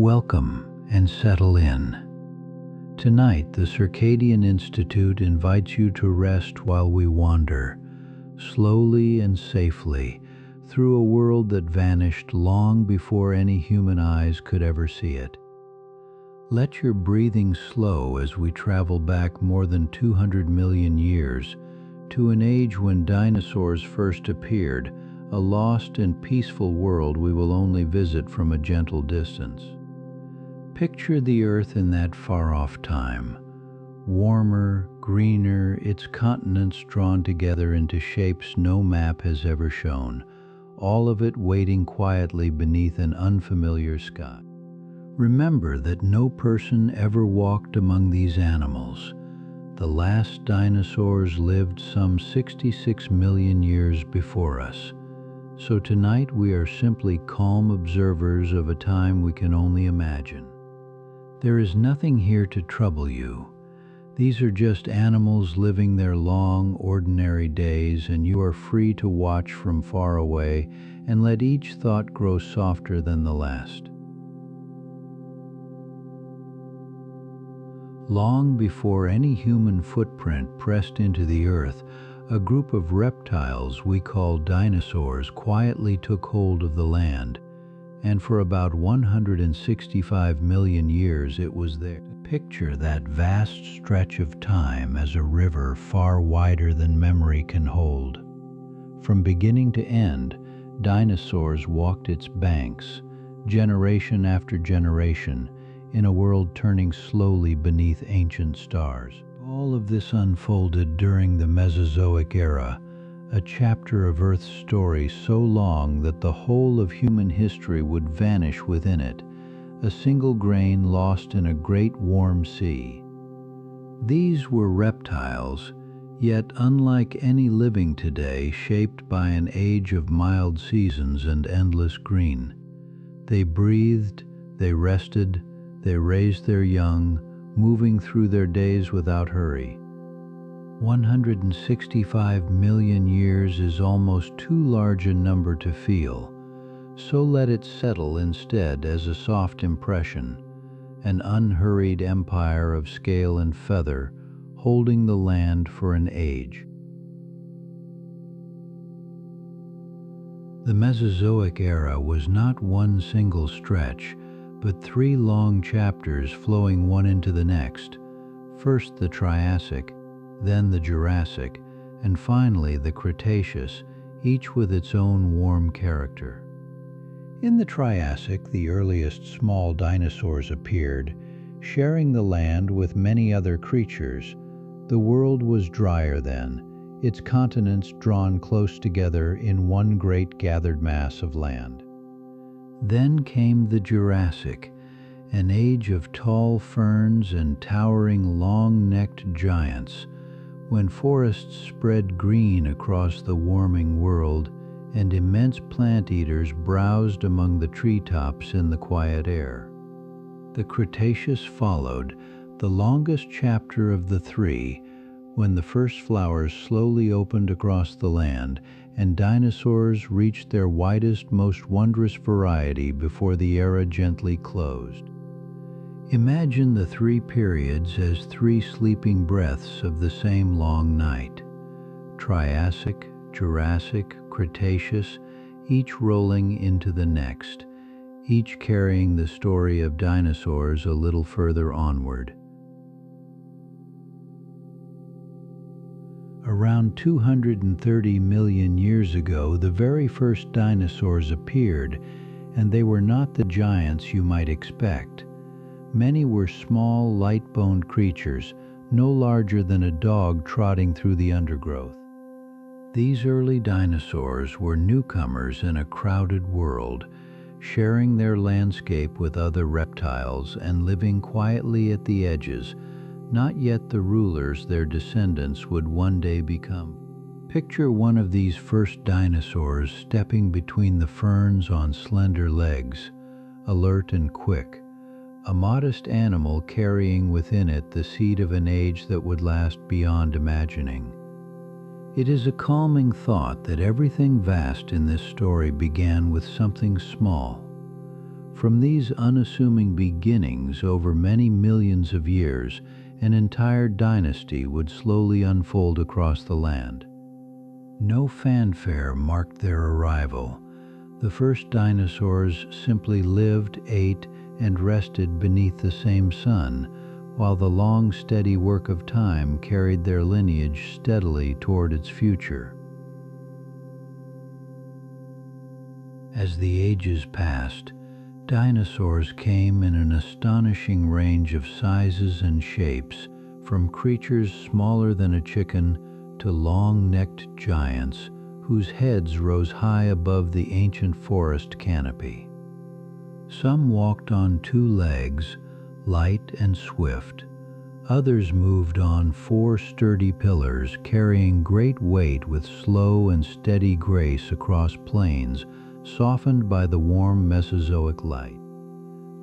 Welcome and settle in. Tonight, the Circadian Institute invites you to rest while we wander, slowly and safely, through a world that vanished long before any human eyes could ever see it. Let your breathing slow as we travel back more than 200 million years to an age when dinosaurs first appeared, a lost and peaceful world we will only visit from a gentle distance. Picture the Earth in that far-off time, warmer, greener, its continents drawn together into shapes no map has ever shown, all of it waiting quietly beneath an unfamiliar sky. Remember that no person ever walked among these animals. The last dinosaurs lived some 66 million years before us. So tonight we are simply calm observers of a time we can only imagine. There is nothing here to trouble you. These are just animals living their long, ordinary days, and you are free to watch from far away and let each thought grow softer than the last. Long before any human footprint pressed into the earth, a group of reptiles we call dinosaurs quietly took hold of the land, and for about 165 million years it was there. Picture that vast stretch of time as a river far wider than memory can hold. From beginning to end, dinosaurs walked its banks, generation after generation, in a world turning slowly beneath ancient stars. All of this unfolded during the Mesozoic era, a chapter of Earth's story so long that the whole of human history would vanish within it, a single grain lost in a great warm sea. These were reptiles, yet unlike any living today, shaped by an age of mild seasons and endless green. They breathed, they rested, they raised their young, moving through their days without hurry. 165 million years is almost too large a number to feel, so let it settle instead as a soft impression, an unhurried empire of scale and feather, holding the land for an age. The Mesozoic era was not one single stretch, but three long chapters flowing one into the next. First the Triassic, then the Jurassic, and finally the Cretaceous, each with its own warm character. In the Triassic, the earliest small dinosaurs appeared, sharing the land with many other creatures. The world was drier then, its continents drawn close together in one great gathered mass of land. Then came the Jurassic, an age of tall ferns and towering long-necked giants, when forests spread green across the warming world and immense plant-eaters browsed among the treetops in the quiet air. The Cretaceous followed, the longest chapter of the three, when the first flowers slowly opened across the land and dinosaurs reached their widest, most wondrous variety before the era gently closed. Imagine the three periods as three sleeping breaths of the same long night. Triassic, Jurassic, Cretaceous, each rolling into the next, each carrying the story of dinosaurs a little further onward. Around 230 million years ago, the very first dinosaurs appeared, and they were not the giants you might expect. Many were small, light-boned creatures, no larger than a dog trotting through the undergrowth. These early dinosaurs were newcomers in a crowded world, sharing their landscape with other reptiles and living quietly at the edges, not yet the rulers their descendants would one day become. Picture one of these first dinosaurs stepping between the ferns on slender legs, alert and quick, a modest animal carrying within it the seed of an age that would last beyond imagining. It is a calming thought that everything vast in this story began with something small. From these unassuming beginnings over many millions of years, an entire dynasty would slowly unfold across the land. No fanfare marked their arrival. The first dinosaurs simply lived, ate, and rested beneath the same sun, while the long, steady work of time carried their lineage steadily toward its future. As the ages passed, dinosaurs came in an astonishing range of sizes and shapes, from creatures smaller than a chicken to long-necked giants whose heads rose high above the ancient forest canopy. Some walked on two legs, light and swift. Others moved on four sturdy pillars, carrying great weight with slow and steady grace across plains softened by the warm Mesozoic light.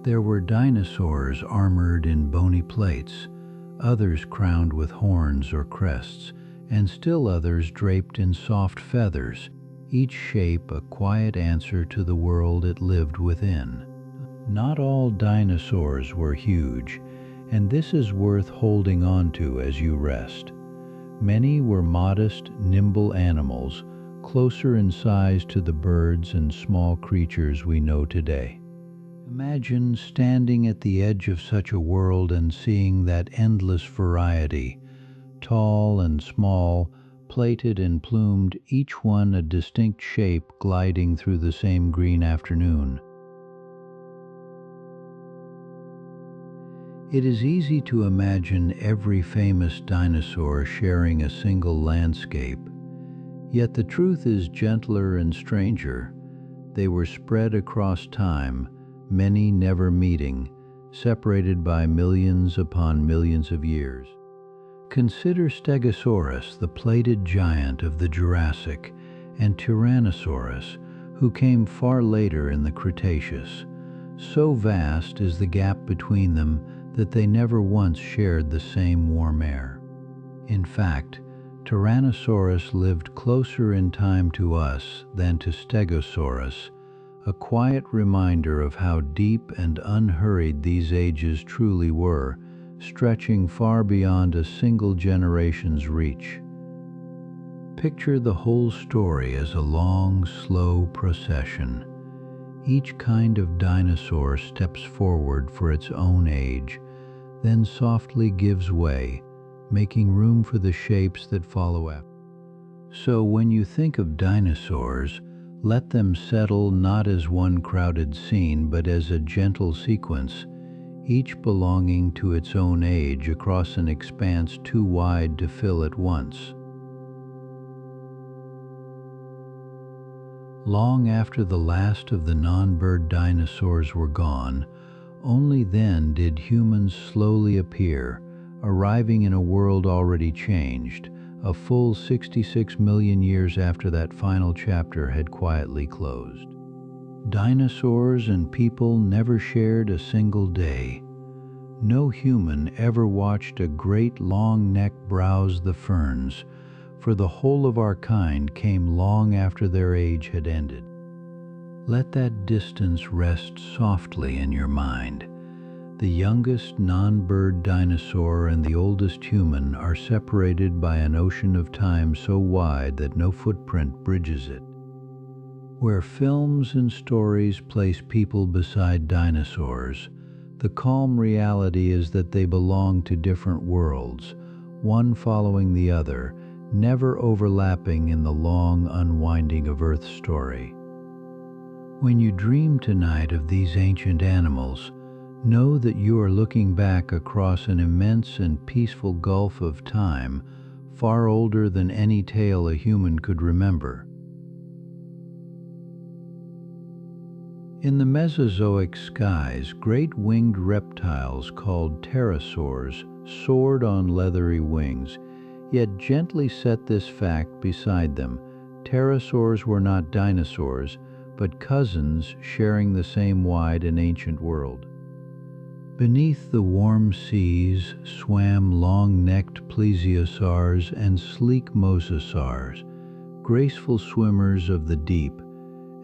There were dinosaurs armored in bony plates, others crowned with horns or crests, and still others draped in soft feathers, each shape a quiet answer to the world it lived within. Not all dinosaurs were huge, and this is worth holding on to as you rest. Many were modest, nimble animals, closer in size to the birds and small creatures we know today. Imagine standing at the edge of such a world and seeing that endless variety, tall and small, plated and plumed, each one a distinct shape gliding through the same green afternoon. It is easy to imagine every famous dinosaur sharing a single landscape. Yet the truth is gentler and stranger. They were spread across time, many never meeting, separated by millions upon millions of years. Consider Stegosaurus, the plated giant of the Jurassic, and Tyrannosaurus, who came far later in the Cretaceous. So vast is the gap between them that they never once shared the same warm air. In fact, Tyrannosaurus lived closer in time to us than to Stegosaurus, a quiet reminder of how deep and unhurried these ages truly were, stretching far beyond a single generation's reach. Picture the whole story as a long, slow procession. Each kind of dinosaur steps forward for its own age, then softly gives way, making room for the shapes that follow after. So when you think of dinosaurs, let them settle not as one crowded scene, but as a gentle sequence, each belonging to its own age across an expanse too wide to fill at once. Long after the last of the non-bird dinosaurs were gone, only then did humans slowly appear, arriving in a world already changed, a full 66 million years after that final chapter had quietly closed. Dinosaurs and people never shared a single day. No human ever watched a great long neck browse the ferns, for the whole of our kind came long after their age had ended. Let that distance rest softly in your mind. The youngest non-bird dinosaur and the oldest human are separated by an ocean of time so wide that no footprint bridges it. Where films and stories place people beside dinosaurs, the calm reality is that they belong to different worlds, one following the other, never overlapping in the long unwinding of Earth's story. When you dream tonight of these ancient animals, know that you are looking back across an immense and peaceful gulf of time, far older than any tale a human could remember. In the Mesozoic skies, great winged reptiles called pterosaurs soared on leathery wings, yet gently set this fact beside them. Pterosaurs were not dinosaurs, but cousins sharing the same wide and ancient world. Beneath the warm seas swam long-necked plesiosaurs and sleek mosasaurs, graceful swimmers of the deep,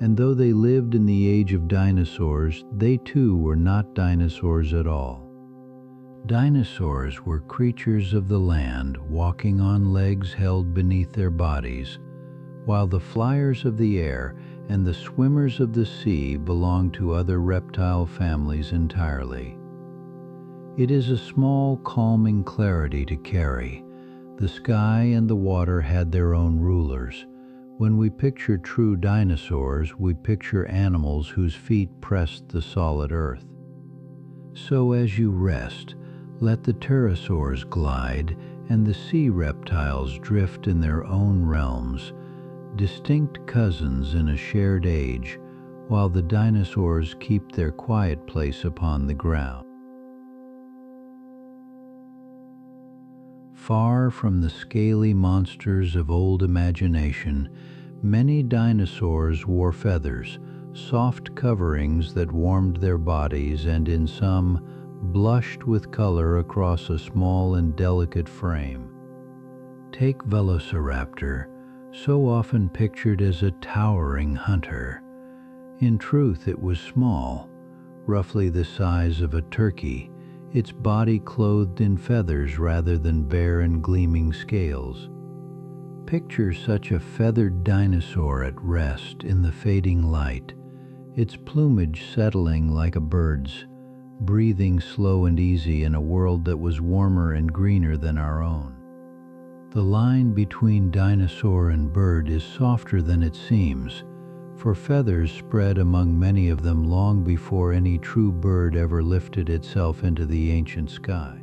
And though they lived in the age of dinosaurs, they too were not dinosaurs at all. Dinosaurs were creatures of the land, walking on legs held beneath their bodies, while the flyers of the air and the swimmers of the sea belonged to other reptile families entirely. It is a small, calming clarity to carry. The sky and the water had their own rulers. When we picture true dinosaurs, we picture animals whose feet pressed the solid earth. So as you rest, let the pterosaurs glide and the sea reptiles drift in their own realms, distinct cousins in a shared age, while the dinosaurs keep their quiet place upon the ground. Far from the scaly monsters of old imagination, many dinosaurs wore feathers, soft coverings that warmed their bodies and in some blushed with color across a small and delicate frame. Take Velociraptor, so often pictured as a towering hunter. In truth, it was small, roughly the size of a turkey, its body clothed in feathers rather than bare and gleaming scales. Picture such a feathered dinosaur at rest in the fading light, its plumage settling like a bird's, breathing slow and easy in a world that was warmer and greener than our own. The line between dinosaur and bird is softer than it seems, for feathers spread among many of them long before any true bird ever lifted itself into the ancient sky.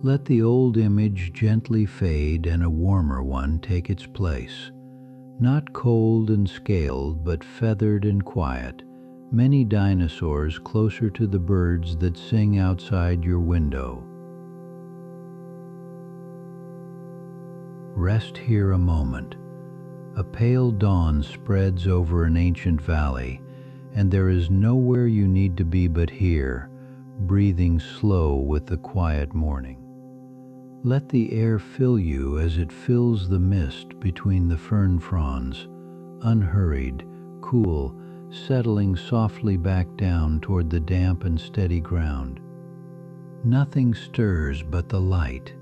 Let the old image gently fade and a warmer one take its place. Not cold and scaled, but feathered and quiet, many dinosaurs closer to the birds that sing outside your window. Rest here a moment. A pale dawn spreads over an ancient valley, and there is nowhere you need to be but here, breathing slow with the quiet morning. Let the air fill you as it fills the mist between the fern fronds, unhurried, cool, settling softly back down toward the damp and steady ground. Nothing stirs but the light.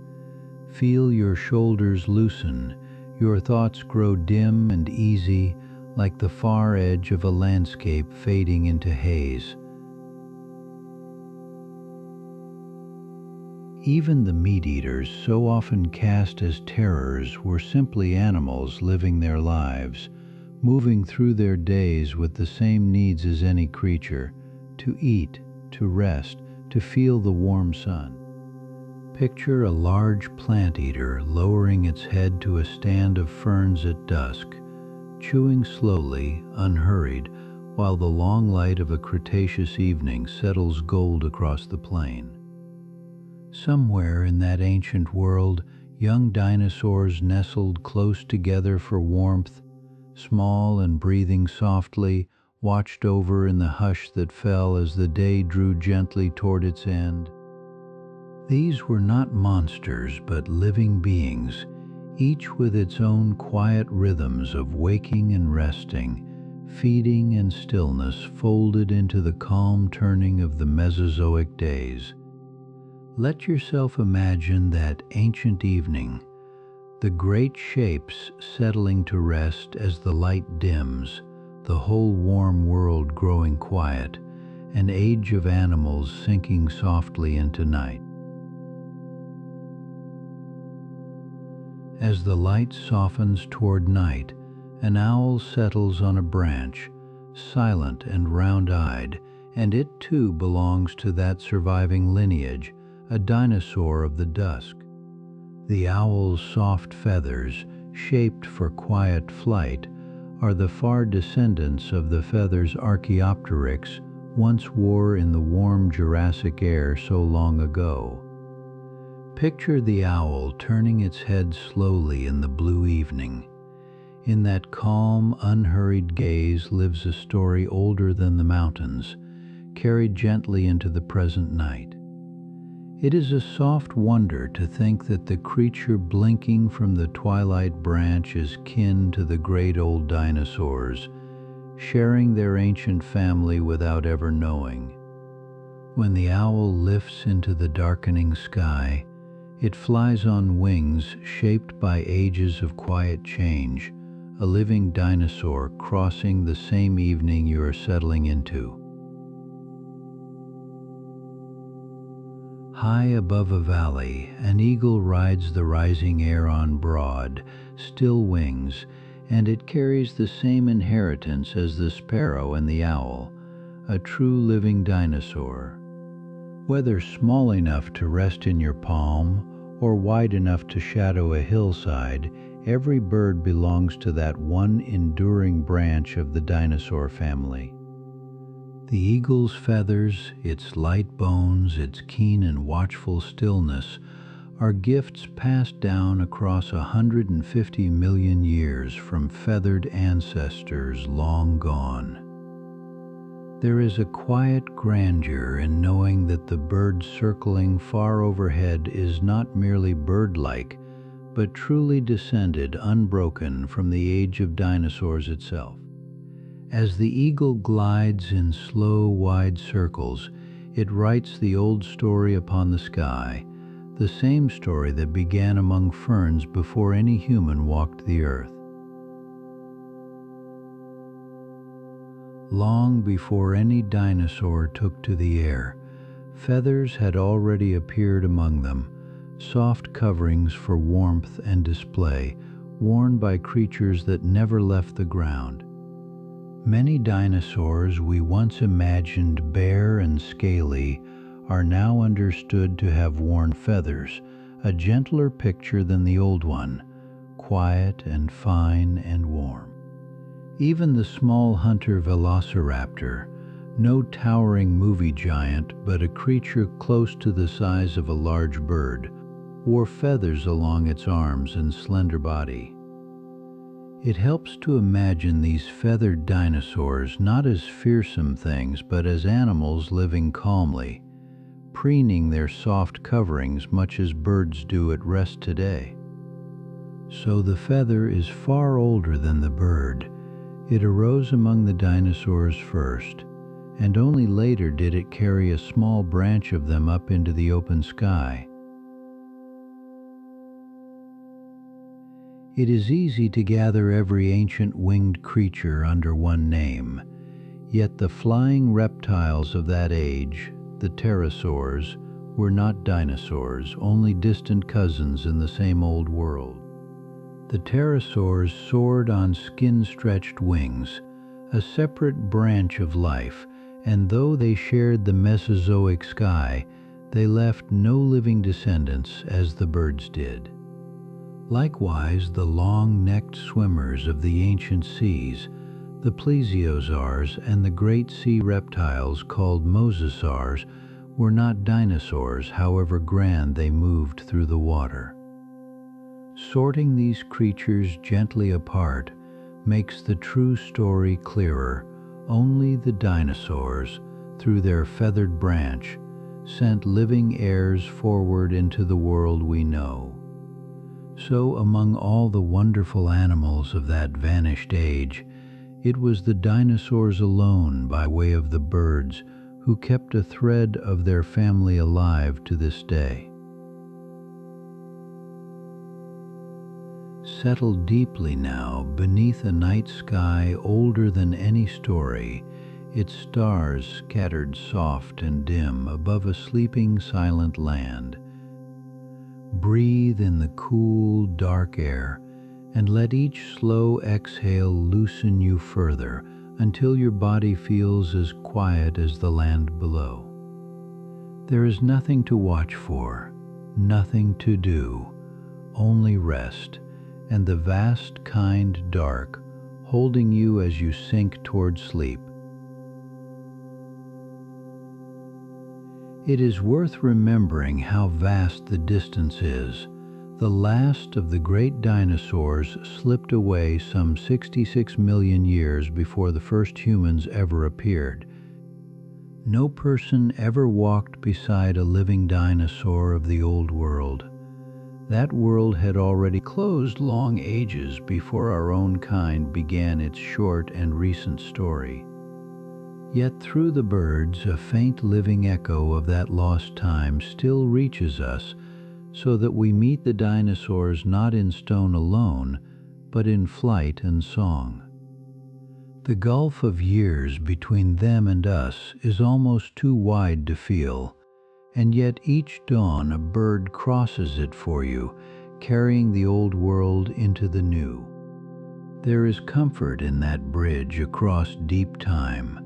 Feel your shoulders loosen, your thoughts grow dim and easy, like the far edge of a landscape fading into haze. Even the meat-eaters, so often cast as terrors, were simply animals living their lives, moving through their days with the same needs as any creature: to eat, to rest, to feel the warm sun. Picture a large plant eater lowering its head to a stand of ferns at dusk, chewing slowly, unhurried, while the long light of a Cretaceous evening settles gold across the plain. Somewhere in that ancient world, young dinosaurs nestled close together for warmth, small and breathing softly, watched over in the hush that fell as the day drew gently toward its end. These were not monsters, but living beings, each with its own quiet rhythms of waking and resting, feeding and stillness folded into the calm turning of the Mesozoic days. Let yourself imagine that ancient evening, the great shapes settling to rest as the light dims, the whole warm world growing quiet, an age of animals sinking softly into night. As the light softens toward night, an owl settles on a branch, silent and round-eyed, and it too belongs to that surviving lineage, a dinosaur of the dusk. The owl's soft feathers, shaped for quiet flight, are the far descendants of the feathers Archaeopteryx once wore in the warm Jurassic air so long ago. Picture the owl turning its head slowly in the blue evening. In that calm, unhurried gaze lives a story older than the mountains, carried gently into the present night. It is a soft wonder to think that the creature blinking from the twilight branch is kin to the great old dinosaurs, sharing their ancient family without ever knowing. When the owl lifts into the darkening sky, it flies on wings shaped by ages of quiet change, a living dinosaur crossing the same evening you are settling into. High above a valley, an eagle rides the rising air on broad, still wings, and it carries the same inheritance as the sparrow and the owl, a true living dinosaur. Whether small enough to rest in your palm or wide enough to shadow a hillside, every bird belongs to that one enduring branch of the dinosaur family. The eagle's feathers, its light bones, its keen and watchful stillness are gifts passed down across 150 million years from feathered ancestors long gone. There is a quiet grandeur in knowing that the bird circling far overhead is not merely bird-like, but truly descended unbroken from the age of dinosaurs itself. As the eagle glides in slow, wide circles, it writes the old story upon the sky, the same story that began among ferns before any human walked the earth. Long before any dinosaur took to the air, feathers had already appeared among them, soft coverings for warmth and display, worn by creatures that never left the ground. Many dinosaurs we once imagined bare and scaly are now understood to have worn feathers, a gentler picture than the old one, quiet and fine and warm. Even the small hunter velociraptor, no towering movie giant but a creature close to the size of a large bird, wore feathers along its arms and slender body. It helps to imagine these feathered dinosaurs not as fearsome things but as animals living calmly, preening their soft coverings much as birds do at rest today. So the feather is far older than the bird. It arose among the dinosaurs first, and only later did it carry a small branch of them up into the open sky. It is easy to gather every ancient winged creature under one name, yet the flying reptiles of that age, the pterosaurs, were not dinosaurs, only distant cousins in the same old world. The pterosaurs soared on skin-stretched wings, a separate branch of life, and though they shared the Mesozoic sky, they left no living descendants as the birds did. Likewise, the long-necked swimmers of the ancient seas, the plesiosaurs and the great sea reptiles called mosasaurs, were not dinosaurs, however grand they moved through the water. Sorting these creatures gently apart makes the true story clearer. Only the dinosaurs, through their feathered branch, sent living heirs forward into the world we know. So among all the wonderful animals of that vanished age, it was the dinosaurs alone, by way of the birds, who kept a thread of their family alive to this day. Settled deeply now beneath a night sky older than any story, its stars scattered soft and dim above a sleeping silent land. Breathe in the cool, dark air, and let each slow exhale loosen you further until your body feels as quiet as the land below. There is nothing to watch for, nothing to do, only rest, and the vast kind dark holding you as you sink toward sleep. It is worth remembering how vast the distance is. The last of the great dinosaurs slipped away some 66 million years before the first humans ever appeared. No person ever walked beside a living dinosaur of the old world. That world had already closed long ages before our own kind began its short and recent story. Yet through the birds, a faint living echo of that lost time still reaches us, so that we meet the dinosaurs not in stone alone, but in flight and song. The gulf of years between them and us is almost too wide to feel, and yet each dawn a bird crosses it for you, carrying the old world into the new. There is comfort in that bridge across deep time.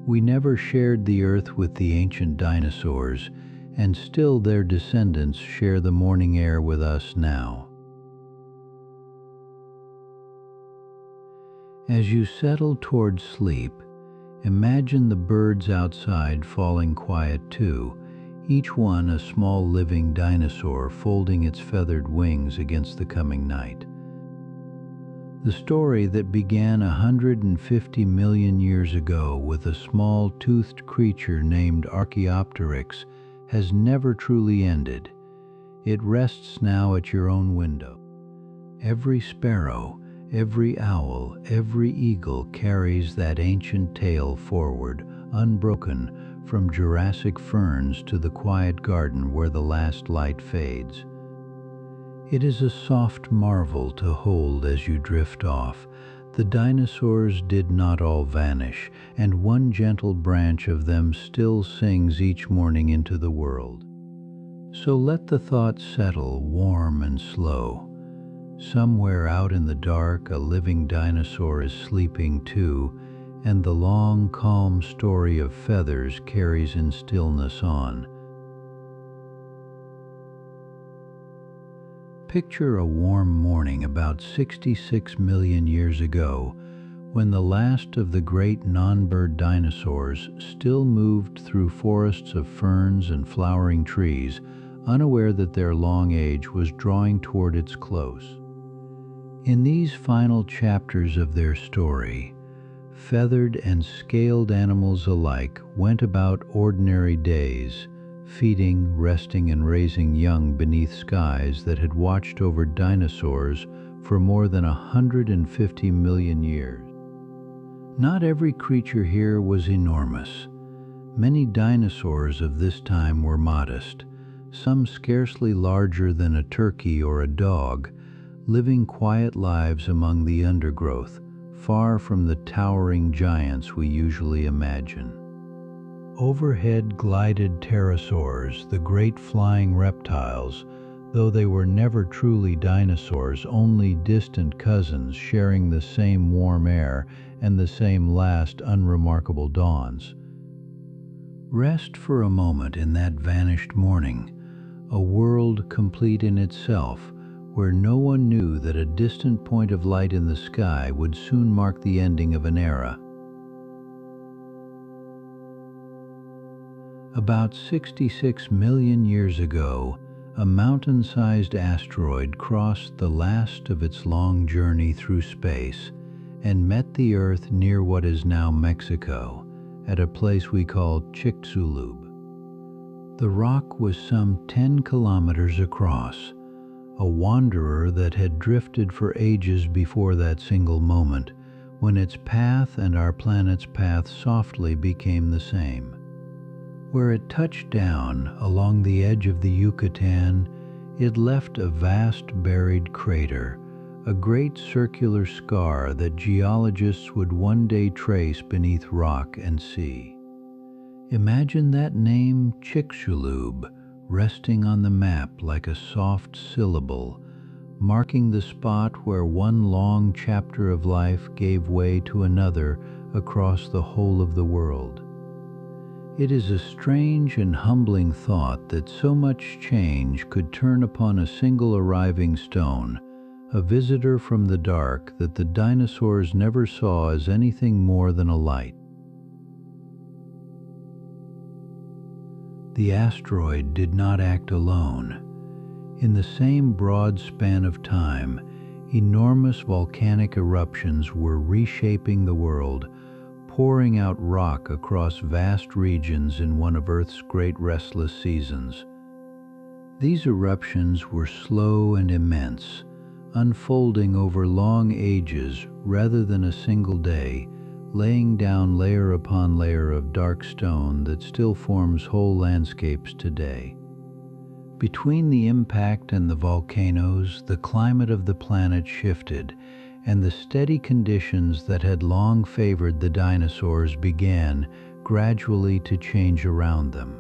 We never shared the earth with the ancient dinosaurs, and still their descendants share the morning air with us now. As you settle toward sleep, imagine the birds outside falling quiet too, each one a small living dinosaur folding its feathered wings against the coming night. The story that began 150 million years ago with a small toothed creature named Archaeopteryx has never truly ended. It rests now at your own window. Every sparrow, every owl, every eagle carries that ancient tale forward, unbroken, from Jurassic ferns to the quiet garden where the last light fades. It is a soft marvel to hold as you drift off. The dinosaurs did not all vanish, and one gentle branch of them still sings each morning into the world. So let the thought settle warm and slow. Somewhere out in the dark a living dinosaur is sleeping too, and the long, calm story of feathers carries in stillness on. Picture a warm morning about 66 million years ago, when the last of the great non-bird dinosaurs still moved through forests of ferns and flowering trees, unaware that their long age was drawing toward its close. In these final chapters of their story, feathered and scaled animals alike went about ordinary days, feeding, resting, and raising young beneath skies that had watched over dinosaurs for more than 150 million years. Not every creature here was enormous. Many dinosaurs of this time were modest, some scarcely larger than a turkey or a dog, living quiet lives among the undergrowth, far from the towering giants we usually imagine. Overhead glided pterosaurs, the great flying reptiles, though they were never truly dinosaurs, only distant cousins sharing the same warm air and the same last unremarkable dawns. Rest for a moment in that vanished morning, a world complete in itself, where no one knew that a distant point of light in the sky would soon mark the ending of an era. About 66 million years ago, a mountain-sized asteroid crossed the last of its long journey through space and met the Earth near what is now Mexico, at a place we call Chicxulub. The rock was some 10 kilometers across, a wanderer that had drifted for ages before that single moment, when its path and our planet's path softly became the same. Where it touched down along the edge of the Yucatan, it left a vast buried crater, a great circular scar that geologists would one day trace beneath rock and sea. Imagine that name Chicxulub resting on the map like a soft syllable, marking the spot where one long chapter of life gave way to another across the whole of the world. It is a strange and humbling thought that so much change could turn upon a single arriving stone, a visitor from the dark that the dinosaurs never saw as anything more than a light. The asteroid did not act alone. In the same broad span of time, enormous volcanic eruptions were reshaping the world, pouring out rock across vast regions in one of Earth's great restless seasons. These eruptions were slow and immense, unfolding over long ages rather than a single day, laying down layer upon layer of dark stone that still forms whole landscapes today. Between the impact and the volcanoes, the climate of the planet shifted, and the steady conditions that had long favored the dinosaurs began gradually to change around them.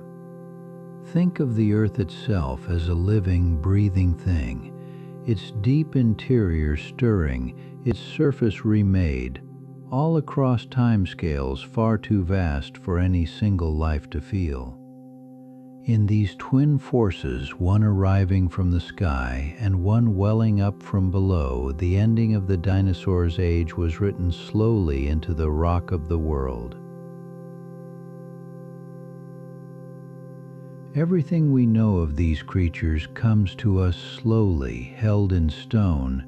Think of the Earth itself as a living, breathing thing, its deep interior stirring, its surface remade, all across timescales far too vast for any single life to feel. In these twin forces, one arriving from the sky and one welling up from below, the ending of the dinosaurs' age was written slowly into the rock of the world. Everything we know of these creatures comes to us slowly, held in stone,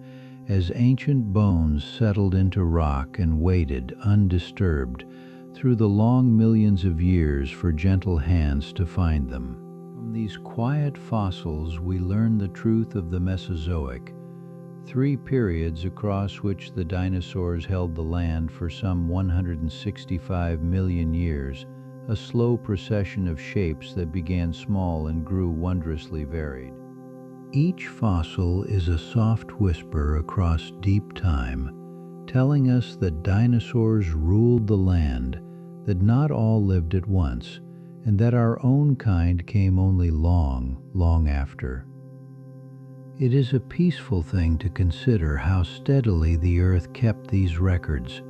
as ancient bones settled into rock and waited undisturbed through the long millions of years for gentle hands to find them. From these quiet fossils we learn the truth of the Mesozoic, 3 periods across which the dinosaurs held the land for some 165 million years, a slow procession of shapes that began small and grew wondrously varied. Each fossil is a soft whisper across deep time, telling us that dinosaurs ruled the land, that not all lived at once, and that our own kind came only long, long after. It is a peaceful thing to consider how steadily the Earth kept these records,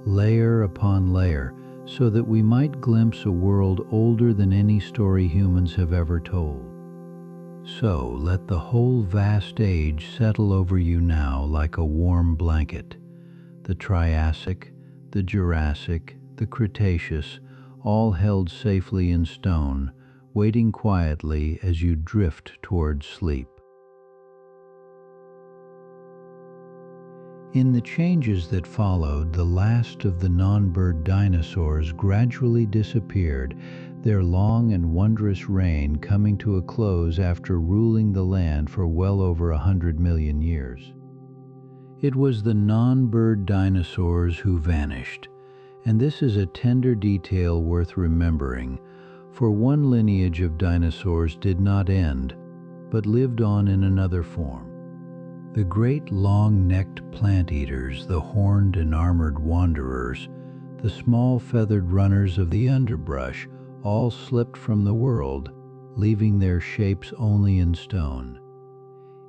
layer upon layer, so that we might glimpse a world older than any story humans have ever told. So let the whole vast age settle over you now like a warm blanket. The Triassic, the Jurassic, the Cretaceous, all held safely in stone, waiting quietly as you drift towards sleep. In the changes that followed, the last of the non-bird dinosaurs gradually disappeared, their long and wondrous reign coming to a close after ruling the land for well over 100 million years. It was the non-bird dinosaurs who vanished, and this is a tender detail worth remembering, for one lineage of dinosaurs did not end, but lived on in another form. The great long-necked plant-eaters, the horned and armored wanderers, the small feathered runners of the underbrush, all slipped from the world, leaving their shapes only in stone.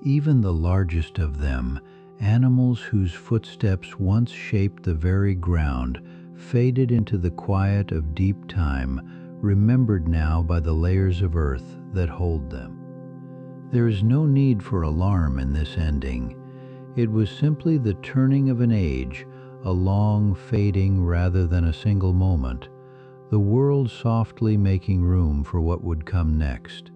Even the largest of them, animals whose footsteps once shaped the very ground, faded into the quiet of deep time, remembered now by the layers of earth that hold them. There is no need for alarm in this ending. It was simply the turning of an age, a long fading rather than a single moment, the world softly making room for what would come next.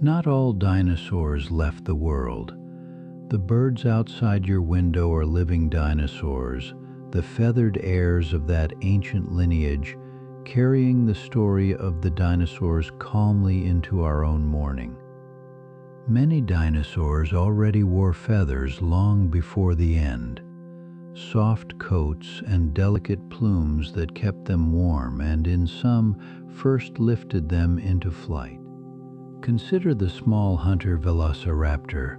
Not all dinosaurs left the world. The birds outside your window are living dinosaurs, the feathered heirs of that ancient lineage, carrying the story of the dinosaurs calmly into our own morning. Many dinosaurs already wore feathers long before the end, soft coats and delicate plumes that kept them warm and in some first lifted them into flight. Consider the small hunter velociraptor,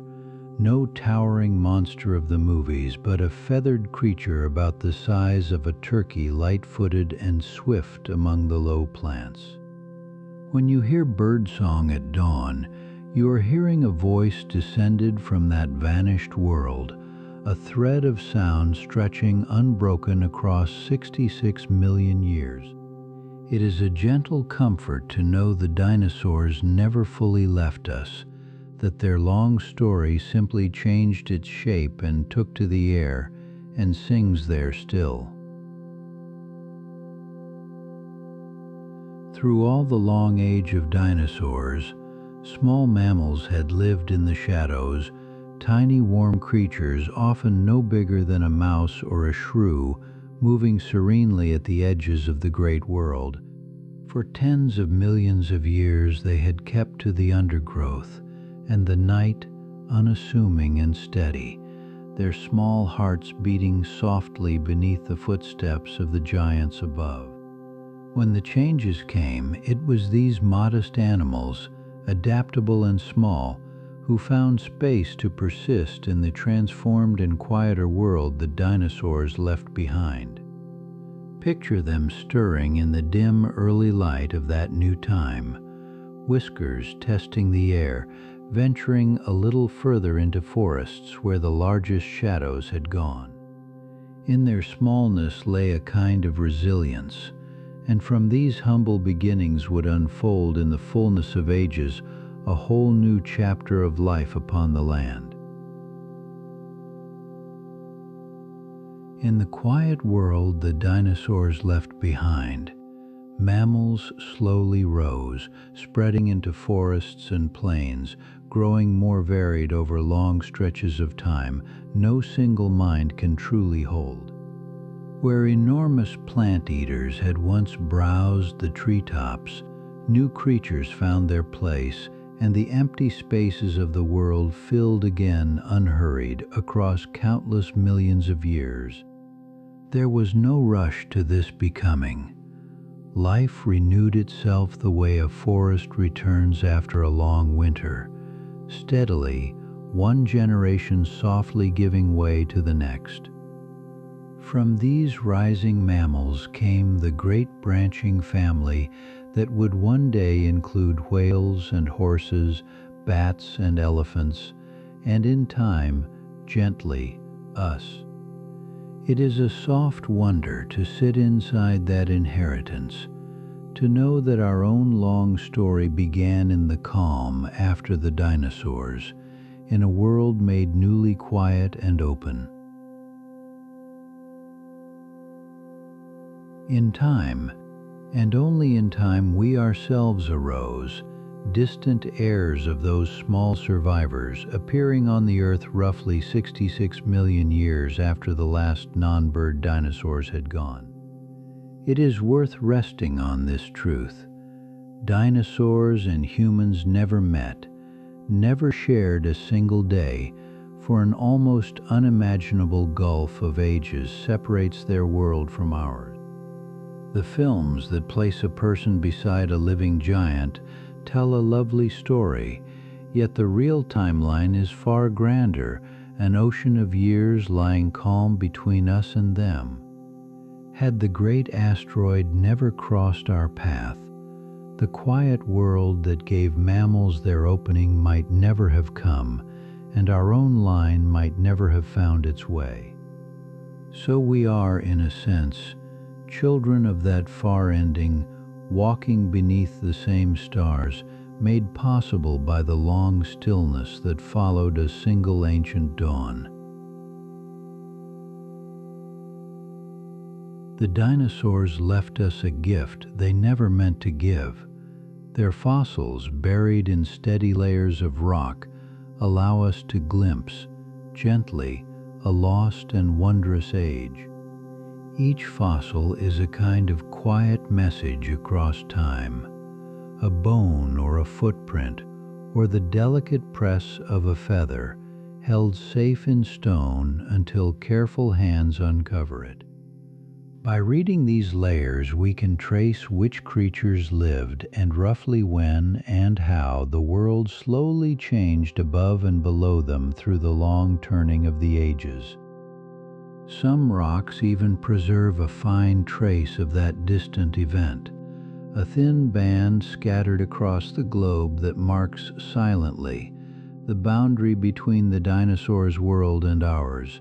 no towering monster of the movies, but a feathered creature about the size of a turkey, light-footed and swift among the low plants. When you hear birdsong at dawn, you are hearing a voice descended from that vanished world, a thread of sound stretching unbroken across 66 million years. It is a gentle comfort to know the dinosaurs never fully left us, that their long story simply changed its shape and took to the air and sings there still. Through all the long age of dinosaurs, small mammals had lived in the shadows, tiny warm creatures often no bigger than a mouse or a shrew, moving serenely at the edges of the great world. For tens of millions of years they had kept to the undergrowth, and the night unassuming and steady, their small hearts beating softly beneath the footsteps of the giants above. When the changes came, it was these modest animals, adaptable and small, who found space to persist in the transformed and quieter world the dinosaurs left behind. Picture them stirring in the dim early light of that new time, whiskers testing the air, venturing a little further into forests where the largest shadows had gone. In their smallness lay a kind of resilience, and from these humble beginnings would unfold in the fullness of ages a whole new chapter of life upon the land. In the quiet world the dinosaurs left behind, mammals slowly rose, spreading into forests and plains, growing more varied over long stretches of time no single mind can truly hold. Where enormous plant eaters had once browsed the treetops, new creatures found their place, and the empty spaces of the world filled again unhurried across countless millions of years. There was no rush to this becoming. Life renewed itself the way a forest returns after a long winter, steadily, one generation softly giving way to the next. From these rising mammals came the great branching family that would one day include whales and horses, bats and elephants, and in time, gently, us. It is a soft wonder to sit inside that inheritance, to know that our own long story began in the calm after the dinosaurs, in a world made newly quiet and open. In time, and only in time, we ourselves arose, distant heirs of those small survivors appearing on the earth roughly 66 million years after the last non-bird dinosaurs had gone. It is worth resting on this truth. Dinosaurs and humans never met, never shared a single day, for an almost unimaginable gulf of ages separates their world from ours. The films that place a person beside a living giant tell a lovely story, yet the real timeline is far grander, an ocean of years lying calm between us and them. Had the great asteroid never crossed our path, the quiet world that gave mammals their opening might never have come, and our own line might never have found its way. So we are, in a sense, children of that far ending, walking beneath the same stars, made possible by the long stillness that followed a single ancient dawn. The dinosaurs left us a gift they never meant to give. Their fossils, buried in steady layers of rock, allow us to glimpse, gently, a lost and wondrous age. Each fossil is a kind of quiet message across time, a bone or a footprint, or the delicate press of a feather, held safe in stone until careful hands uncover it. By reading these layers, we can trace which creatures lived and roughly when and how the world slowly changed above and below them through the long turning of the ages. Some rocks even preserve a fine trace of that distant event, a thin band scattered across the globe that marks silently the boundary between the dinosaurs' world and ours.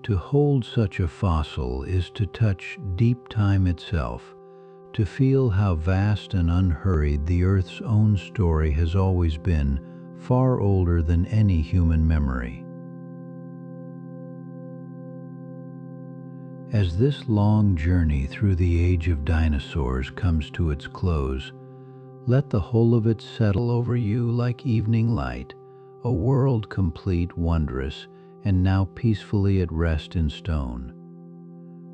To hold such a fossil is to touch deep time itself, to feel how vast and unhurried the Earth's own story has always been, far older than any human memory. As this long journey through the age of dinosaurs comes to its close, let the whole of it settle over you like evening light, a world complete, wondrous, and now peacefully at rest in stone.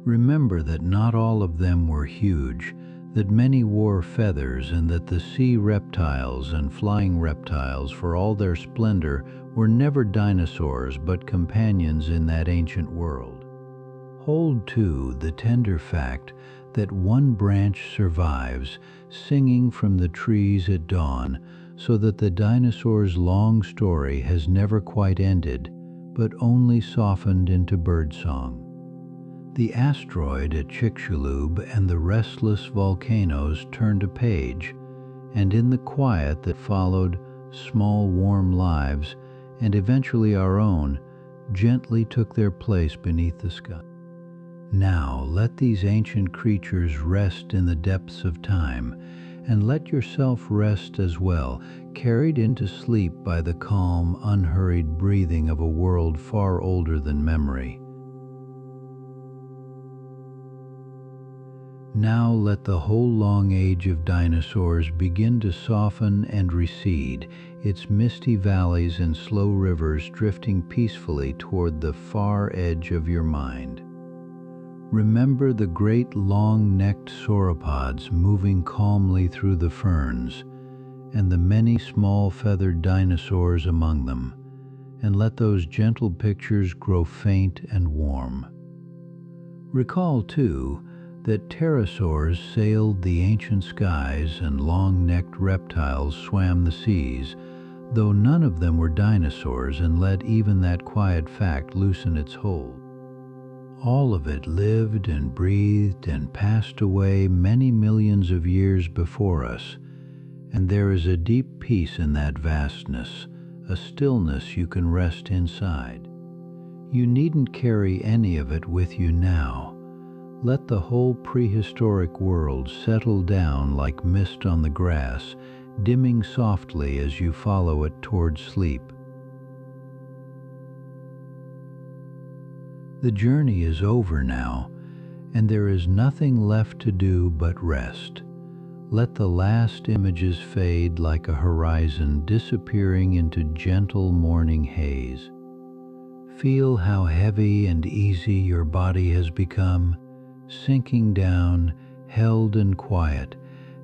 Remember that not all of them were huge, that many wore feathers, and that the sea reptiles and flying reptiles, for all their splendor, were never dinosaurs but companions in that ancient world. Hold, too, the tender fact that one branch survives, singing from the trees at dawn, so that the dinosaur's long story has never quite ended, but only softened into birdsong. The asteroid at Chicxulub and the restless volcanoes turned a page, and in the quiet that followed, small warm lives, and eventually our own, gently took their place beneath the sky. Now let these ancient creatures rest in the depths of time, and let yourself rest as well, carried into sleep by the calm, unhurried breathing of a world far older than memory. Now let the whole long age of dinosaurs begin to soften and recede, its misty valleys and slow rivers drifting peacefully toward the far edge of your mind. Remember the great long-necked sauropods moving calmly through the ferns, and the many small feathered dinosaurs among them, and let those gentle pictures grow faint and warm. Recall, too, that pterosaurs sailed the ancient skies and long-necked reptiles swam the seas, though none of them were dinosaurs, and let even that quiet fact loosen its hold. All of it lived and breathed and passed away many millions of years before us, and there is a deep peace in that vastness, a stillness you can rest inside. You needn't carry any of it with you now. Let the whole prehistoric world settle down like mist on the grass, dimming softly as you follow it toward sleep. The journey is over now, and there is nothing left to do but rest. Let the last images fade like a horizon disappearing into gentle morning haze. Feel how heavy and easy your body has become, sinking down, held and quiet,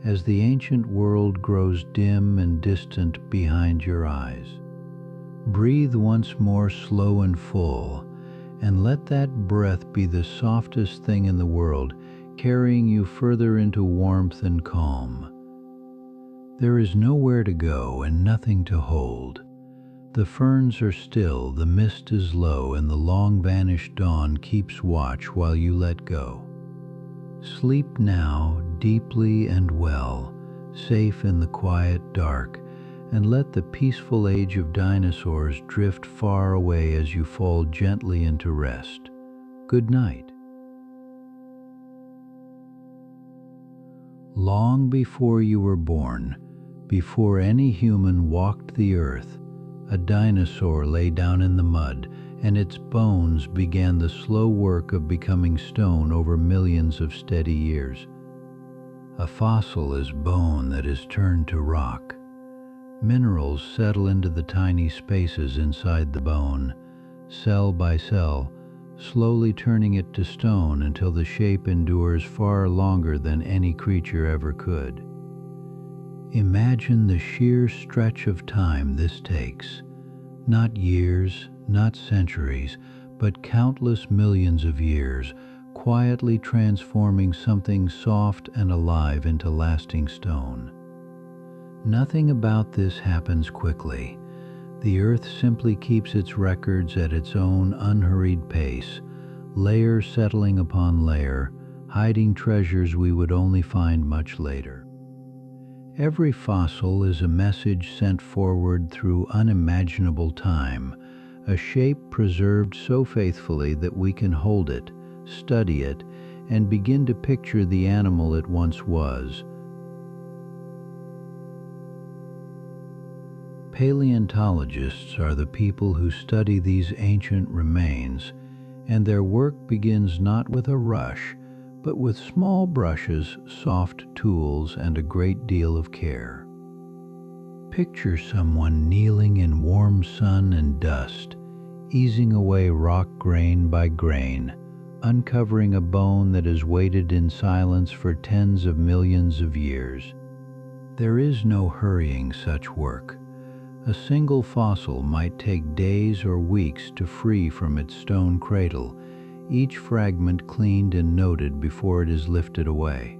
as the ancient world grows dim and distant behind your eyes. Breathe once more slow and full, and let that breath be the softest thing in the world, carrying you further into warmth and calm. There is nowhere to go and nothing to hold. The ferns are still, the mist is low, and the long-vanished dawn keeps watch while you let go. Sleep now deeply and well, safe in the quiet dark, and let the peaceful age of dinosaurs drift far away as you fall gently into rest. Good night. Long before you were born, before any human walked the earth, a dinosaur lay down in the mud, and its bones began the slow work of becoming stone over millions of steady years. A fossil is bone that is turned to rock. Minerals settle into the tiny spaces inside the bone, cell by cell, slowly turning it to stone until the shape endures far longer than any creature ever could. Imagine the sheer stretch of time this takes. Not years, not centuries, but countless millions of years, quietly transforming something soft and alive into lasting stone. Nothing about this happens quickly. The earth simply keeps its records at its own unhurried pace, layer settling upon layer, hiding treasures we would only find much later. Every fossil is a message sent forward through unimaginable time, a shape preserved so faithfully that we can hold it, study it, and begin to picture the animal it once was. Paleontologists are the people who study these ancient remains, and their work begins not with a rush, but with small brushes, soft tools, and a great deal of care. Picture someone kneeling in warm sun and dust, easing away rock grain by grain, uncovering a bone that has waited in silence for tens of millions of years. There is no hurrying such work. A single fossil might take days or weeks to free from its stone cradle, each fragment cleaned and noted before it is lifted away.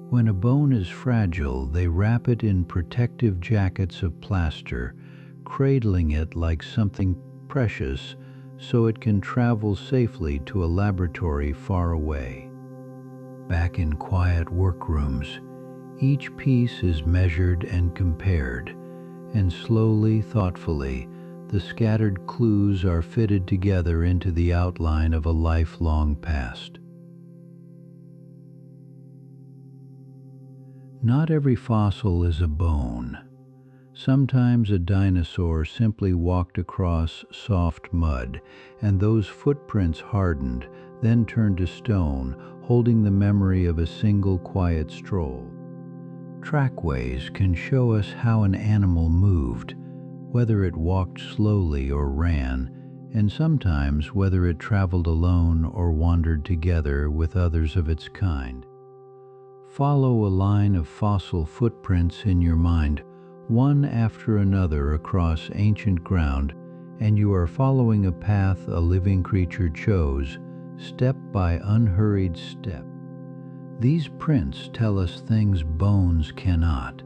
When a bone is fragile, they wrap it in protective jackets of plaster, cradling it like something precious so it can travel safely to a laboratory far away. Back in quiet workrooms, each piece is measured and compared, and slowly, thoughtfully, the scattered clues are fitted together into the outline of a lifelong past. Not every fossil is a bone. Sometimes a dinosaur simply walked across soft mud, and those footprints hardened, then turned to stone, holding the memory of a single quiet stroll. Trackways can show us how an animal moved, whether it walked slowly or ran, and sometimes whether it traveled alone or wandered together with others of its kind. Follow a line of fossil footprints in your mind, one after another across ancient ground, and you are following a path a living creature chose, step by unhurried step. These prints tell us things bones cannot.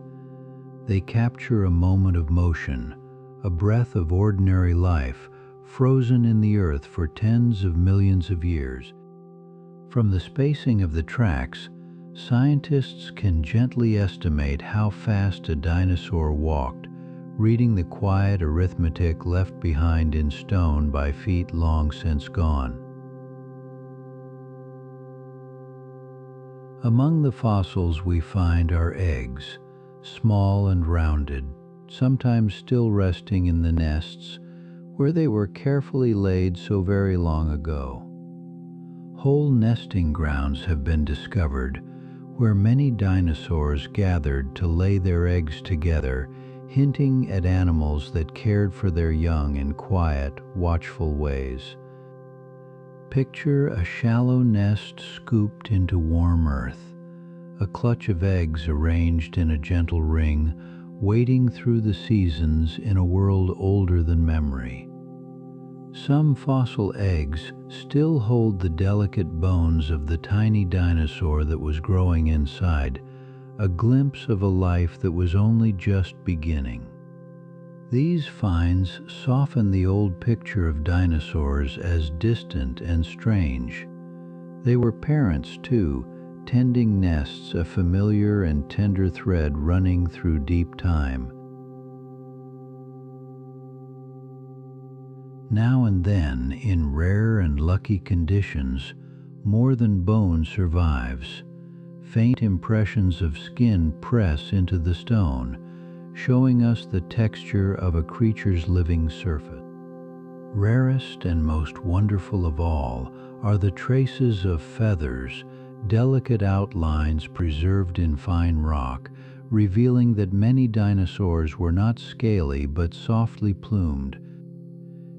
They capture a moment of motion, a breath of ordinary life, frozen in the earth for tens of millions of years. From the spacing of the tracks, scientists can gently estimate how fast a dinosaur walked, reading the quiet arithmetic left behind in stone by feet long since gone. Among the fossils we find are eggs, small and rounded, sometimes still resting in the nests where they were carefully laid so very long ago. Whole nesting grounds have been discovered where many dinosaurs gathered to lay their eggs together, hinting at animals that cared for their young in quiet, watchful ways. Picture a shallow nest scooped into warm earth, a clutch of eggs arranged in a gentle ring, waiting through the seasons in a world older than memory. Some fossil eggs still hold the delicate bones of the tiny dinosaur that was growing inside, a glimpse of a life that was only just beginning. These finds soften the old picture of dinosaurs as distant and strange. They were parents, too, tending nests, a familiar and tender thread running through deep time. Now and then, in rare and lucky conditions, more than bone survives. Faint impressions of skin press into the stone, showing us the texture of a creature's living surface. Rarest and most wonderful of all are the traces of feathers, delicate outlines preserved in fine rock, revealing that many dinosaurs were not scaly but softly plumed.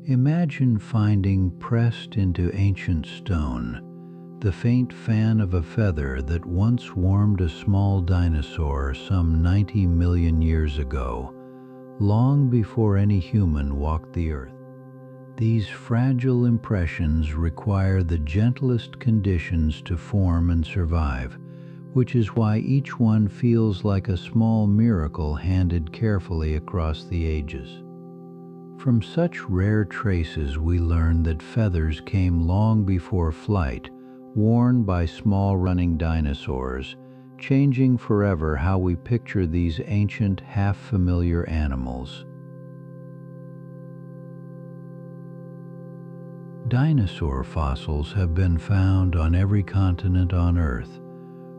Imagine finding pressed into ancient stone the faint fan of a feather that once warmed a small dinosaur some 90 million years ago, long before any human walked the earth. These fragile impressions require the gentlest conditions to form and survive, which is why each one feels like a small miracle handed carefully across the ages. From such rare traces we learn that feathers came long before flight, worn by small running dinosaurs, changing forever how we picture these ancient, half-familiar animals. Dinosaur fossils have been found on every continent on Earth.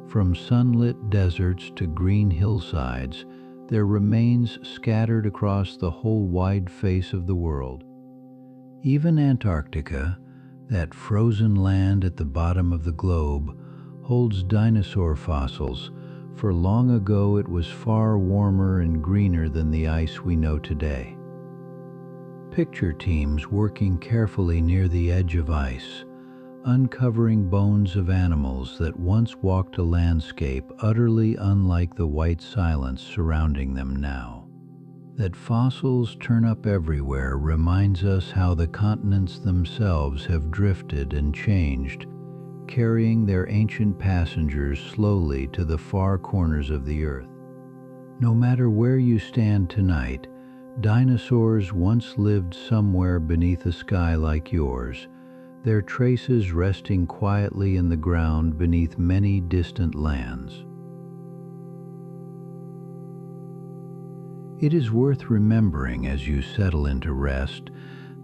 From sunlit deserts to green hillsides, their remains scattered across the whole wide face of the world. Even Antarctica, that frozen land at the bottom of the globe, holds dinosaur fossils, for long ago it was far warmer and greener than the ice we know today. Picture teams working carefully near the edge of ice, uncovering bones of animals that once walked a landscape utterly unlike the white silence surrounding them now. That fossils turn up everywhere reminds us how the continents themselves have drifted and changed, carrying their ancient passengers slowly to the far corners of the earth. No matter where you stand tonight, dinosaurs once lived somewhere beneath a sky like yours, their traces resting quietly in the ground beneath many distant lands. It is worth remembering as you settle into rest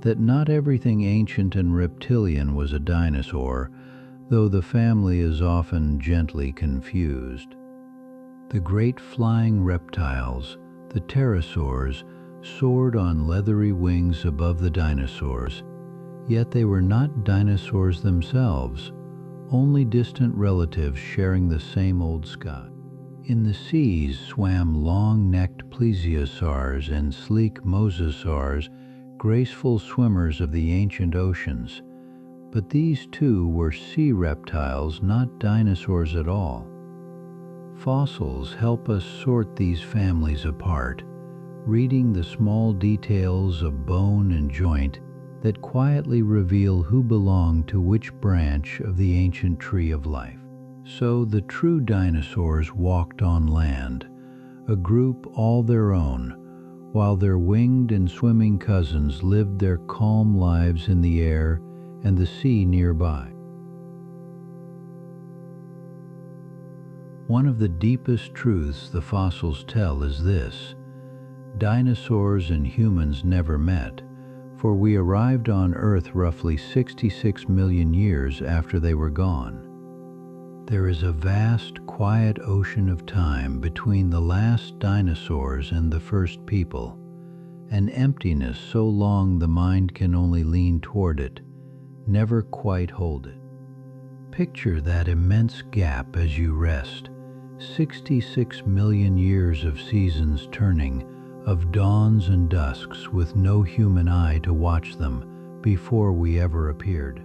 that not everything ancient and reptilian was a dinosaur, though the family is often gently confused. The great flying reptiles, the pterosaurs, soared on leathery wings above the dinosaurs, yet they were not dinosaurs themselves, only distant relatives sharing the same old sky. In the seas swam long-necked plesiosaurs and sleek mosasaurs, graceful swimmers of the ancient oceans. But these too were sea reptiles, not dinosaurs at all. Fossils help us sort these families apart, reading the small details of bone and joint that quietly reveal who belonged to which branch of the ancient tree of life. So the true dinosaurs walked on land, a group all their own, while their winged and swimming cousins lived their calm lives in the air and the sea nearby. One of the deepest truths the fossils tell is this: dinosaurs and humans never met, for we arrived on Earth roughly 66 million years after they were gone. There is a vast, quiet ocean of time between the last dinosaurs and the first people, an emptiness so long the mind can only lean toward it, never quite hold it. Picture that immense gap as you rest, 66 million years of seasons turning, of dawns and dusks with no human eye to watch them before we ever appeared.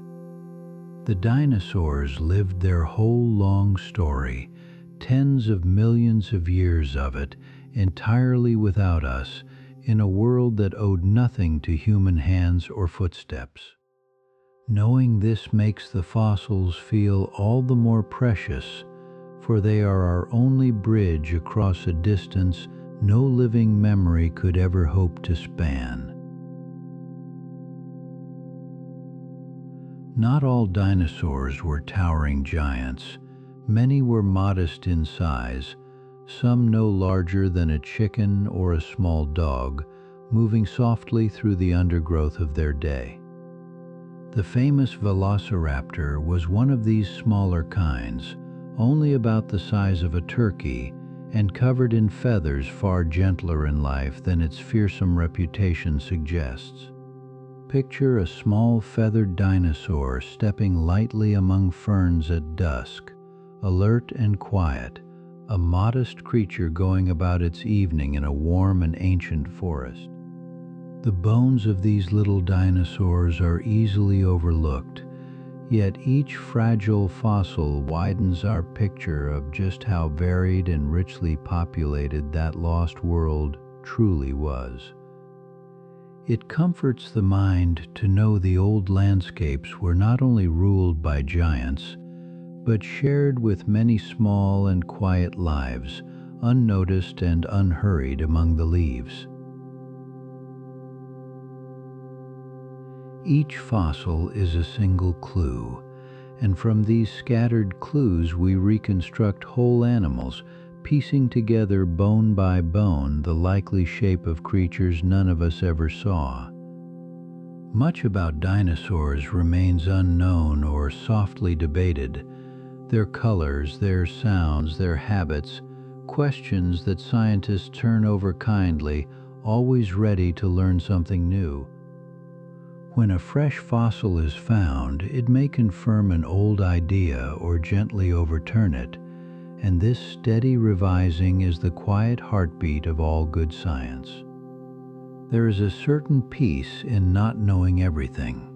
The dinosaurs lived their whole long story, tens of millions of years of it, entirely without us, in a world that owed nothing to human hands or footsteps. Knowing this makes the fossils feel all the more precious, for they are our only bridge across a distance no living memory could ever hope to span. Not all dinosaurs were towering giants. Many were modest in size, some no larger than a chicken or a small dog, moving softly through the undergrowth of their day. The famous velociraptor was one of these smaller kinds, only about the size of a turkey, and covered in feathers far gentler in life than its fearsome reputation suggests. Picture a small feathered dinosaur stepping lightly among ferns at dusk, alert and quiet, a modest creature going about its evening in a warm and ancient forest. The bones of these little dinosaurs are easily overlooked, yet each fragile fossil widens our picture of just how varied and richly populated that lost world truly was. It comforts the mind to know the old landscapes were not only ruled by giants, but shared with many small and quiet lives, unnoticed and unhurried among the leaves. Each fossil is a single clue, and from these scattered clues we reconstruct whole animals, piecing together bone by bone the likely shape of creatures none of us ever saw. Much about dinosaurs remains unknown or softly debated. Their colors, their sounds, their habits, questions that scientists turn over kindly, always ready to learn something new. When a fresh fossil is found, it may confirm an old idea or gently overturn it, and this steady revising is the quiet heartbeat of all good science. There is a certain peace in not knowing everything.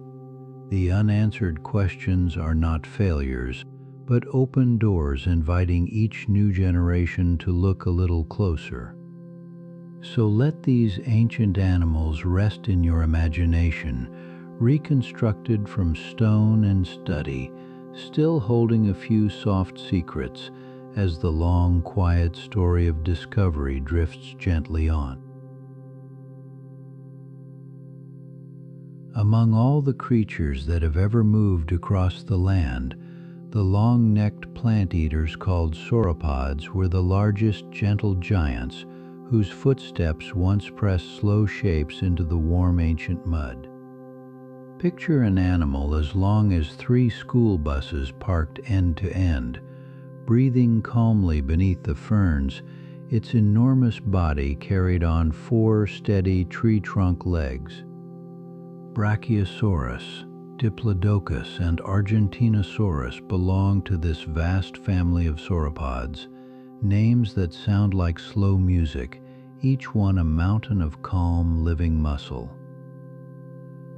The unanswered questions are not failures, but open doors inviting each new generation to look a little closer. So let these ancient animals rest in your imagination, reconstructed from stone and study, still holding a few soft secrets as the long, quiet story of discovery drifts gently on. Among all the creatures that have ever moved across the land, the long-necked plant eaters called sauropods were the largest gentle giants whose footsteps once pressed slow shapes into the warm ancient mud. Picture an animal as long as 3 school buses parked end to end, breathing calmly beneath the ferns, its enormous body carried on 4 steady tree trunk legs. Brachiosaurus, Diplodocus, and Argentinosaurus belong to this vast family of sauropods, names that sound like slow music, each one a mountain of calm, living muscle.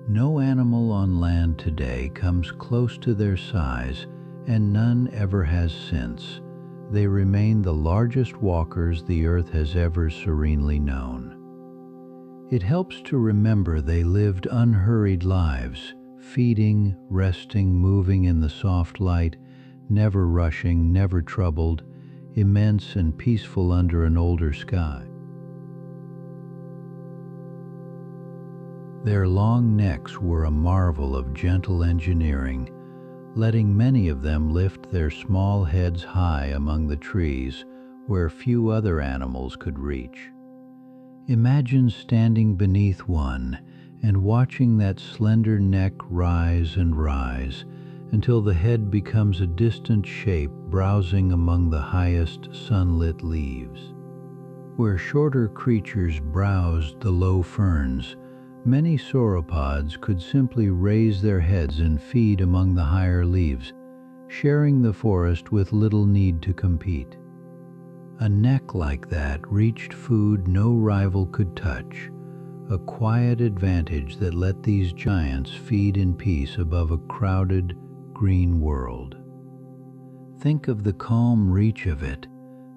No animal on land today comes close to their size, and none ever has since. They remain the largest walkers the earth has ever serenely known. It helps to remember they lived unhurried lives, feeding, resting, moving in the soft light, never rushing, never troubled, immense and peaceful under an older sky. Their long necks were a marvel of gentle engineering, letting many of them lift their small heads high among the trees where few other animals could reach. Imagine standing beneath one and watching that slender neck rise and rise until the head becomes a distant shape browsing among the highest sunlit leaves. Where shorter creatures browsed the low ferns, many sauropods could simply raise their heads and feed among the higher leaves, sharing the forest with little need to compete. A neck like that reached food no rival could touch, a quiet advantage that let these giants feed in peace above a crowded, green world. Think of the calm reach of it,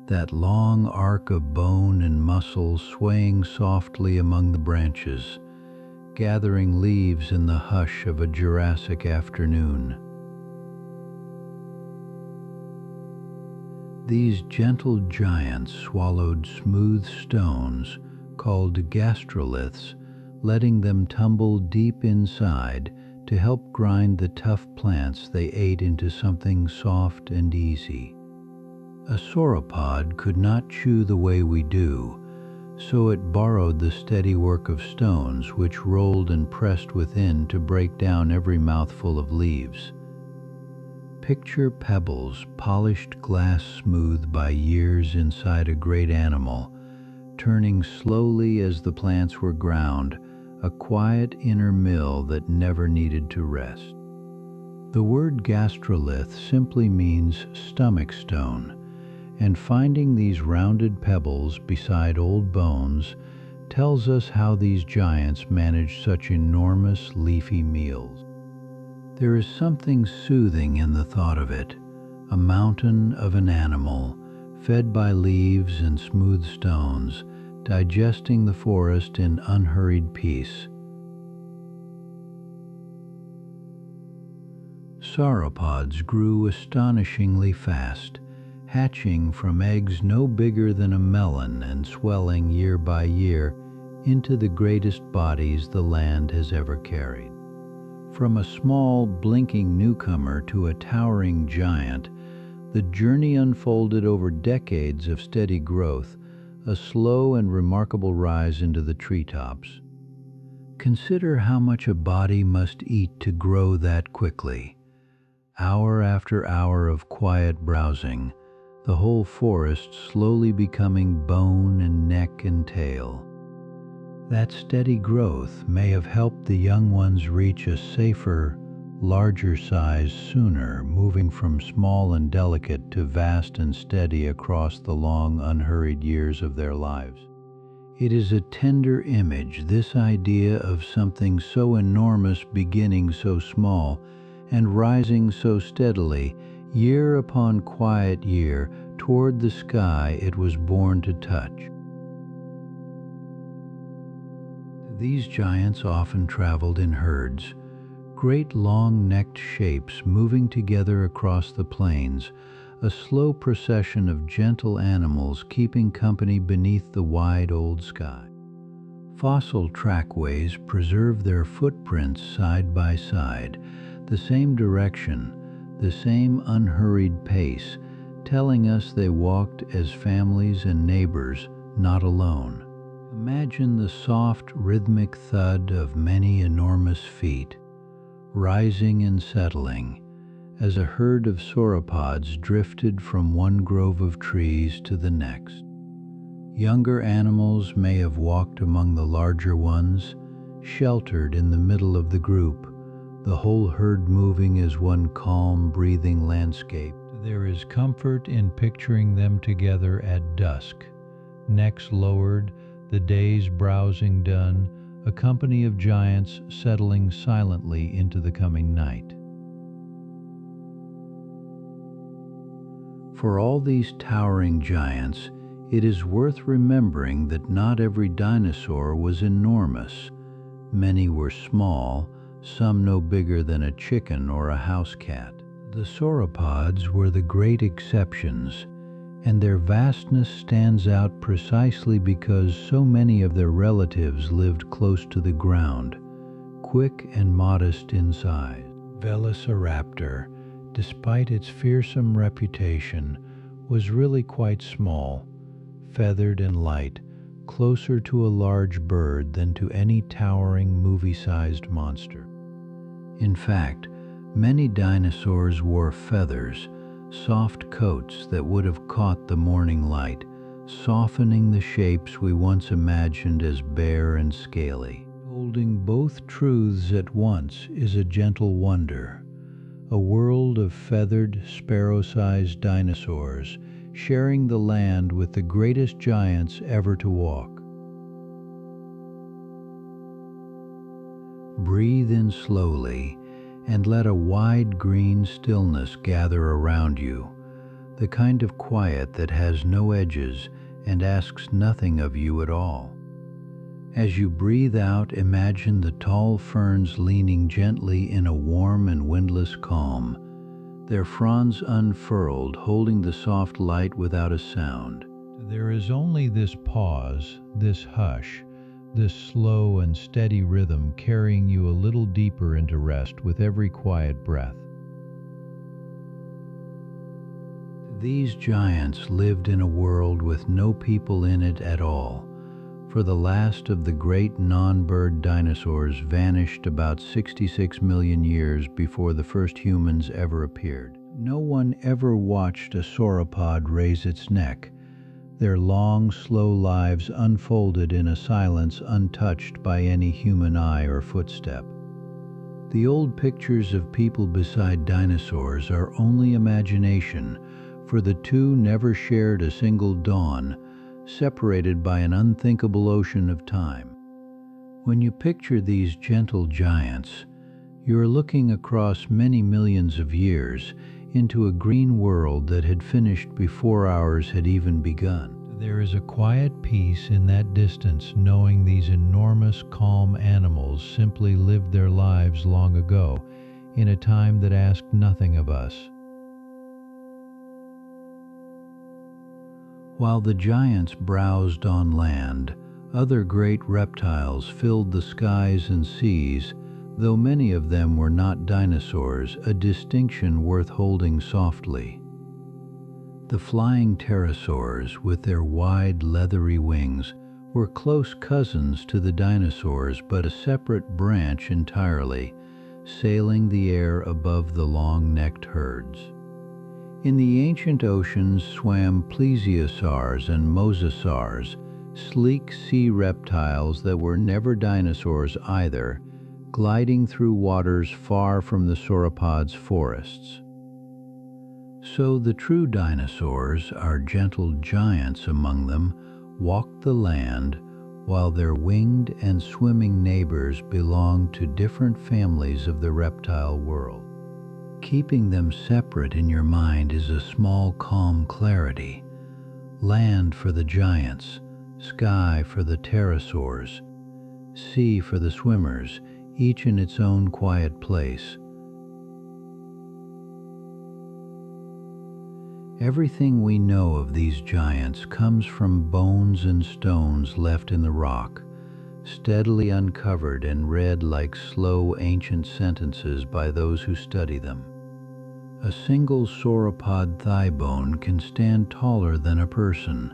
that long arc of bone and muscle swaying softly among the branches, gathering leaves in the hush of a Jurassic afternoon. These gentle giants swallowed smooth stones called gastroliths, letting them tumble deep inside to help grind the tough plants they ate into something soft and easy. A sauropod could not chew the way we do, so it borrowed the steady work of stones which rolled and pressed within to break down every mouthful of leaves. Picture pebbles, polished glass smooth by years inside a great animal, turning slowly as the plants were ground, a quiet inner mill that never needed to rest. The word gastrolith simply means stomach stone, and finding these rounded pebbles beside old bones tells us how these giants managed such enormous leafy meals. There is something soothing in the thought of it, a mountain of an animal, fed by leaves and smooth stones, digesting the forest in unhurried peace. Sauropods grew astonishingly fast, hatching from eggs no bigger than a melon and swelling year by year into the greatest bodies the land has ever carried. From a small, blinking newcomer to a towering giant, the journey unfolded over decades of steady growth, a slow and remarkable rise into the treetops. Consider how much a body must eat to grow that quickly. Hour after hour of quiet browsing, the whole forest slowly becoming bone and neck and tail. That steady growth may have helped the young ones reach a safer, larger size sooner, moving from small and delicate to vast and steady across the long, unhurried years of their lives. It is a tender image, this idea of something so enormous beginning so small and rising so steadily, year upon quiet year, toward the sky it was born to touch. These giants often traveled in herds, great long-necked shapes moving together across the plains, a slow procession of gentle animals keeping company beneath the wide old sky. Fossil trackways preserve their footprints side by side, the same direction, the same unhurried pace, telling us they walked as families and neighbors, not alone. Imagine the soft, rhythmic thud of many enormous feet, rising and settling, as a herd of sauropods drifted from one grove of trees to the next. Younger animals may have walked among the larger ones, sheltered in the middle of the group, the whole herd moving as one calm, breathing landscape. There is comfort in picturing them together at dusk, necks lowered, the day's browsing done, a company of giants settling silently into the coming night. For all these towering giants, it is worth remembering that not every dinosaur was enormous. Many were small, some no bigger than a chicken or a house cat. The sauropods were the great exceptions, and their vastness stands out precisely because so many of their relatives lived close to the ground, quick and modest in size. Velociraptor, despite its fearsome reputation, was really quite small, feathered and light, closer to a large bird than to any towering movie-sized monster. In fact, many dinosaurs wore feathers, soft coats that would have caught the morning light, softening the shapes we once imagined as bare and scaly. Holding both truths at once is a gentle wonder, a world of feathered, sparrow-sized dinosaurs sharing the land with the greatest giants ever to walk. Breathe in slowly and let a wide green stillness gather around you, the kind of quiet that has no edges and asks nothing of you at all. As you breathe out, imagine the tall ferns leaning gently in a warm and windless calm, their fronds unfurled, holding the soft light without a sound. There is only this pause, this hush, this slow and steady rhythm carrying you a little deeper into rest with every quiet breath. These giants lived in a world with no people in it at all, for the last of the great non-bird dinosaurs vanished about 66 million years before the first humans ever appeared. No one ever watched a sauropod raise its neck, their long, slow lives unfolded in a silence untouched by any human eye or footstep. The old pictures of people beside dinosaurs are only imagination, for the two never shared a single dawn, separated by an unthinkable ocean of time. When you picture these gentle giants, you are looking across many millions of years into a green world that had finished before ours had even begun. There is a quiet peace in that distance, knowing these enormous, calm animals simply lived their lives long ago, in a time that asked nothing of us. While the giants browsed on land, other great reptiles filled the skies and seas, though many of them were not dinosaurs, a distinction worth holding softly. The flying pterosaurs, with their wide, leathery wings, were close cousins to the dinosaurs, but a separate branch entirely, sailing the air above the long-necked herds. In the ancient oceans swam plesiosaurs and mosasaurs, sleek sea reptiles that were never dinosaurs either, gliding through waters far from the sauropods' forests. So the true dinosaurs, our gentle giants among them, walked the land, while their winged and swimming neighbors belong to different families of the reptile world. Keeping them separate in your mind is a small calm clarity. Land for the giants, sky for the pterosaurs, sea for the swimmers, each in its own quiet place. Everything we know of these giants comes from bones and stones left in the rock, steadily uncovered and read like slow ancient sentences by those who study them. A single sauropod thigh bone can stand taller than a person,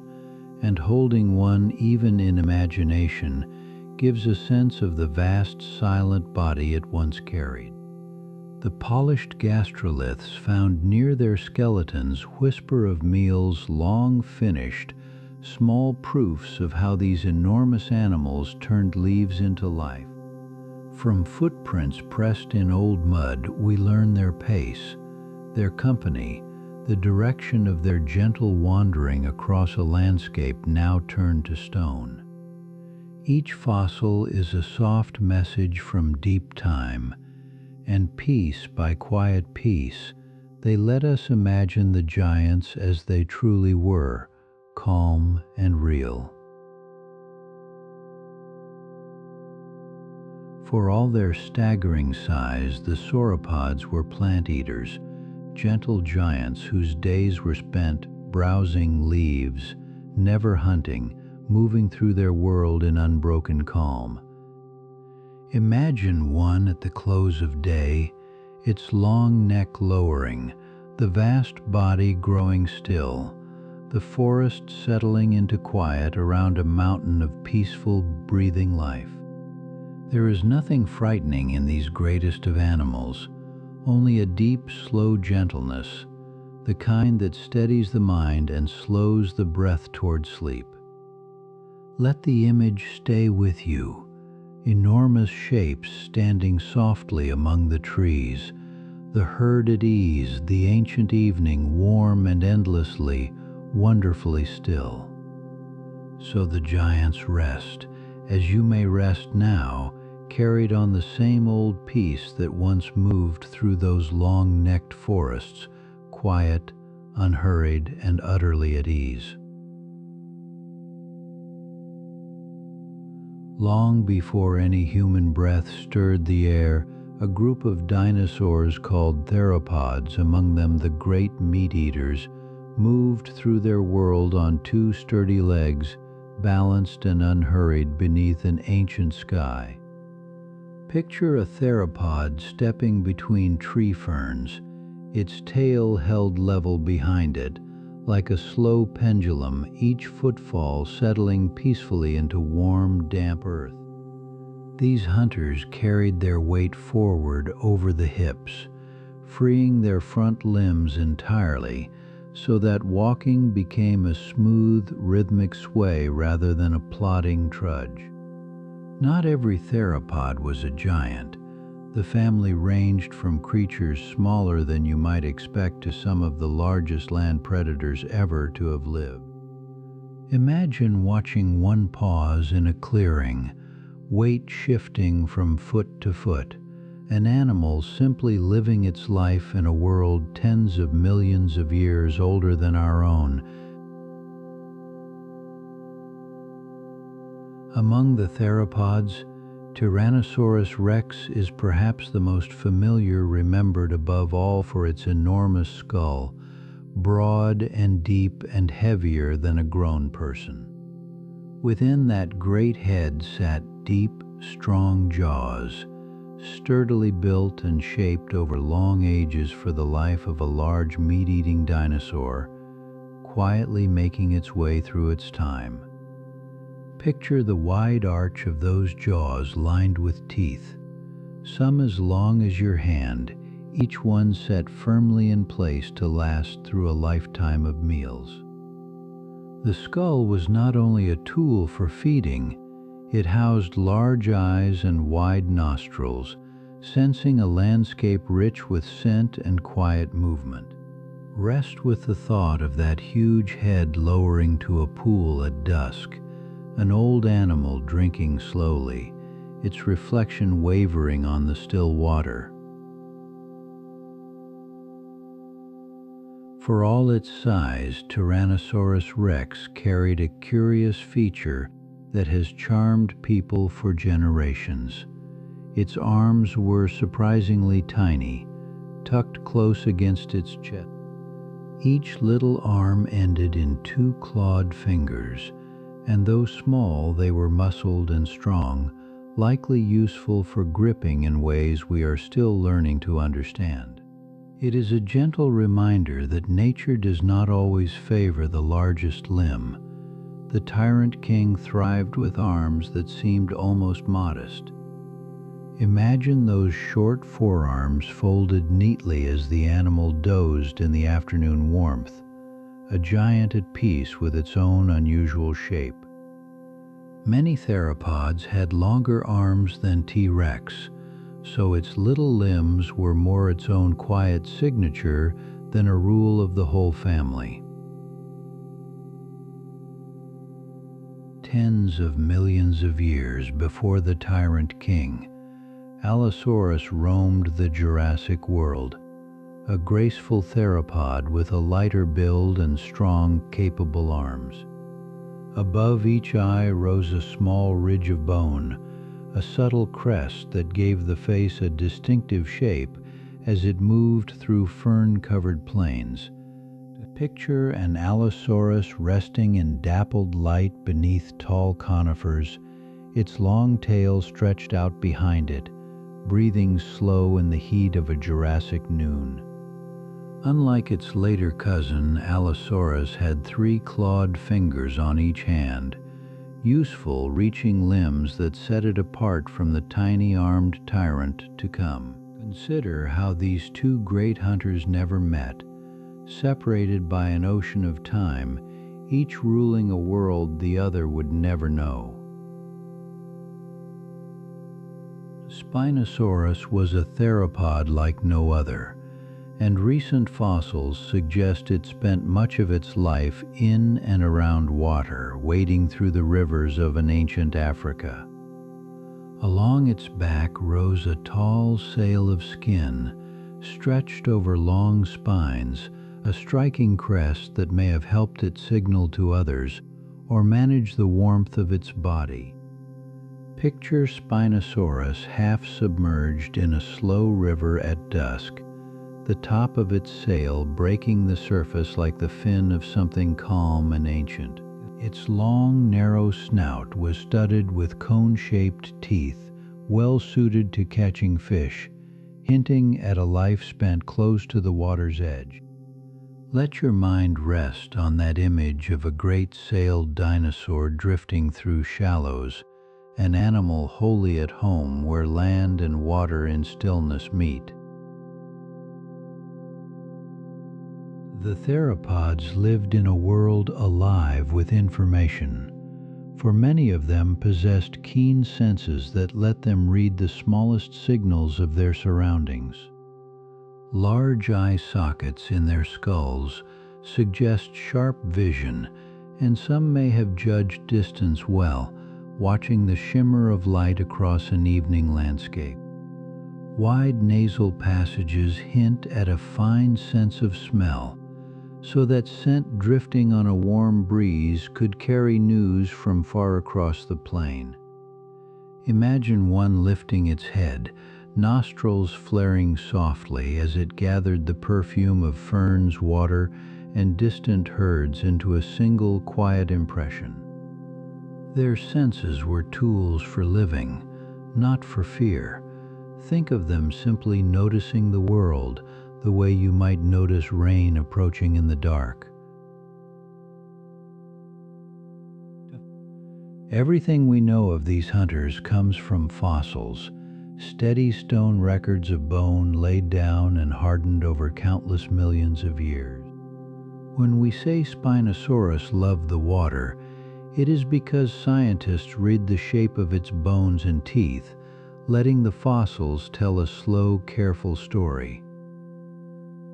and holding one even in imagination gives a sense of the vast silent body it once carried. The polished gastroliths found near their skeletons whisper of meals long finished, small proofs of how these enormous animals turned leaves into life. From footprints pressed in old mud, we learn their pace, their company, the direction of their gentle wandering across a landscape now turned to stone. Each fossil is a soft message from deep time, and piece by quiet piece, they let us imagine the giants as they truly were, calm and real. For all their staggering size, the sauropods were plant eaters, gentle giants whose days were spent browsing leaves, never hunting, moving through their world in unbroken calm. Imagine one at the close of day, its long neck lowering, the vast body growing still, the forest settling into quiet around a mountain of peaceful, breathing life. There is nothing frightening in these greatest of animals, only a deep, slow gentleness, the kind that steadies the mind and slows the breath toward sleep. Let the image stay with you. Enormous shapes standing softly among the trees, the herd at ease, the ancient evening warm and endlessly, wonderfully still. So the giants rest, as you may rest now, carried on the same old peace that once moved through those long-necked forests, quiet, unhurried, and utterly at ease. Long before any human breath stirred the air, a group of dinosaurs called theropods, among them the great meat-eaters, moved through their world on two sturdy legs, balanced and unhurried beneath an ancient sky. Picture a theropod stepping between tree ferns, its tail held level behind it, like a slow pendulum, each footfall settling peacefully into warm, damp earth. These hunters carried their weight forward over the hips, freeing their front limbs entirely, so that walking became a smooth, rhythmic sway rather than a plodding trudge. Not every theropod was a giant. The family ranged from creatures smaller than you might expect to some of the largest land predators ever to have lived. Imagine watching one pause in a clearing, weight shifting from foot to foot, an animal simply living its life in a world tens of millions of years older than our own. Among the theropods, Tyrannosaurus rex is perhaps the most familiar, remembered above all for its enormous skull, broad and deep and heavier than a grown person. Within that great head sat deep, strong jaws, sturdily built and shaped over long ages for the life of a large meat-eating dinosaur, quietly making its way through its time. Picture the wide arch of those jaws lined with teeth, some as long as your hand, each one set firmly in place to last through a lifetime of meals. The skull was not only a tool for feeding, it housed large eyes and wide nostrils, sensing a landscape rich with scent and quiet movement. Rest with the thought of that huge head lowering to a pool at dusk, an old animal drinking slowly, its reflection wavering on the still water. For all its size, Tyrannosaurus rex carried a curious feature that has charmed people for generations. Its arms were surprisingly tiny, tucked close against its chest. Each little arm ended in two clawed fingers, and though small, they were muscled and strong, likely useful for gripping in ways we are still learning to understand. It is a gentle reminder that nature does not always favor the largest limb. The tyrant king thrived with arms that seemed almost modest. Imagine those short forearms folded neatly as the animal dozed in the afternoon warmth, a giant at peace with its own unusual shape. Many theropods had longer arms than T. rex, so its little limbs were more its own quiet signature than a rule of the whole family. Tens of millions of years before the tyrant king, Allosaurus roamed the Jurassic world, a graceful theropod with a lighter build and strong, capable arms. Above each eye rose a small ridge of bone, a subtle crest that gave the face a distinctive shape as it moved through fern-covered plains. Picture an Allosaurus resting in dappled light beneath tall conifers, its long tail stretched out behind it, breathing slow in the heat of a Jurassic noon. Unlike its later cousin, Allosaurus had three clawed fingers on each hand, useful reaching limbs that set it apart from the tiny armed tyrant to come. Consider how these two great hunters never met, separated by an ocean of time, each ruling a world the other would never know. Spinosaurus was a theropod like no other, and recent fossils suggest it spent much of its life in and around water, wading through the rivers of an ancient Africa. Along its back rose a tall sail of skin, stretched over long spines, a striking crest that may have helped it signal to others or manage the warmth of its body. Picture Spinosaurus half submerged in a slow river at dusk, the top of its sail breaking the surface like the fin of something calm and ancient. Its long, narrow snout was studded with cone-shaped teeth, well suited to catching fish, hinting at a life spent close to the water's edge. Let your mind rest on that image of a great sailed dinosaur drifting through shallows, an animal wholly at home where land and water in stillness meet. The theropods lived in a world alive with information, for many of them possessed keen senses that let them read the smallest signals of their surroundings. Large eye sockets in their skulls suggest sharp vision, and some may have judged distance well, watching the shimmer of light across an evening landscape. Wide nasal passages hint at a fine sense of smell, so that scent drifting on a warm breeze could carry news from far across the plain. Imagine one lifting its head, nostrils flaring softly as it gathered the perfume of ferns, water, and distant herds into a single quiet impression. Their senses were tools for living, not for fear. Think of them simply noticing the world the way you might notice rain approaching in the dark. Everything we know of these hunters comes from fossils, steady stone records of bone laid down and hardened over countless millions of years. When we say Spinosaurus loved the water, it is because scientists read the shape of its bones and teeth, letting the fossils tell a slow, careful story.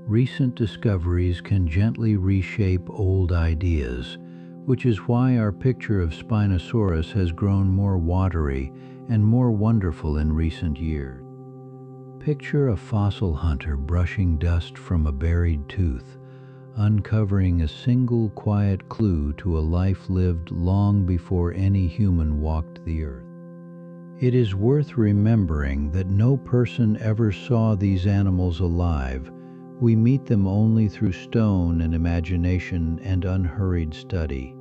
Recent discoveries can gently reshape old ideas, which is why our picture of Spinosaurus has grown more watery and more wonderful in recent years. Picture a fossil hunter brushing dust from a buried tooth, uncovering a single quiet clue to a life lived long before any human walked the earth. It is worth remembering that no person ever saw these animals alive. We meet them only through stone and imagination and unhurried study.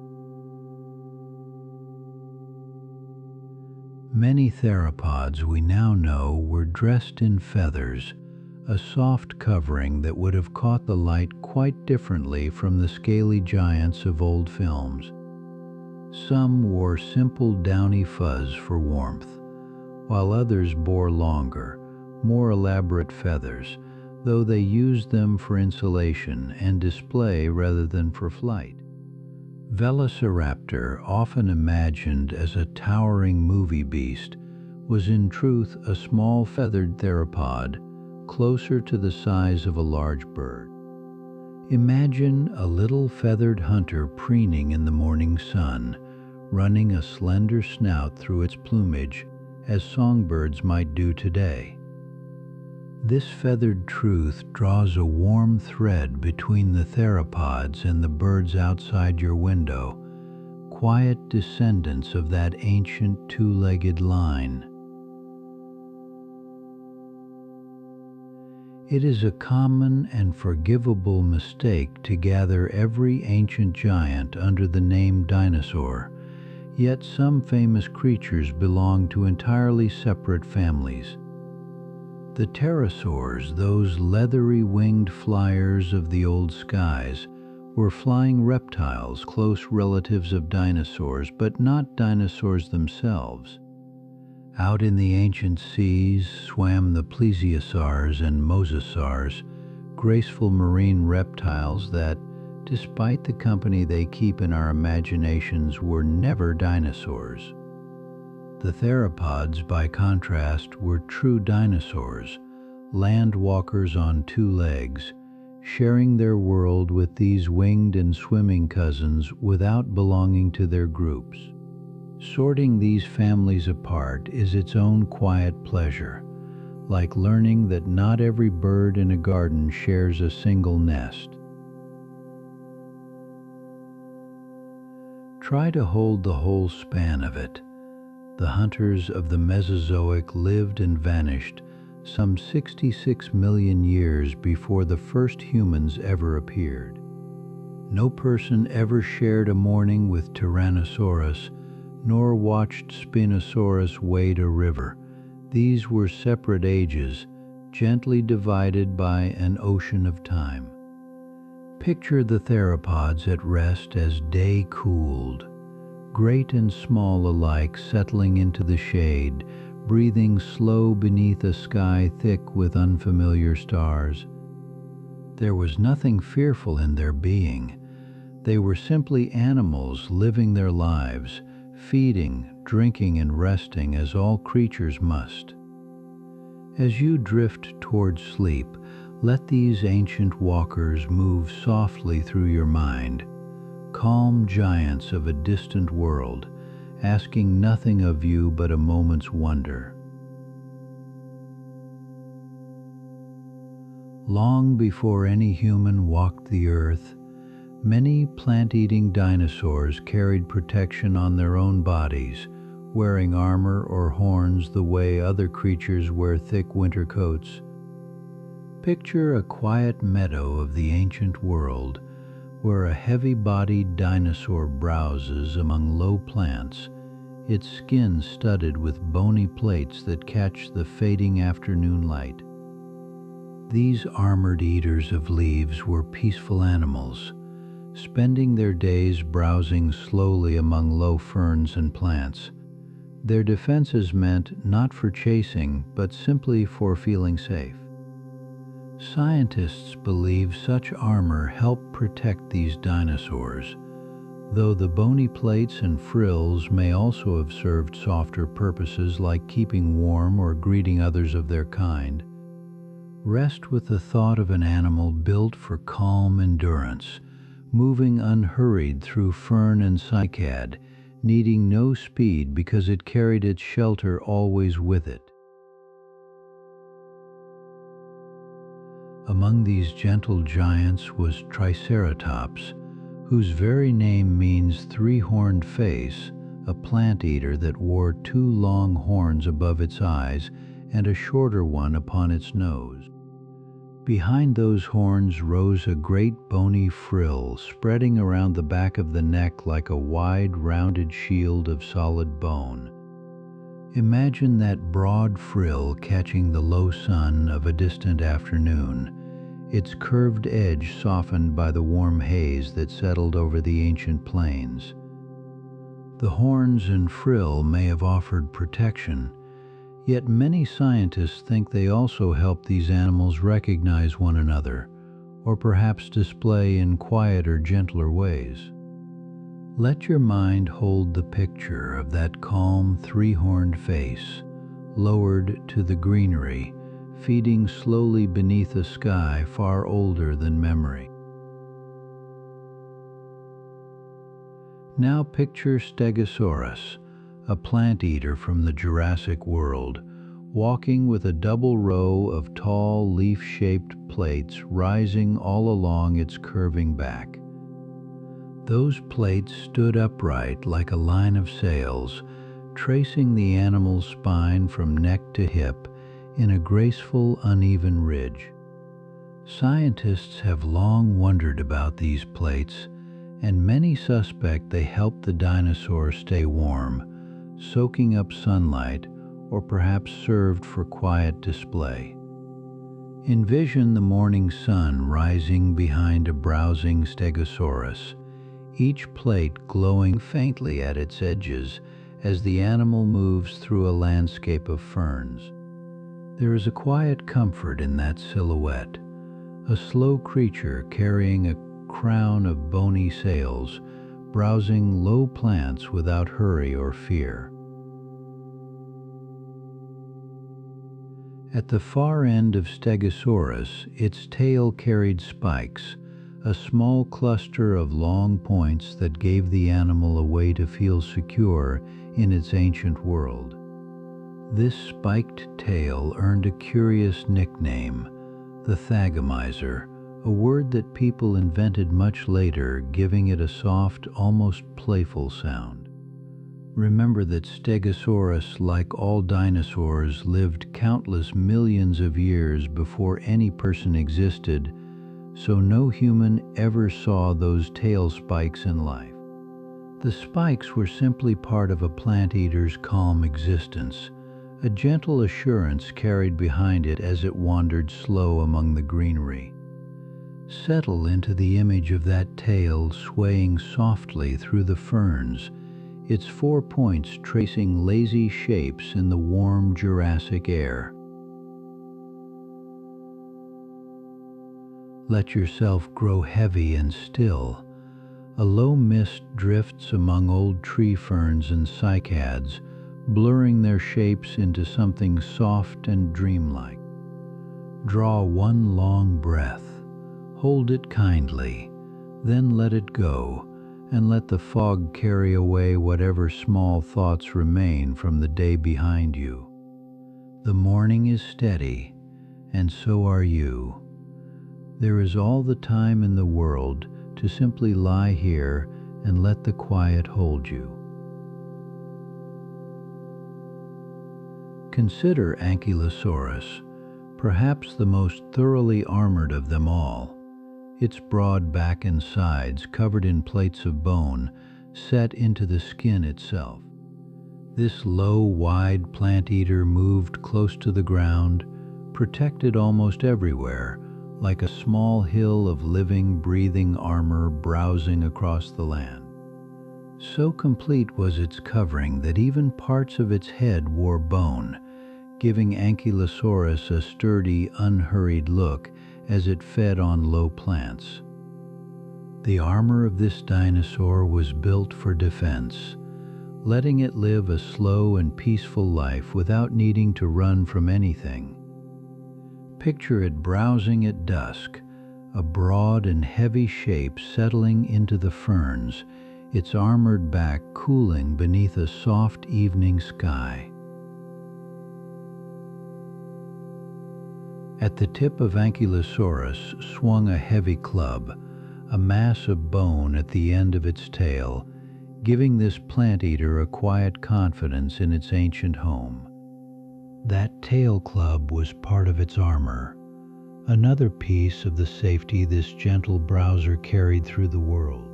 Many theropods we now know were dressed in feathers, a soft covering that would have caught the light quite differently from the scaly giants of old films. Some wore simple downy fuzz for warmth, while others bore longer, more elaborate feathers, though they used them for insulation and display rather than for flight. Velociraptor, often imagined as a towering movie beast, was in truth a small feathered theropod, closer to the size of a large bird. Imagine a little feathered hunter preening in the morning sun, running a slender snout through its plumage, as songbirds might do today. This feathered truth draws a warm thread between the theropods and the birds outside your window, quiet descendants of that ancient two-legged line. It is a common and forgivable mistake to gather every ancient giant under the name dinosaur, yet some famous creatures belong to entirely separate families. The pterosaurs, those leathery winged flyers of the old skies, were flying reptiles, close relatives of dinosaurs, but not dinosaurs themselves. Out in the ancient seas swam the plesiosaurs and mosasaurs, graceful marine reptiles that, despite the company they keep in our imaginations, were never dinosaurs. The theropods, by contrast, were true dinosaurs, land walkers on two legs, sharing their world with these winged and swimming cousins without belonging to their groups. Sorting these families apart is its own quiet pleasure, like learning that not every bird in a garden shares a single nest. Try to hold the whole span of it. The hunters of the Mesozoic lived and vanished some 66 million years before the first humans ever appeared. No person ever shared a morning with Tyrannosaurus, nor watched Spinosaurus wade a river. These were separate ages, gently divided by an ocean of time. Picture the theropods at rest as day cooled, great and small alike settling into the shade, breathing slow beneath a sky thick with unfamiliar stars. There was nothing fearful in their being. They were simply animals living their lives, feeding, drinking, and resting as all creatures must. As you drift towards sleep, let these ancient walkers move softly through your mind, calm giants of a distant world, asking nothing of you but a moment's wonder. Long before any human walked the earth, many plant-eating dinosaurs carried protection on their own bodies, wearing armor or horns the way other creatures wear thick winter coats. Picture a quiet meadow of the ancient world, where a heavy-bodied dinosaur browses among low plants, its skin studded with bony plates that catch the fading afternoon light. These armored eaters of leaves were peaceful animals, spending their days browsing slowly among low ferns and plants. Their defenses meant not for chasing, but simply for feeling safe. Scientists believe such armor helped protect these dinosaurs, though the bony plates and frills may also have served softer purposes like keeping warm or greeting others of their kind. Rest with the thought of an animal built for calm endurance, moving unhurried through fern and cycad, needing no speed because it carried its shelter always with it. Among these gentle giants was Triceratops, whose very name means three-horned face, a plant eater that wore two long horns above its eyes and a shorter one upon its nose. Behind those horns rose a great bony frill spreading around the back of the neck like a wide, rounded shield of solid bone. Imagine that broad frill catching the low sun of a distant afternoon, its curved edge softened by the warm haze that settled over the ancient plains. The horns and frill may have offered protection, yet many scientists think they also help these animals recognize one another, or perhaps display in quieter, gentler ways. Let your mind hold the picture of that calm, three-horned face, lowered to the greenery, feeding slowly beneath a sky far older than memory. Now picture Stegosaurus, a plant eater from the Jurassic world, walking with a double row of tall leaf-shaped plates rising all along its curving back. Those plates stood upright like a line of sails, tracing the animal's spine from neck to hip in a graceful, uneven ridge. Scientists have long wondered about these plates, and many suspect they help the dinosaur stay warm, soaking up sunlight, or perhaps served for quiet display. Envision the morning sun rising behind a browsing Stegosaurus, each plate glowing faintly at its edges as the animal moves through a landscape of ferns. There is a quiet comfort in that silhouette, a slow creature carrying a crown of bony sails, browsing low plants without hurry or fear. At the far end of Stegosaurus, its tail carried spikes, a small cluster of long points that gave the animal a way to feel secure in its ancient world. This spiked tail earned a curious nickname, the thagomizer, a word that people invented much later, giving it a soft, almost playful sound. Remember that Stegosaurus, like all dinosaurs, lived countless millions of years before any person existed, so no human ever saw those tail spikes in life. The spikes were simply part of a plant eater's calm existence, a gentle assurance carried behind it as it wandered slow among the greenery. Settle into the image of that tail swaying softly through the ferns, its 4 points tracing lazy shapes in the warm Jurassic air. Let yourself grow heavy and still. A low mist drifts among old tree ferns and cycads, blurring their shapes into something soft and dreamlike. Draw one long breath, hold it kindly, then let it go, and let the fog carry away whatever small thoughts remain from the day behind you. The morning is steady, and so are you. There is all the time in the world to simply lie here and let the quiet hold you. Consider Ankylosaurus, perhaps the most thoroughly armored of them all, its broad back and sides covered in plates of bone set into the skin itself. This low, wide plant eater moved close to the ground, protected almost everywhere, like a small hill of living, breathing armor browsing across the land. So complete was its covering that even parts of its head wore bone, giving Ankylosaurus a sturdy, unhurried look as it fed on low plants. The armor of this dinosaur was built for defense, letting it live a slow and peaceful life without needing to run from anything. Picture it browsing at dusk, a broad and heavy shape settling into the ferns, its armored back cooling beneath a soft evening sky. At the tip of Ankylosaurus swung a heavy club, a mass of bone at the end of its tail, giving this plant eater a quiet confidence in its ancient home. That tail club was part of its armor, another piece of the safety this gentle browser carried through the world.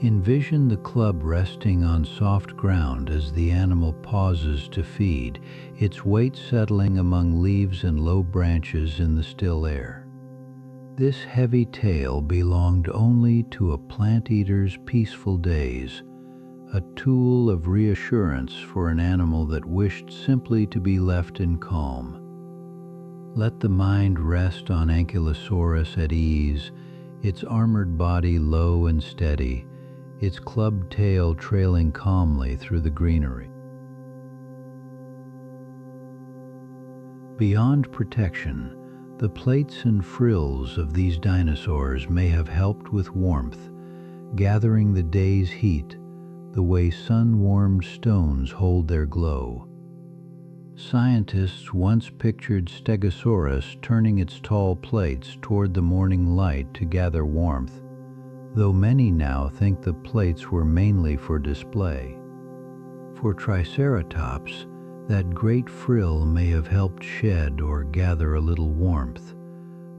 Envision the club resting on soft ground as the animal pauses to feed, its weight settling among leaves and low branches in the still air. This heavy tail belonged only to a plant eater's peaceful days, a tool of reassurance for an animal that wished simply to be left in calm. Let the mind rest on Ankylosaurus at ease, its armored body low and steady, its clubbed tail trailing calmly through the greenery. Beyond protection, the plates and frills of these dinosaurs may have helped with warmth, gathering the day's heat, the way sun-warmed stones hold their glow. Scientists once pictured Stegosaurus turning its tall plates toward the morning light to gather warmth, though many now think the plates were mainly for display. For Triceratops, that great frill may have helped shed or gather a little warmth,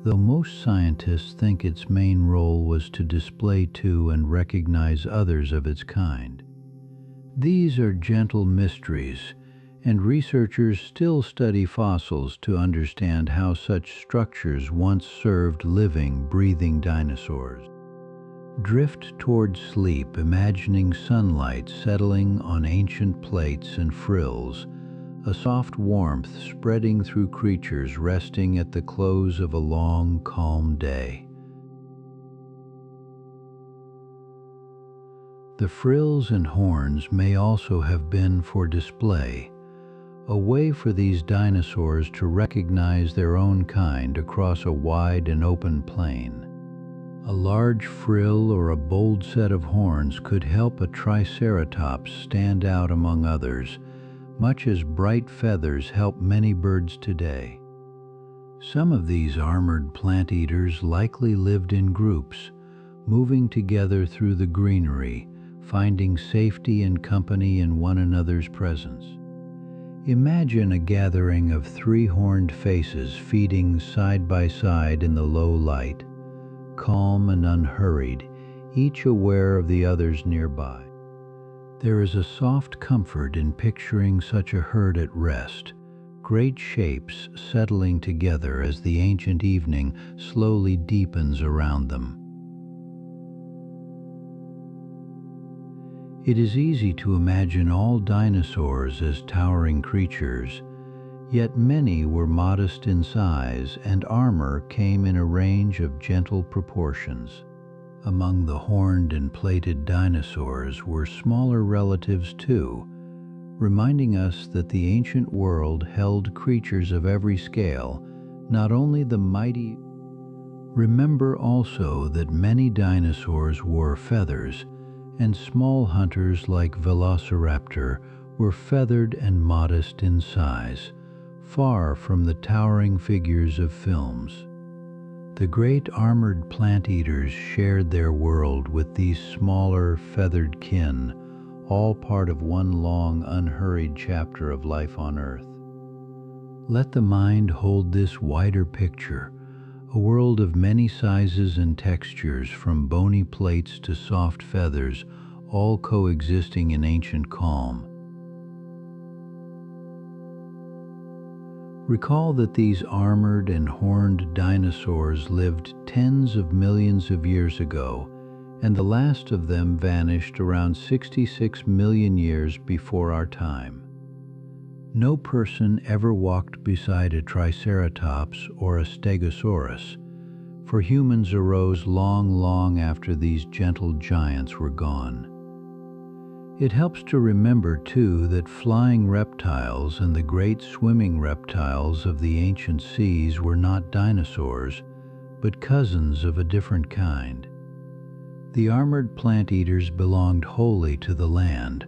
though most scientists think its main role was to display to and recognize others of its kind. These are gentle mysteries, and researchers still study fossils to understand how such structures once served living, breathing dinosaurs. Drift toward sleep, imagining sunlight settling on ancient plates and frills, a soft warmth spreading through creatures resting at the close of a long, calm day. The frills and horns may also have been for display, a way for these dinosaurs to recognize their own kind across a wide and open plain. A large frill or a bold set of horns could help a Triceratops stand out among others, much as bright feathers help many birds today. Some of these armored plant eaters likely lived in groups, moving together through the greenery, finding safety and company in one another's presence. Imagine a gathering of three-horned faces feeding side by side in the low light, calm and unhurried, each aware of the others nearby. There is a soft comfort in picturing such a herd at rest, great shapes settling together as the ancient evening slowly deepens around them. It is easy to imagine all dinosaurs as towering creatures, yet many were modest in size and armor came in a range of gentle proportions. Among the horned and plated dinosaurs were smaller relatives too, reminding us that the ancient world held creatures of every scale, not only the mighty. Remember also that many dinosaurs wore feathers, and small hunters like Velociraptor were feathered and modest in size, far from the towering figures of films. The great armored plant eaters shared their world with these smaller, feathered kin, all part of one long, unhurried chapter of life on Earth. Let the mind hold this wider picture, a world of many sizes and textures, from bony plates to soft feathers, all coexisting in ancient calm. Recall that these armored and horned dinosaurs lived tens of millions of years ago, and the last of them vanished around 66 million years before our time. No person ever walked beside a Triceratops or a Stegosaurus, for humans arose long, long after these gentle giants were gone. It helps to remember, too, that flying reptiles and the great swimming reptiles of the ancient seas were not dinosaurs, but cousins of a different kind. The armored plant eaters belonged wholly to the land,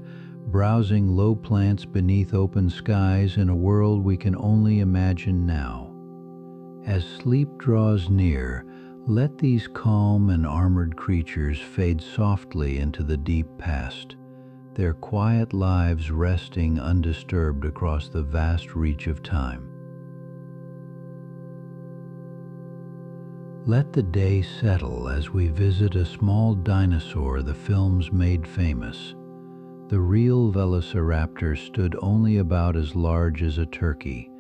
browsing low plants beneath open skies in a world we can only imagine now. As sleep draws near, let these calm and armored creatures fade softly into the deep past, their quiet lives resting undisturbed across the vast reach of time. Let the day settle as we visit a small dinosaur the films made famous. The real velociraptor stood only about as large as a turkey,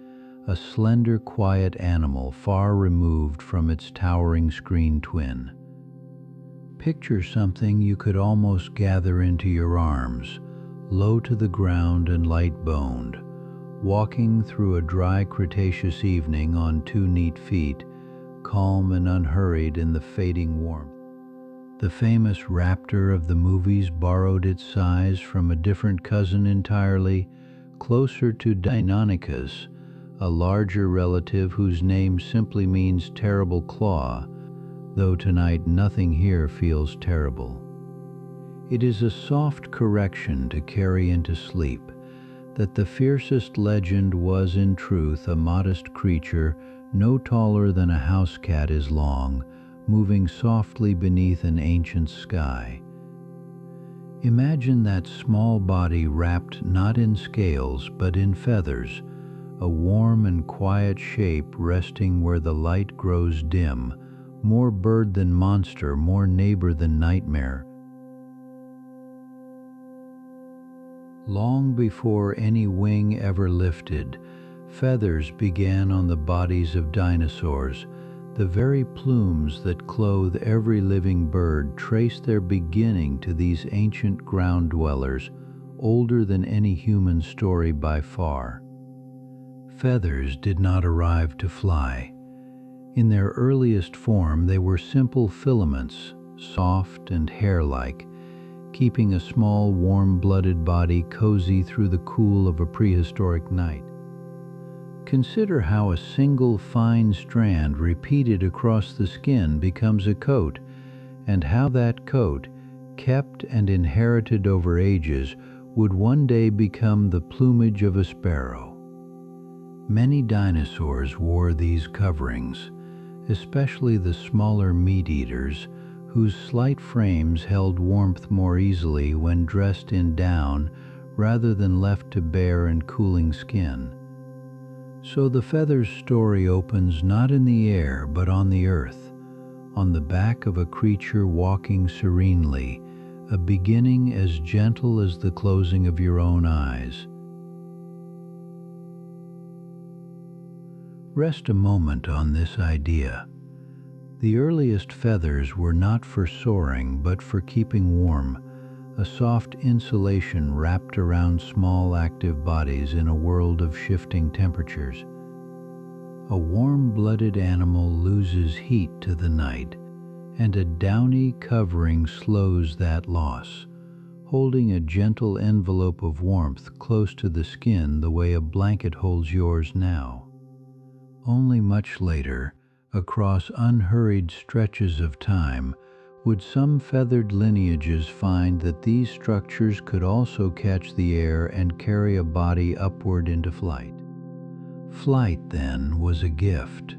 a slender, quiet animal far removed from its towering screen twin. Picture something you could almost gather into your arms, low to the ground and light-boned, walking through a dry Cretaceous evening on two neat feet, calm and unhurried in the fading warmth. The famous raptor of the movies borrowed its size from a different cousin entirely, closer to Deinonychus, a larger relative whose name simply means terrible claw, though tonight nothing here feels terrible. It is a soft correction to carry into sleep that the fiercest legend was in truth a modest creature no taller than a house cat is long, moving softly beneath an ancient sky. Imagine that small body wrapped not in scales but in feathers, a warm and quiet shape resting where the light grows dim, more bird than monster, more neighbor than nightmare. Long before any wing ever lifted, feathers began on the bodies of dinosaurs. The very plumes that clothe every living bird trace their beginning to these ancient ground dwellers, older than any human story by far. Feathers did not arrive to fly. In their earliest form, they were simple filaments, soft and hair-like, keeping a small, warm-blooded body cozy through the cool of a prehistoric night. Consider how a single fine strand repeated across the skin becomes a coat, and how that coat, kept and inherited over ages, would one day become the plumage of a sparrow. Many dinosaurs wore these coverings, especially the smaller meat-eaters, whose slight frames held warmth more easily when dressed in down rather than left to bare and cooling skin. So the feathers story opens not in the air but on the earth, on the back of a creature walking serenely, a beginning as gentle as the closing of your own eyes. Rest a moment on this idea. The earliest feathers were not for soaring but for keeping warm, a soft insulation wrapped around small active bodies in a world of shifting temperatures. A warm-blooded animal loses heat to the night, and a downy covering slows that loss, holding a gentle envelope of warmth close to the skin the way a blanket holds yours now. Only much later, across unhurried stretches of time, would some feathered lineages find that these structures could also catch the air and carry a body upward into flight. Flight, then, was a gift.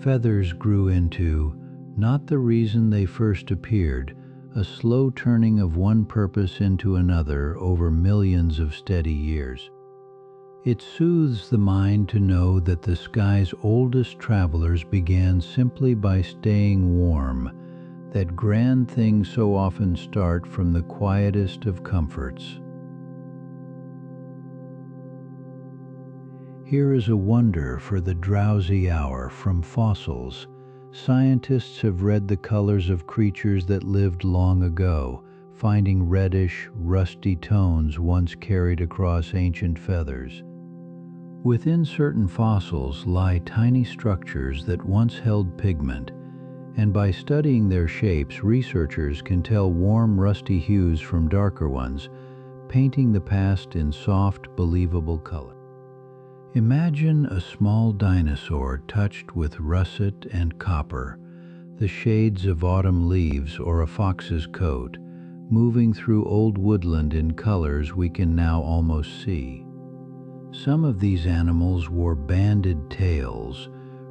Feathers grew into, not the reason they first appeared, a slow turning of one purpose into another over millions of steady years. It soothes the mind to know that the sky's oldest travelers began simply by staying warm, that grand things so often start from the quietest of comforts. Here is a wonder for the drowsy hour from fossils. Scientists have read the colors of creatures that lived long ago, finding reddish, rusty tones once carried across ancient feathers. Within certain fossils lie tiny structures that once held pigment, and by studying their shapes, researchers can tell warm, rusty hues from darker ones, painting the past in soft, believable color. Imagine a small dinosaur touched with russet and copper, the shades of autumn leaves or a fox's coat, moving through old woodland in colors we can now almost see. Some of these animals wore banded tails,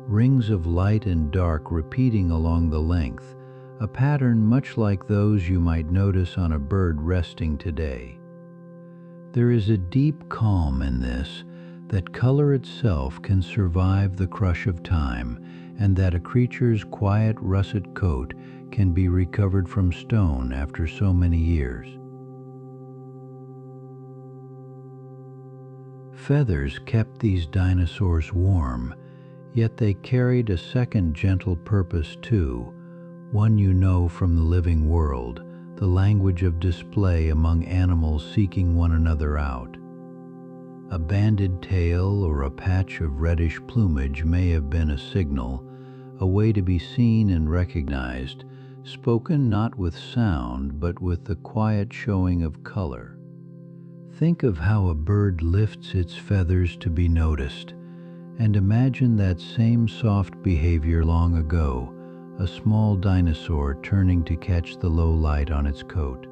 rings of light and dark repeating along the length, a pattern much like those you might notice on a bird resting today. There is a deep calm in this, that color itself can survive the crush of time, and that a creature's quiet russet coat can be recovered from stone after so many years. Feathers kept these dinosaurs warm, yet they carried a second gentle purpose too, one you know from the living world, the language of display among animals seeking one another out. A banded tail or a patch of reddish plumage may have been a signal, a way to be seen and recognized, spoken not with sound but with the quiet showing of color. Think of how a bird lifts its feathers to be noticed, and imagine that same soft behavior long ago, a small dinosaur turning to catch the low light on its coat.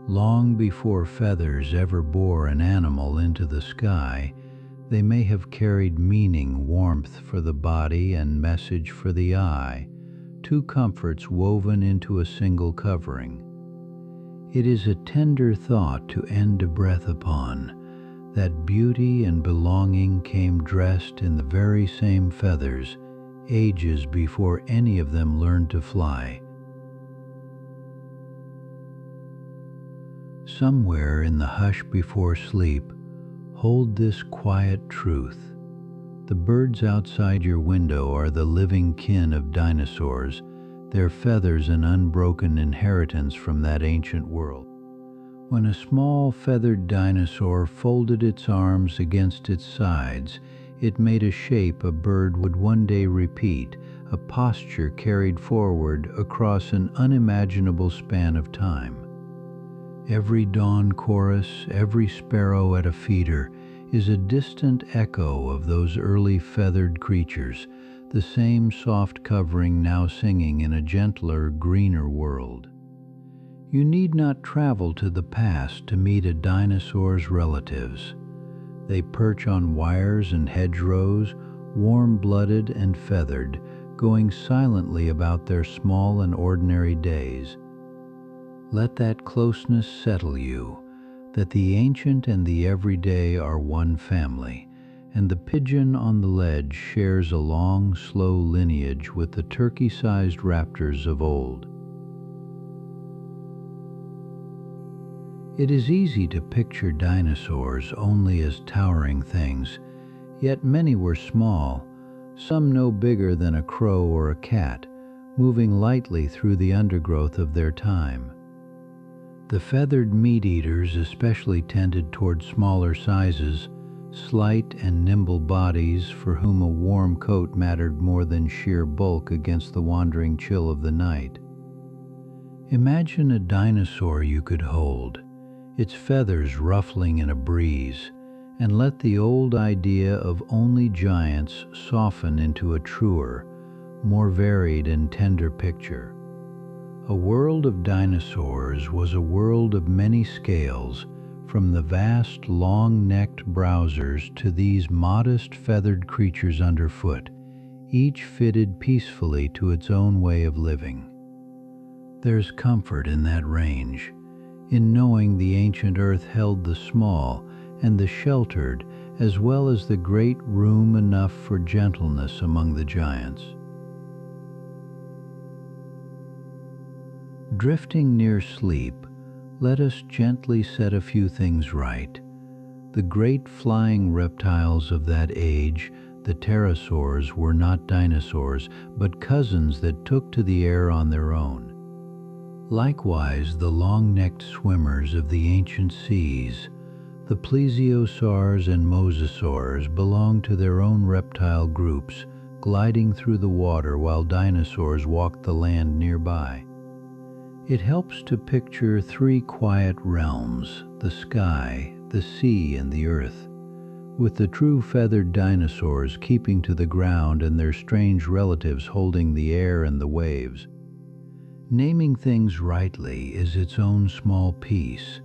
Long before feathers ever bore an animal into the sky, they may have carried meaning, warmth for the body and message for the eye, two comforts woven into a single covering. It is a tender thought to end a breath upon, that beauty and belonging came dressed in the very same feathers, ages before any of them learned to fly. Somewhere in the hush before sleep, hold this quiet truth. The birds outside your window are the living kin of dinosaurs, their feathers an unbroken inheritance from that ancient world. When a small feathered dinosaur folded its arms against its sides, it made a shape a bird would one day repeat, a posture carried forward across an unimaginable span of time. Every dawn chorus, every sparrow at a feeder, is a distant echo of those early feathered creatures, the same soft covering now singing in a gentler, greener world. You need not travel to the past to meet a dinosaur's relatives. They perch on wires and hedgerows, warm-blooded and feathered, going silently about their small and ordinary days. Let that closeness settle you, that the ancient and the everyday are one family, and the pigeon on the ledge shares a long, slow lineage with the turkey-sized raptors of old. It is easy to picture dinosaurs only as towering things, yet many were small, some no bigger than a crow or a cat, moving lightly through the undergrowth of their time. The feathered meat-eaters especially tended toward smaller sizes, slight and nimble bodies for whom a warm coat mattered more than sheer bulk against the wandering chill of the night. Imagine a dinosaur you could hold, its feathers ruffling in a breeze, and let the old idea of only giants soften into a truer, more varied and tender picture. A world of dinosaurs was a world of many scales, from the vast long-necked browsers to these modest feathered creatures underfoot, each fitted peacefully to its own way of living. There's comfort in that range, in knowing the ancient earth held the small and the sheltered, as well as the great room enough for gentleness among the giants. Drifting near sleep, let us gently set a few things right. The great flying reptiles of that age, the pterosaurs, were not dinosaurs, but cousins that took to the air on their own. Likewise, the long-necked swimmers of the ancient seas, the plesiosaurs and mosasaurs, belonged to their own reptile groups, gliding through the water while dinosaurs walked the land nearby. It helps to picture three quiet realms, the sky, the sea, and the earth, with the true feathered dinosaurs keeping to the ground and their strange relatives holding the air and the waves. Naming things rightly is its own small piece,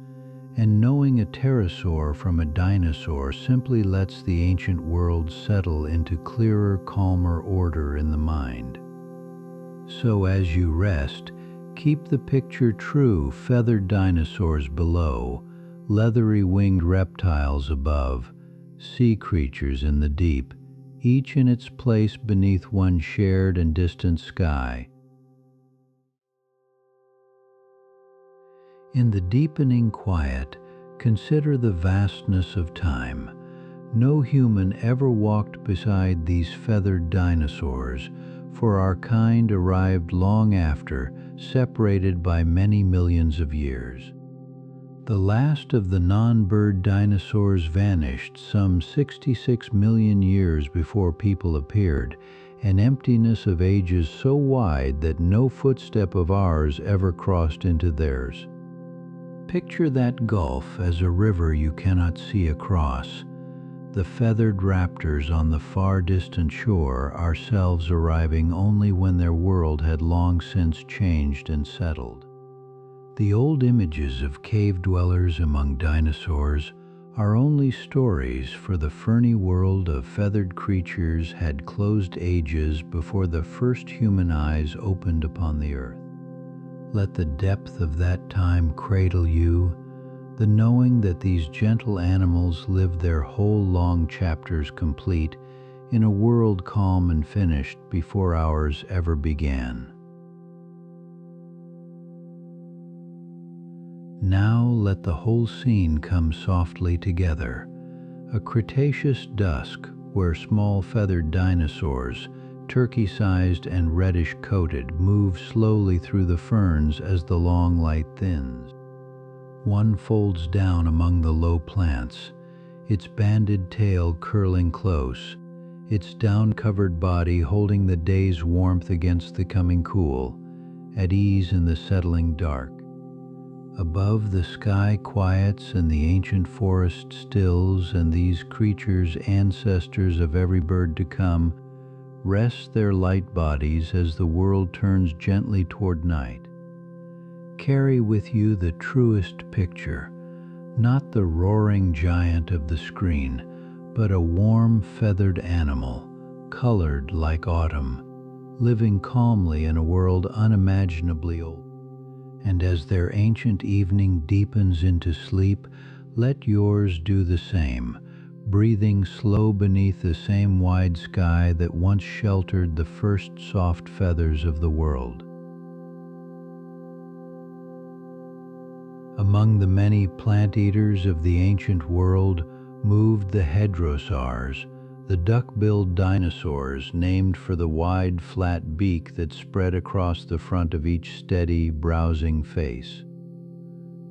and knowing a pterosaur from a dinosaur simply lets the ancient world settle into clearer, calmer order in the mind. So as you rest, keep the picture true: feathered dinosaurs below, leathery winged reptiles above, sea creatures in the deep, each in its place beneath one shared and distant sky. In the deepening quiet, consider the vastness of time. No human ever walked beside these feathered dinosaurs, for our kind arrived long after, separated by many millions of years. The last of the non-bird dinosaurs vanished some 66 million years before people appeared, an emptiness of ages so wide that no footstep of ours ever crossed into theirs. Picture that gulf as a river you cannot see across, the feathered raptors on the far distant shore, ourselves arriving only when their world had long since changed and settled. The old images of cave dwellers among dinosaurs are only stories, for the ferny world of feathered creatures had closed ages before the first human eyes opened upon the earth. Let the depth of that time cradle you, the knowing that these gentle animals lived their whole long chapters complete in a world calm and finished before ours ever began. Now let the whole scene come softly together. A Cretaceous dusk where small feathered dinosaurs, turkey-sized and reddish-coated, move slowly through the ferns as the long light thins. One folds down among the low plants, its banded tail curling close, its down-covered body holding the day's warmth against the coming cool, at ease in the settling dark. Above, the sky quiets and the ancient forest stills, and these creatures, ancestors of every bird to come, rest their light bodies as the world turns gently toward night. Carry with you the truest picture, not the roaring giant of the screen, but a warm feathered animal, colored like autumn, living calmly in a world unimaginably old. And as their ancient evening deepens into sleep, let yours do the same, breathing slow beneath the same wide sky that once sheltered the first soft feathers of the world. Among the many plant-eaters of the ancient world moved the hadrosaurs, the duck-billed dinosaurs named for the wide, flat beak that spread across the front of each steady, browsing face.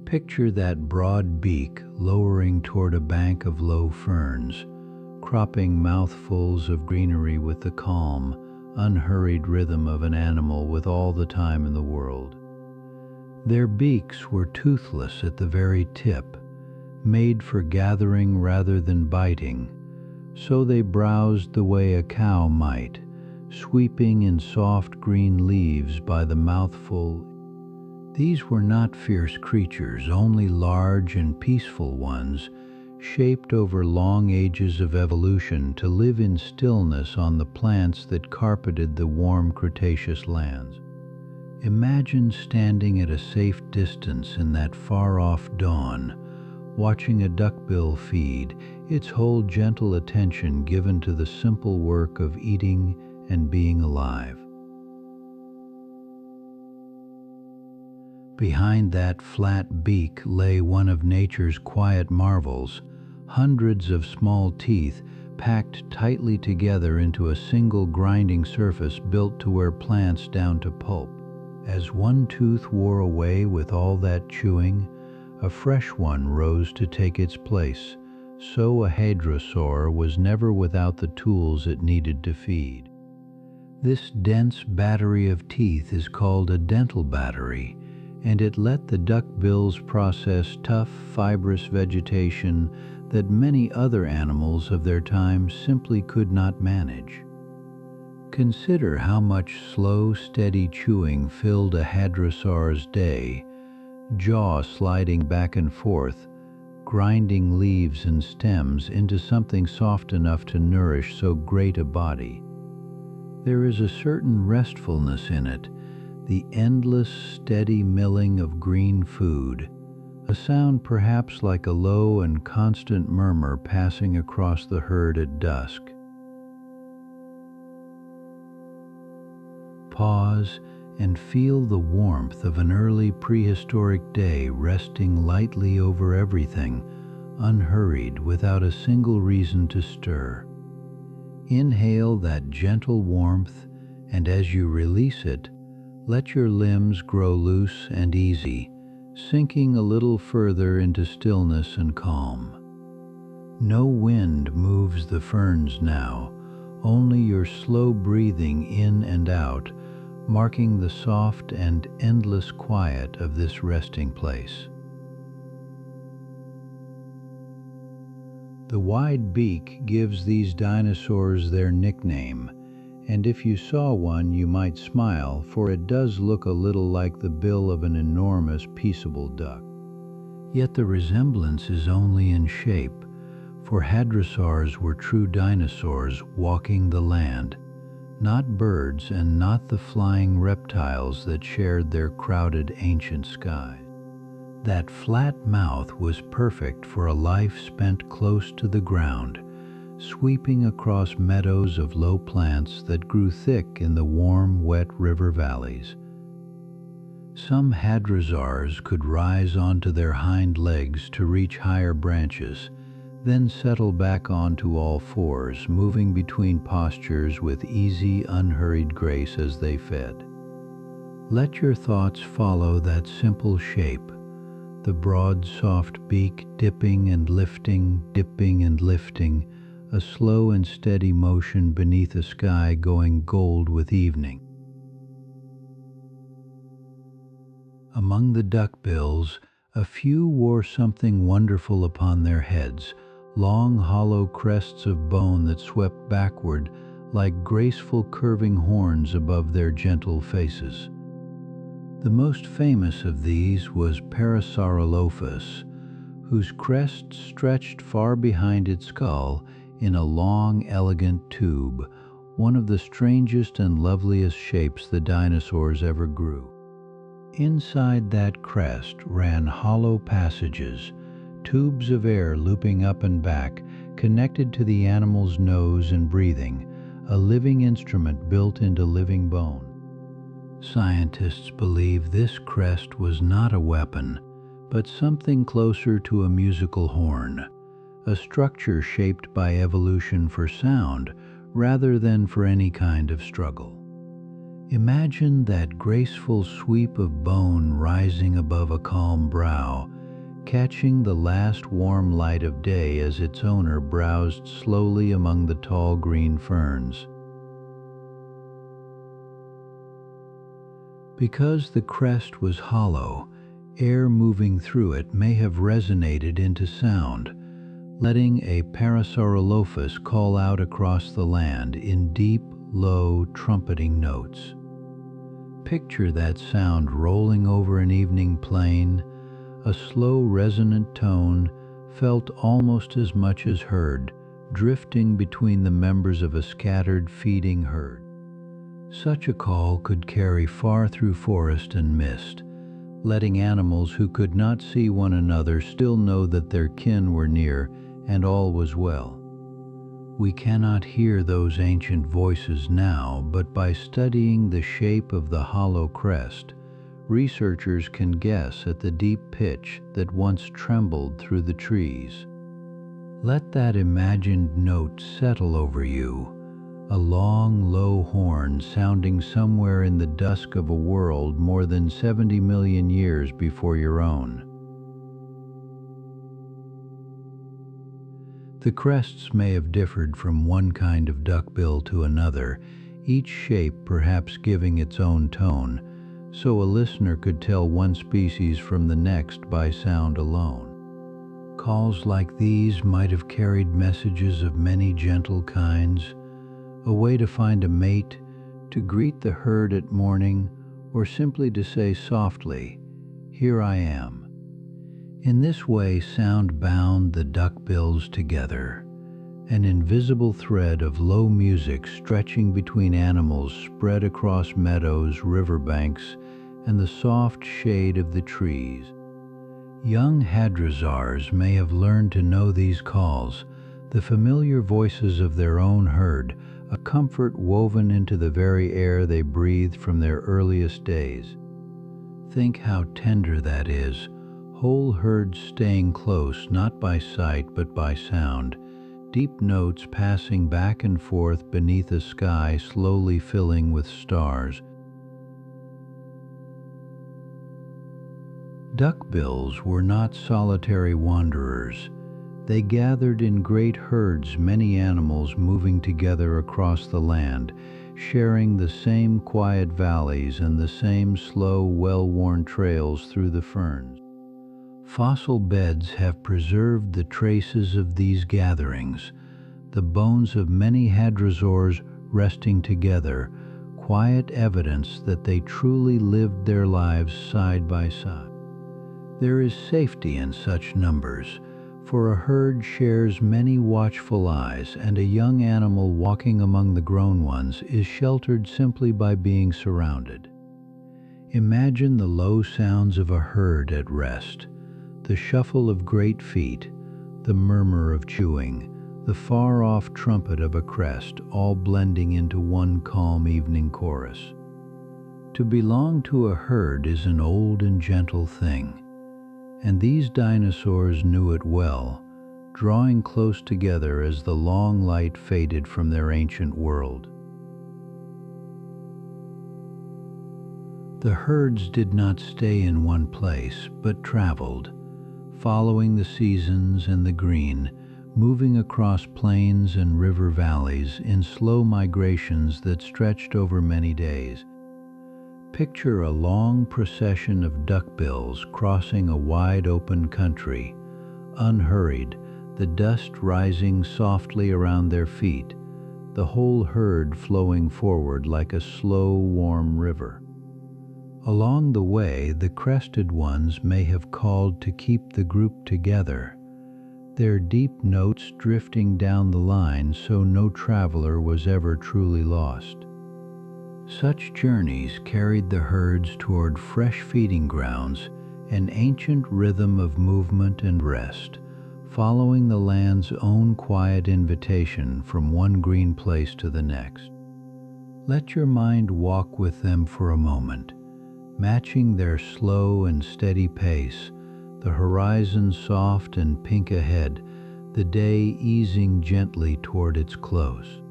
Picture that broad beak lowering toward a bank of low ferns, cropping mouthfuls of greenery with the calm, unhurried rhythm of an animal with all the time in the world. Their beaks were toothless at the very tip, made for gathering rather than biting, so they browsed the way a cow might, sweeping in soft green leaves by the mouthful. These were not fierce creatures, only large and peaceful ones, shaped over long ages of evolution to live in stillness on the plants that carpeted the warm Cretaceous lands. Imagine standing at a safe distance in that far-off dawn, watching a duckbill feed, its whole gentle attention given to the simple work of eating and being alive. Behind that flat beak lay one of nature's quiet marvels, hundreds of small teeth packed tightly together into a single grinding surface built to wear plants down to pulp. As one tooth wore away with all that chewing, a fresh one rose to take its place, so a hadrosaur was never without the tools it needed to feed. This dense battery of teeth is called a dental battery, and it let the duckbills process tough, fibrous vegetation that many other animals of their time simply could not manage. Consider how much slow, steady chewing filled a hadrosaur's day, jaw sliding back and forth, grinding leaves and stems into something soft enough to nourish so great a body. There is a certain restfulness in it, the endless, steady milling of green food, a sound perhaps like a low and constant murmur passing across the herd at dusk. Pause and feel the warmth of an early prehistoric day resting lightly over everything, unhurried, without a single reason to stir. Inhale that gentle warmth, and as you release it, let your limbs grow loose and easy, sinking a little further into stillness and calm. No wind moves the ferns now, only your slow breathing in and out, marking the soft and endless quiet of this resting place. The wide beak gives these dinosaurs their nickname, and if you saw one you might smile, for it does look a little like the bill of an enormous peaceable duck. Yet the resemblance is only in shape, for hadrosaurs were true dinosaurs walking the land, not birds and not the flying reptiles that shared their crowded ancient sky. That flat mouth was perfect for a life spent close to the ground, sweeping across meadows of low plants that grew thick in the warm, wet river valleys. Some hadrosaurs could rise onto their hind legs to reach higher branches, then settle back onto all fours, moving between postures with easy, unhurried grace as they fed. Let your thoughts follow that simple shape, the broad, soft beak dipping and lifting, a slow and steady motion beneath a sky going gold with evening. Among the duckbills, a few wore something wonderful upon their heads, long hollow crests of bone that swept backward like graceful curving horns above their gentle faces. The most famous of these was Parasaurolophus, whose crest stretched far behind its skull in a long, elegant tube, one of the strangest and loveliest shapes the dinosaurs ever grew. Inside that crest ran hollow passages, tubes of air looping up and back, connected to the animal's nose and breathing, a living instrument built into living bone. Scientists believe this crest was not a weapon, but something closer to a musical horn, a structure shaped by evolution for sound rather than for any kind of struggle. Imagine that graceful sweep of bone rising above a calm brow, catching the last warm light of day as its owner browsed slowly among the tall green ferns. Because the crest was hollow, air moving through it may have resonated into sound, letting a Parasaurolophus call out across the land in deep, low, trumpeting notes. Picture that sound rolling over an evening plain, a slow, resonant tone felt almost as much as heard, drifting between the members of a scattered feeding herd. Such a call could carry far through forest and mist, letting animals who could not see one another still know that their kin were near and all was well. We cannot hear those ancient voices now, but by studying the shape of the hollow crest, researchers can guess at the deep pitch that once trembled through the trees. Let that imagined note settle over you, a long, low horn sounding somewhere in the dusk of a world more than 70 million years before your own. The crests may have differed from one kind of duckbill to another, each shape perhaps giving its own tone, so a listener could tell one species from the next by sound alone. Calls like these might have carried messages of many gentle kinds, a way to find a mate, to greet the herd at morning, or simply to say softly, "Here I am." In this way, sound bound the duckbills together, an invisible thread of low music stretching between animals spread across meadows, riverbanks, and the soft shade of the trees. Young hadrosaurs may have learned to know these calls, the familiar voices of their own herd, a comfort woven into the very air they breathed from their earliest days. Think how tender that is, whole herds staying close not by sight but by sound, deep notes passing back and forth beneath a sky slowly filling with stars. Duckbills were not solitary wanderers. They gathered in great herds, many animals moving together across the land, sharing the same quiet valleys and the same slow, well-worn trails through the ferns. Fossil beds have preserved the traces of these gatherings, the bones of many hadrosaurs resting together, quiet evidence that they truly lived their lives side by side. There is safety in such numbers, for a herd shares many watchful eyes, and a young animal walking among the grown ones is sheltered simply by being surrounded. Imagine the low sounds of a herd at rest, the shuffle of great feet, the murmur of chewing, the far-off trumpet of a crest, all blending into one calm evening chorus. To belong to a herd is an old and gentle thing, and these dinosaurs knew it well, drawing close together as the long light faded from their ancient world. The herds did not stay in one place, but traveled, following the seasons and the green, moving across plains and river valleys in slow migrations that stretched over many days. Picture a long procession of duckbills crossing a wide open country, unhurried, the dust rising softly around their feet, the whole herd flowing forward like a slow, warm river. Along the way, the crested ones may have called to keep the group together, their deep notes drifting down the line so no traveler was ever truly lost. Such journeys carried the herds toward fresh feeding grounds, an ancient rhythm of movement and rest, following the land's own quiet invitation from one green place to the next. Let your mind walk with them for a moment, matching their slow and steady pace, the horizon soft and pink ahead, the day easing gently toward its close.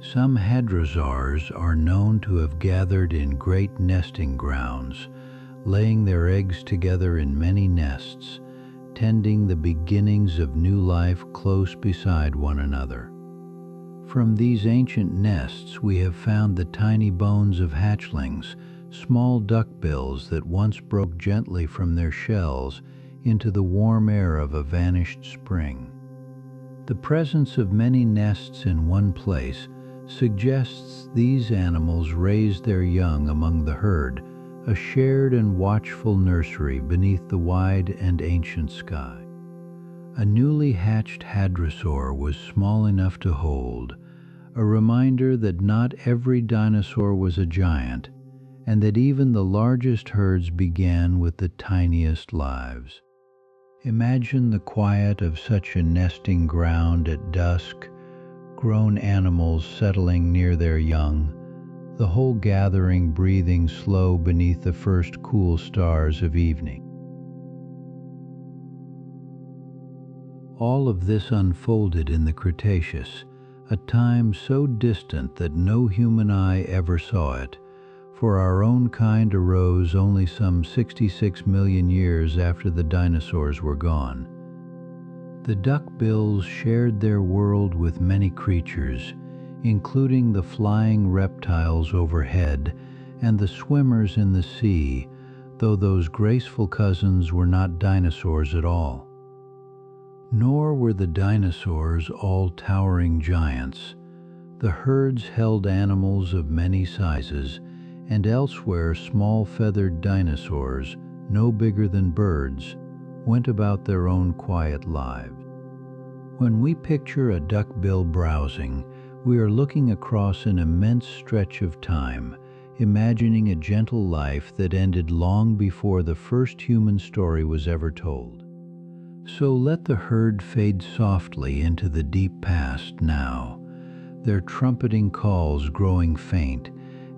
Some hadrosaurs are known to have gathered in great nesting grounds, laying their eggs together in many nests, tending the beginnings of new life close beside one another. From these ancient nests we have found the tiny bones of hatchlings, small duckbills that once broke gently from their shells into the warm air of a vanished spring. The presence of many nests in one place suggests these animals raised their young among the herd, a shared and watchful nursery beneath the wide and ancient sky. A newly hatched hadrosaur was small enough to hold, a reminder that not every dinosaur was a giant, and that even the largest herds began with the tiniest lives. Imagine the quiet of such a nesting ground at dusk, grown animals settling near their young, the whole gathering breathing slow beneath the first cool stars of evening. All of this unfolded in the Cretaceous, a time so distant that no human eye ever saw it, for our own kind arose only some 66 million years after the dinosaurs were gone. The duckbills shared their world with many creatures, including the flying reptiles overhead and the swimmers in the sea, though those graceful cousins were not dinosaurs at all. Nor were the dinosaurs all towering giants. The herds held animals of many sizes, and elsewhere small feathered dinosaurs, no bigger than birds, went about their own quiet lives. When we picture a duckbill browsing, we are looking across an immense stretch of time, imagining a gentle life that ended long before the first human story was ever told. So let the herd fade softly into the deep past now, their trumpeting calls growing faint,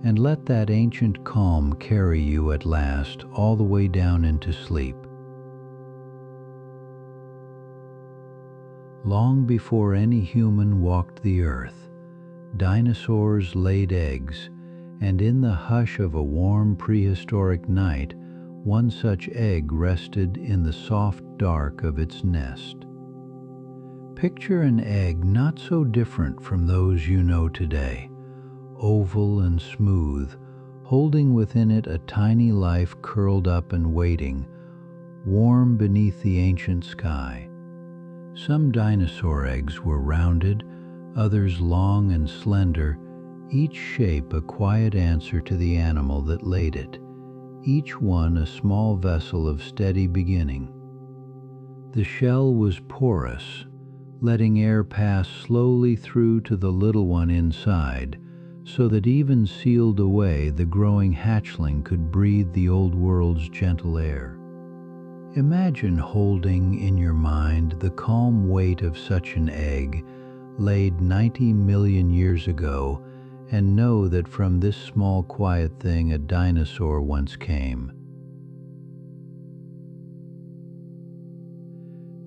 and let that ancient calm carry you at last all the way down into sleep. Long before any human walked the earth, dinosaurs laid eggs, and in the hush of a warm prehistoric night, one such egg rested in the soft dark of its nest. Picture an egg not so different from those you know today, oval and smooth, holding within it a tiny life curled up and waiting, warm beneath the ancient sky. Some dinosaur eggs were rounded, others long and slender, each shape a quiet answer to the animal that laid it, each one a small vessel of steady beginning. The shell was porous, letting air pass slowly through to the little one inside, so that even sealed away the growing hatchling could breathe the old world's gentle air. Imagine holding in your mind the calm weight of such an egg laid 90 million years ago, and know that from this small quiet thing a dinosaur once came.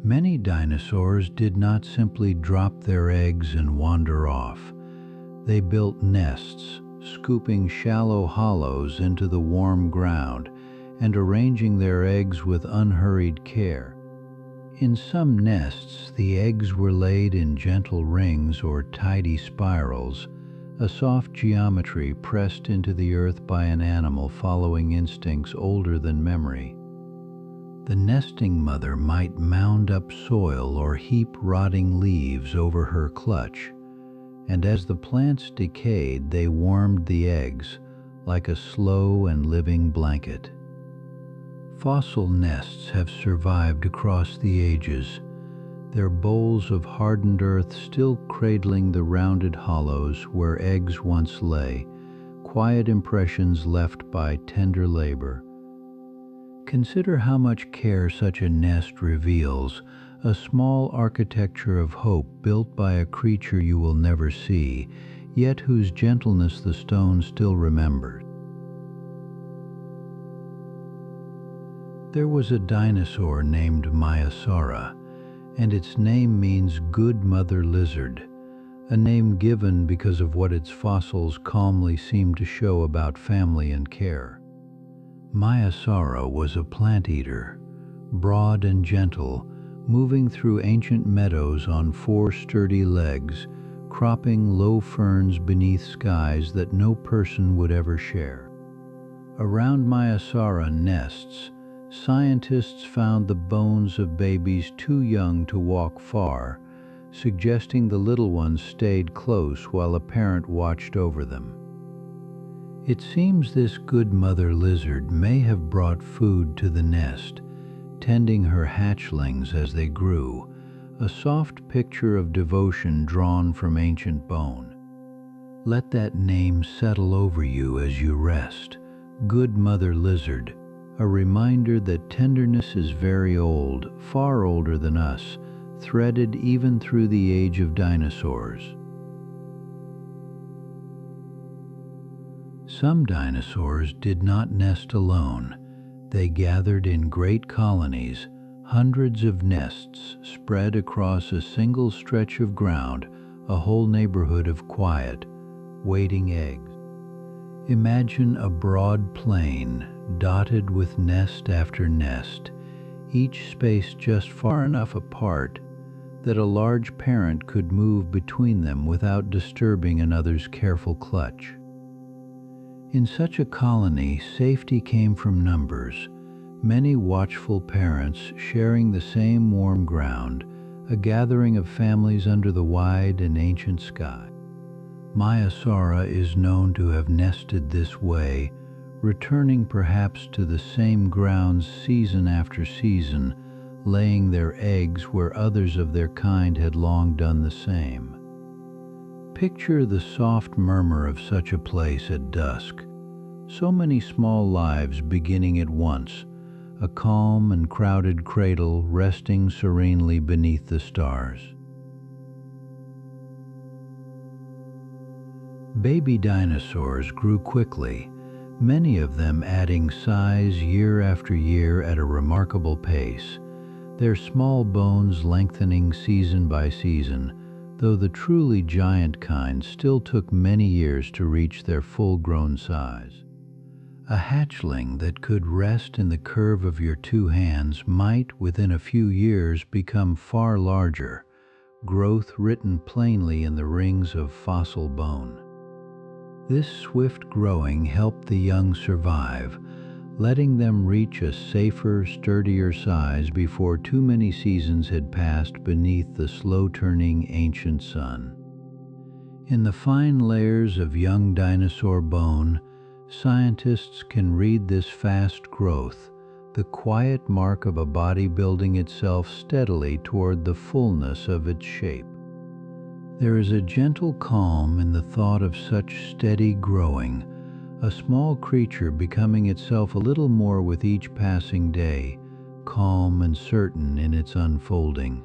Many dinosaurs did not simply drop their eggs and wander off. They built nests, scooping shallow hollows into the warm ground and arranging their eggs with unhurried care. In some nests, the eggs were laid in gentle rings or tidy spirals, a soft geometry pressed into the earth by an animal following instincts older than memory. The nesting mother might mound up soil or heap rotting leaves over her clutch, and as the plants decayed, they warmed the eggs like a slow and living blanket. Fossil nests have survived across the ages, their bowls of hardened earth still cradling the rounded hollows where eggs once lay, quiet impressions left by tender labor. Consider how much care such a nest reveals, a small architecture of hope built by a creature you will never see, yet whose gentleness the stone still remembers. There was a dinosaur named Myasara, and its name means good mother lizard, a name given because of what its fossils calmly seem to show about family and care. Myasara was a plant eater, broad and gentle, moving through ancient meadows on 4 sturdy legs, cropping low ferns beneath skies that no person would ever share. Around Myasara nests, scientists found the bones of babies too young to walk far, suggesting the little ones stayed close while a parent watched over them. It seems this good mother lizard may have brought food to the nest, tending her hatchlings as they grew, a soft picture of devotion drawn from ancient bone. Let that name settle over you as you rest, good mother lizard, a reminder that tenderness is very old, far older than us, threaded even through the age of dinosaurs. Some dinosaurs did not nest alone. They gathered in great colonies, hundreds of nests spread across a single stretch of ground, a whole neighborhood of quiet, waiting eggs. Imagine a broad plain dotted with nest after nest, each spaced just far enough apart that a large parent could move between them without disturbing another's careful clutch. In such a colony, safety came from numbers, many watchful parents sharing the same warm ground, a gathering of families under the wide and ancient sky. Mayasara is known to have nested this way, returning perhaps to the same grounds season after season, laying their eggs where others of their kind had long done the same. Picture the soft murmur of such a place at dusk. So many small lives beginning at once, a calm and crowded cradle resting serenely beneath the stars. Baby dinosaurs grew quickly, many of them adding size year after year at a remarkable pace, their small bones lengthening season by season, though the truly giant kind still took many years to reach their full-grown size. A hatchling that could rest in the curve of your two hands might, within a few years, become far larger, growth written plainly in the rings of fossil bone. This swift growing helped the young survive, letting them reach a safer, sturdier size before too many seasons had passed beneath the slow-turning ancient sun. In the fine layers of young dinosaur bone, scientists can read this fast growth, the quiet mark of a body building itself steadily toward the fullness of its shape. There is a gentle calm in the thought of such steady growing, a small creature becoming itself a little more with each passing day, calm and certain in its unfolding.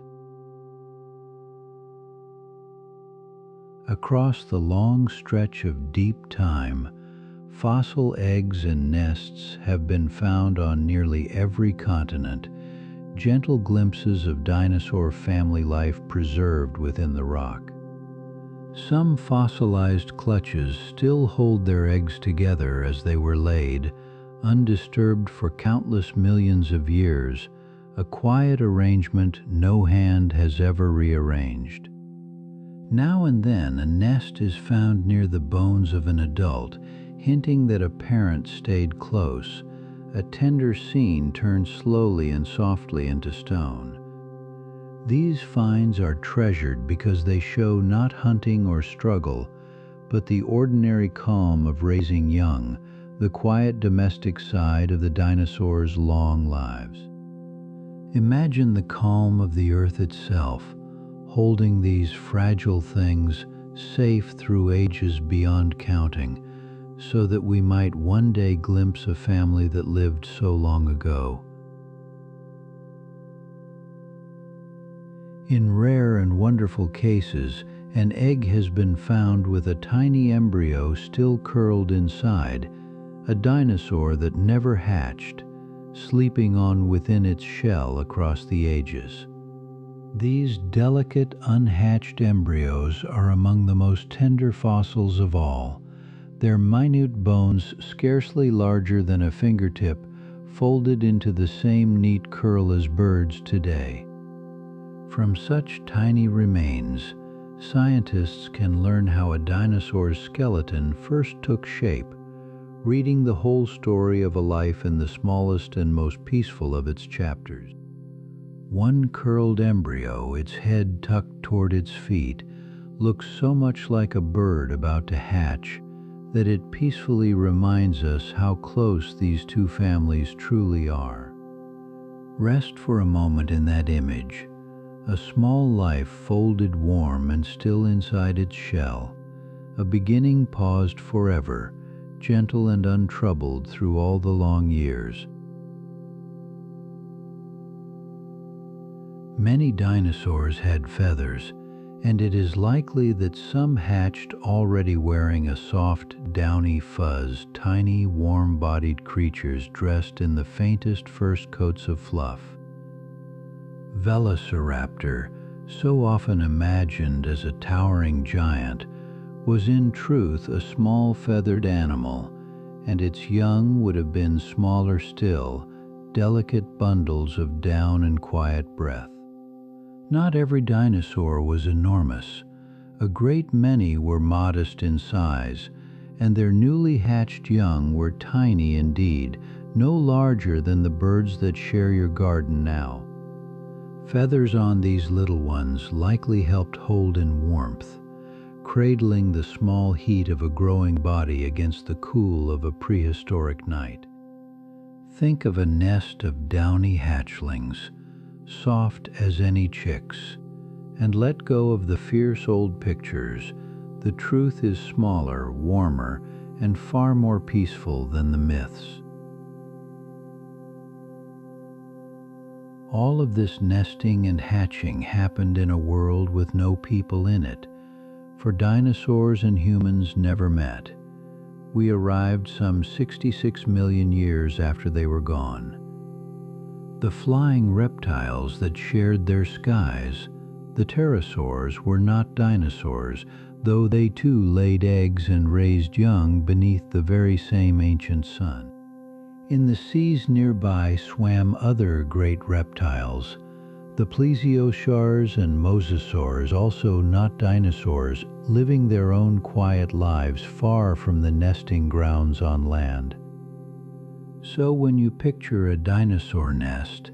Across the long stretch of deep time, fossil eggs and nests have been found on nearly every continent, gentle glimpses of dinosaur family life preserved within the rock. Some fossilized clutches still hold their eggs together as they were laid, undisturbed for countless millions of years, a quiet arrangement no hand has ever rearranged. Now and then a nest is found near the bones of an adult, hinting that a parent stayed close, a tender scene turned slowly and softly into stone. These finds are treasured because they show not hunting or struggle, but the ordinary calm of raising young, the quiet domestic side of the dinosaurs' long lives. Imagine the calm of the earth itself, holding these fragile things safe through ages beyond counting, so that we might one day glimpse a family that lived so long ago. In rare and wonderful cases, an egg has been found with a tiny embryo still curled inside, a dinosaur that never hatched, sleeping on within its shell across the ages. These delicate, unhatched embryos are among the most tender fossils of all, their minute bones scarcely larger than a fingertip, folded into the same neat curl as birds today. From such tiny remains, scientists can learn how a dinosaur's skeleton first took shape, reading the whole story of a life in the smallest and most peaceful of its chapters. One curled embryo, its head tucked toward its feet, looks so much like a bird about to hatch that it peacefully reminds us how close these two families truly are. Rest for a moment in that image, a small life folded warm and still inside its shell, a beginning paused forever, gentle and untroubled through all the long years. Many dinosaurs had feathers, and it is likely that some hatched already wearing a soft, downy fuzz, tiny, warm-bodied creatures dressed in the faintest first coats of fluff. Velociraptor, so often imagined as a towering giant, was in truth a small feathered animal, and its young would have been smaller still, delicate bundles of down and quiet breath. Not every dinosaur was enormous. A great many were modest in size, and their newly hatched young were tiny indeed, no larger than the birds that share your garden now. Feathers on these little ones likely helped hold in warmth, cradling the small heat of a growing body against the cool of a prehistoric night. Think of a nest of downy hatchlings, soft as any chicks, and let go of the fierce old pictures. The truth is smaller, warmer, and far more peaceful than the myths. All of this nesting and hatching happened in a world with no people in it, for dinosaurs and humans never met. We arrived some 66 million years after they were gone. The flying reptiles that shared their skies, the pterosaurs, were not dinosaurs, though they too laid eggs and raised young beneath the very same ancient sun. In the seas nearby swam other great reptiles, the plesiosaurs and mosasaurs, also not dinosaurs, living their own quiet lives far from the nesting grounds on land. So when you picture a dinosaur nest,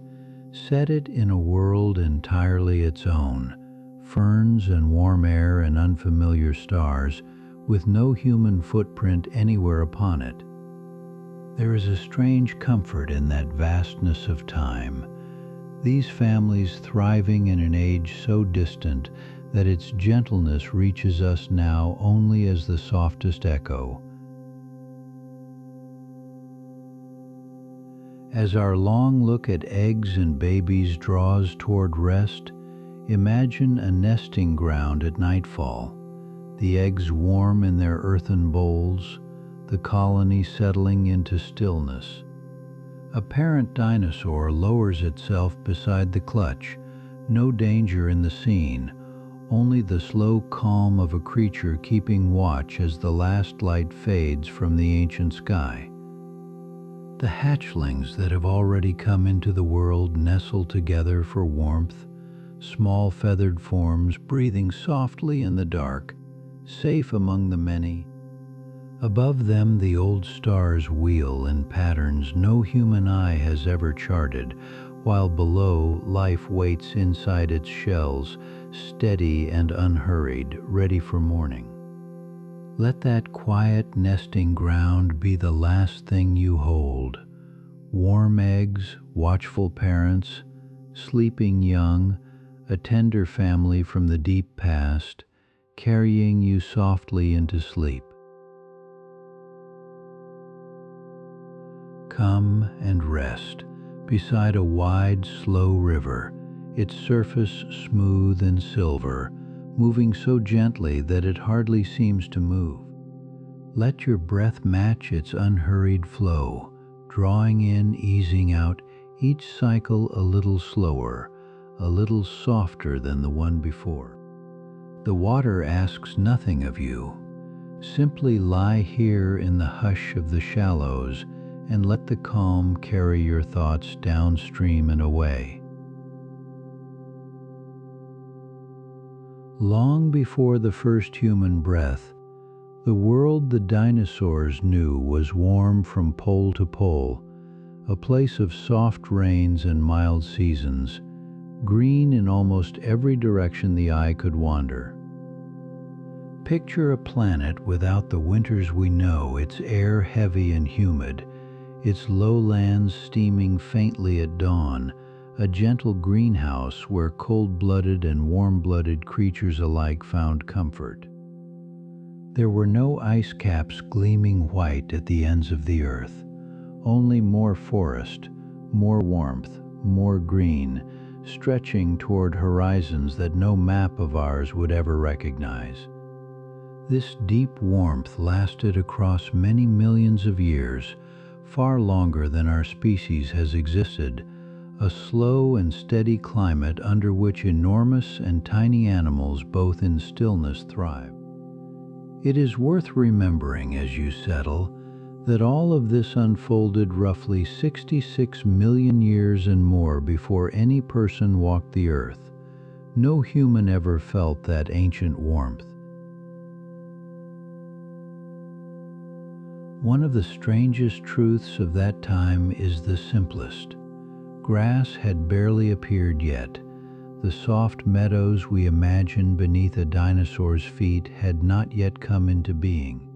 set it in a world entirely its own, ferns and warm air and unfamiliar stars, with no human footprint anywhere upon it. There is a strange comfort in that vastness of time, these families thriving in an age so distant that its gentleness reaches us now only as the softest echo. As our long look at eggs and babies draws toward rest, imagine a nesting ground at nightfall, the eggs warm in their earthen bowls, the colony settling into stillness. A parent dinosaur lowers itself beside the clutch, no danger in the scene, only the slow calm of a creature keeping watch as the last light fades from the ancient sky. The hatchlings that have already come into the world nestle together for warmth, small feathered forms breathing softly in the dark, safe among the many. Above them the old stars wheel in patterns no human eye has ever charted, while below life waits inside its shells, steady and unhurried, ready for morning. Let that quiet nesting ground be the last thing you hold. Warm eggs, watchful parents, sleeping young, a tender family from the deep past, carrying you softly into sleep. Come and rest beside a wide, slow river, its surface smooth and silver, moving so gently that it hardly seems to move. Let your breath match its unhurried flow, drawing in, easing out, each cycle a little slower, a little softer than the one before. The water asks nothing of you. Simply lie here in the hush of the shallows and let the calm carry your thoughts downstream and away. Long before the first human breath, the world the dinosaurs knew was warm from pole to pole, a place of soft rains and mild seasons, green in almost every direction the eye could wander. Picture a planet without the winters we know, its air heavy and humid, its lowlands steaming faintly at dawn, a gentle greenhouse where cold-blooded and warm-blooded creatures alike found comfort. There were no ice caps gleaming white at the ends of the earth, only more forest, more warmth, more green, stretching toward horizons that no map of ours would ever recognize. This deep warmth lasted across many millions of years, far longer than our species has existed, a slow and steady climate under which enormous and tiny animals both in stillness thrive. It is worth remembering as you settle that all of this unfolded roughly 66 million years and more before any person walked the earth. No human ever felt that ancient warmth. One of the strangest truths of that time is the simplest. Grass had barely appeared yet. The soft meadows we imagine beneath a dinosaur's feet had not yet come into being.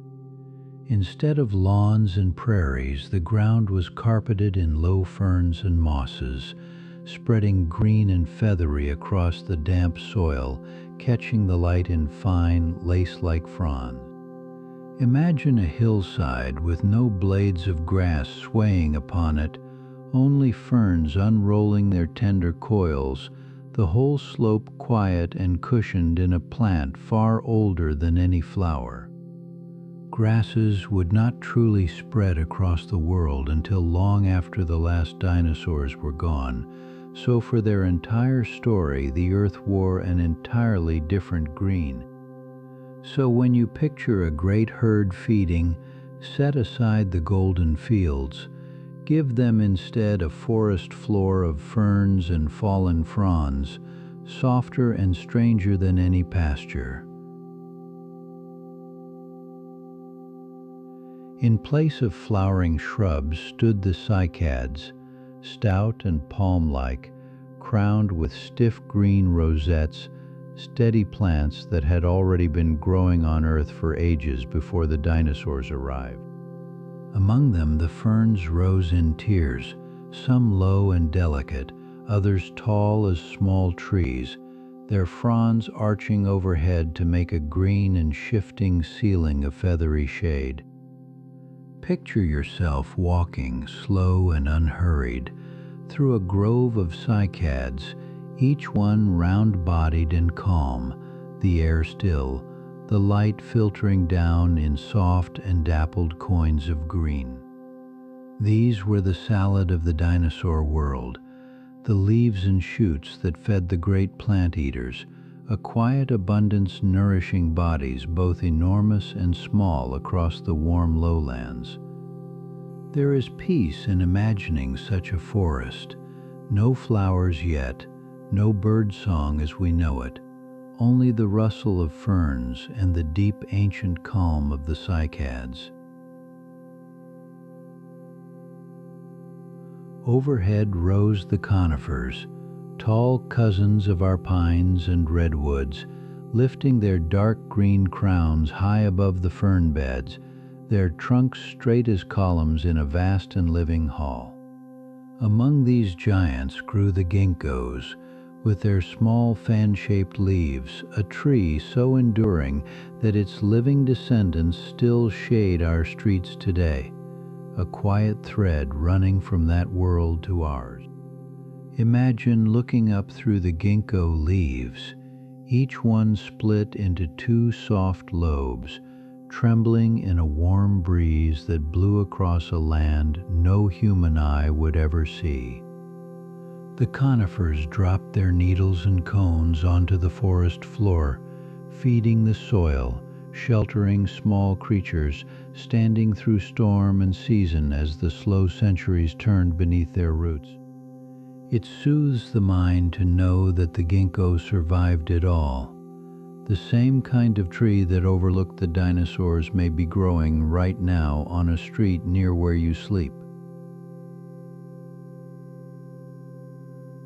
Instead of lawns and prairies, the ground was carpeted in low ferns and mosses, spreading green and feathery across the damp soil, catching the light in fine, lace-like fronds. Imagine a hillside with no blades of grass swaying upon it, only ferns unrolling their tender coils, the whole slope quiet and cushioned in a plant far older than any flower. Grasses would not truly spread across the world until long after the last dinosaurs were gone, so for their entire story the earth wore an entirely different green. So when you picture a great herd feeding, set aside the golden fields. Give them instead a forest floor of ferns and fallen fronds, softer and stranger than any pasture. In place of flowering shrubs stood the cycads, stout and palm-like, crowned with stiff green rosettes, steady plants that had already been growing on Earth for ages before the dinosaurs arrived. Among them the ferns rose in tiers, some low and delicate, others tall as small trees, their fronds arching overhead to make a green and shifting ceiling of feathery shade. Picture yourself walking, slow and unhurried, through a grove of cycads, each one round-bodied and calm, the air still, the light filtering down in soft and dappled coins of green. These were the salad of the dinosaur world, the leaves and shoots that fed the great plant eaters, a quiet abundance nourishing bodies both enormous and small across the warm lowlands. There is peace in imagining such a forest, no flowers yet, no bird song as we know it, only the rustle of ferns and the deep ancient calm of the cycads. Overhead rose the conifers, tall cousins of our pines and redwoods, lifting their dark green crowns high above the fern beds, their trunks straight as columns in a vast and living hall. Among these giants grew the ginkgos, with their small fan-shaped leaves, a tree so enduring that its living descendants still shade our streets today, a quiet thread running from that world to ours. Imagine looking up through the ginkgo leaves, each one split into two soft lobes, trembling in a warm breeze that blew across a land no human eye would ever see. The conifers dropped their needles and cones onto the forest floor, feeding the soil, sheltering small creatures, standing through storm and season as the slow centuries turned beneath their roots. It soothes the mind to know that the ginkgo survived it all. The same kind of tree that overlooked the dinosaurs may be growing right now on a street near where you sleep.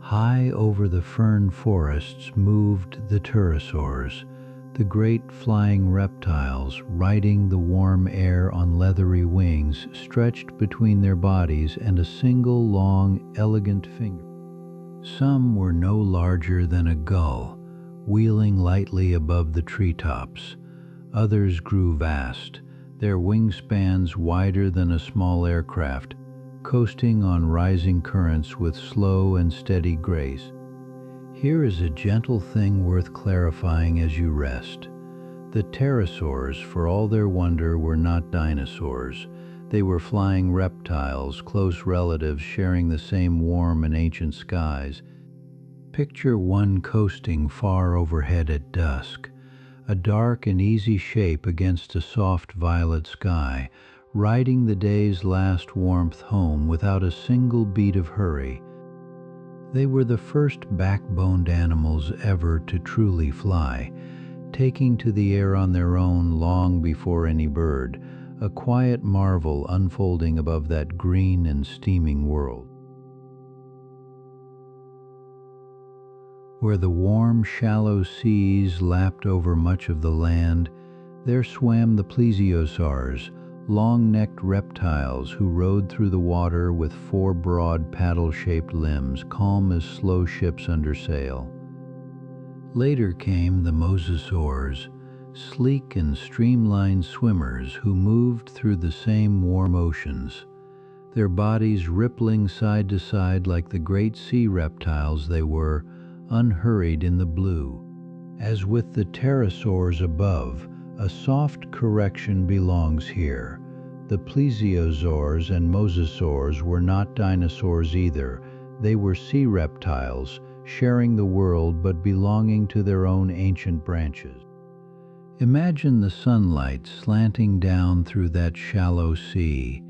High over the fern forests moved the pterosaurs, the great flying reptiles riding the warm air on leathery wings stretched between their bodies and a single long, elegant finger. Some were no larger than a gull, wheeling lightly above the treetops. Others grew vast, their wingspans wider than a small aircraft, coasting on rising currents with slow and steady grace. Here is a gentle thing worth clarifying as you rest. The pterosaurs, for all their wonder, were not dinosaurs. They were flying reptiles, close relatives sharing the same warm and ancient skies. Picture one coasting far overhead at dusk, a dark and easy shape against a soft violet sky, riding the day's last warmth home without a single beat of hurry. They were the first backboned animals ever to truly fly, taking to the air on their own long before any bird, a quiet marvel unfolding above that green and steaming world. Where the warm, shallow seas lapped over much of the land, there swam the plesiosaurs, long-necked reptiles who rode through the water with four broad paddle-shaped limbs, calm as slow ships under sail. Later came the mosasaurs, sleek and streamlined swimmers who moved through the same warm oceans, their bodies rippling side to side like the great sea reptiles they were, unhurried in the blue. As with the pterosaurs above, a soft correction belongs here. The plesiosaurs and mosasaurs were not dinosaurs either. They were sea reptiles, sharing the world but belonging to their own ancient branches. Imagine the sunlight slanting down through that shallow sea,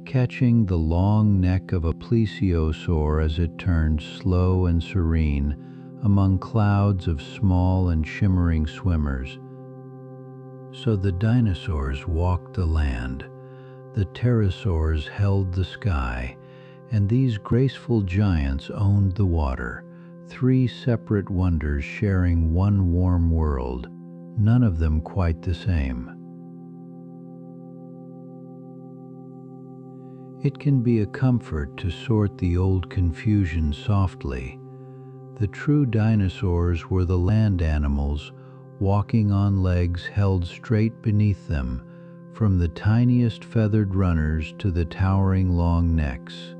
catching the long neck of a plesiosaur as it turned slow and serene among clouds of small and shimmering swimmers. So the dinosaurs walked the land, the pterosaurs held the sky, and these graceful giants owned the water, three separate wonders sharing one warm world, none of them quite the same. It can be a comfort to sort the old confusion softly. The true dinosaurs were the land animals, walking on legs held straight beneath them, from the tiniest feathered runners to the towering long necks.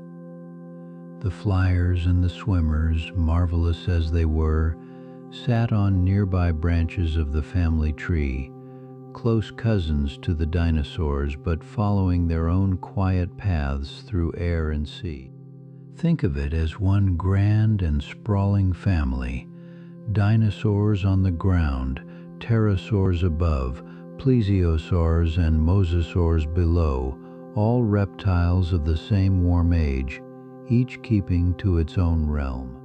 The flyers and the swimmers, marvelous as they were, sat on nearby branches of the family tree, close cousins to the dinosaurs but following their own quiet paths through air and sea. Think of it as one grand and sprawling family, dinosaurs on the ground, pterosaurs above, plesiosaurs and mosasaurs below, all reptiles of the same warm age, each keeping to its own realm.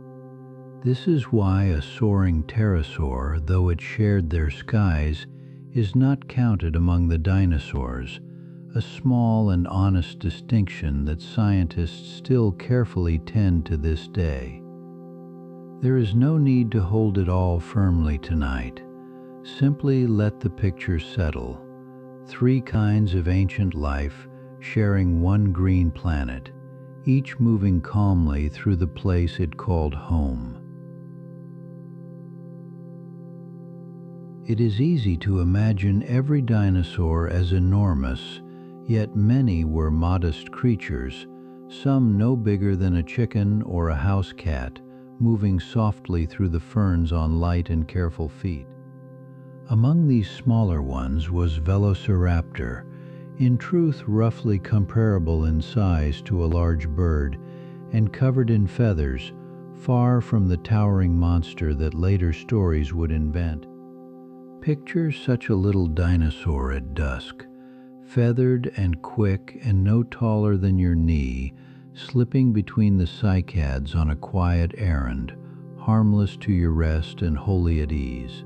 This is why a soaring pterosaur, though it shared their skies, is not counted among the dinosaurs, a small and honest distinction that scientists still carefully tend to this day. There is no need to hold it all firmly tonight. Simply let the picture settle. Three kinds of ancient life sharing one green planet, each moving calmly through the place it called home. It is easy to imagine every dinosaur as enormous, yet many were modest creatures, some no bigger than a chicken or a house cat, moving softly through the ferns on light and careful feet. Among these smaller ones was Velociraptor, in truth roughly comparable in size to a large bird, and covered in feathers, far from the towering monster that later stories would invent. Picture such a little dinosaur at dusk, feathered and quick and no taller than your knee, slipping between the cycads on a quiet errand, harmless to your rest and wholly at ease.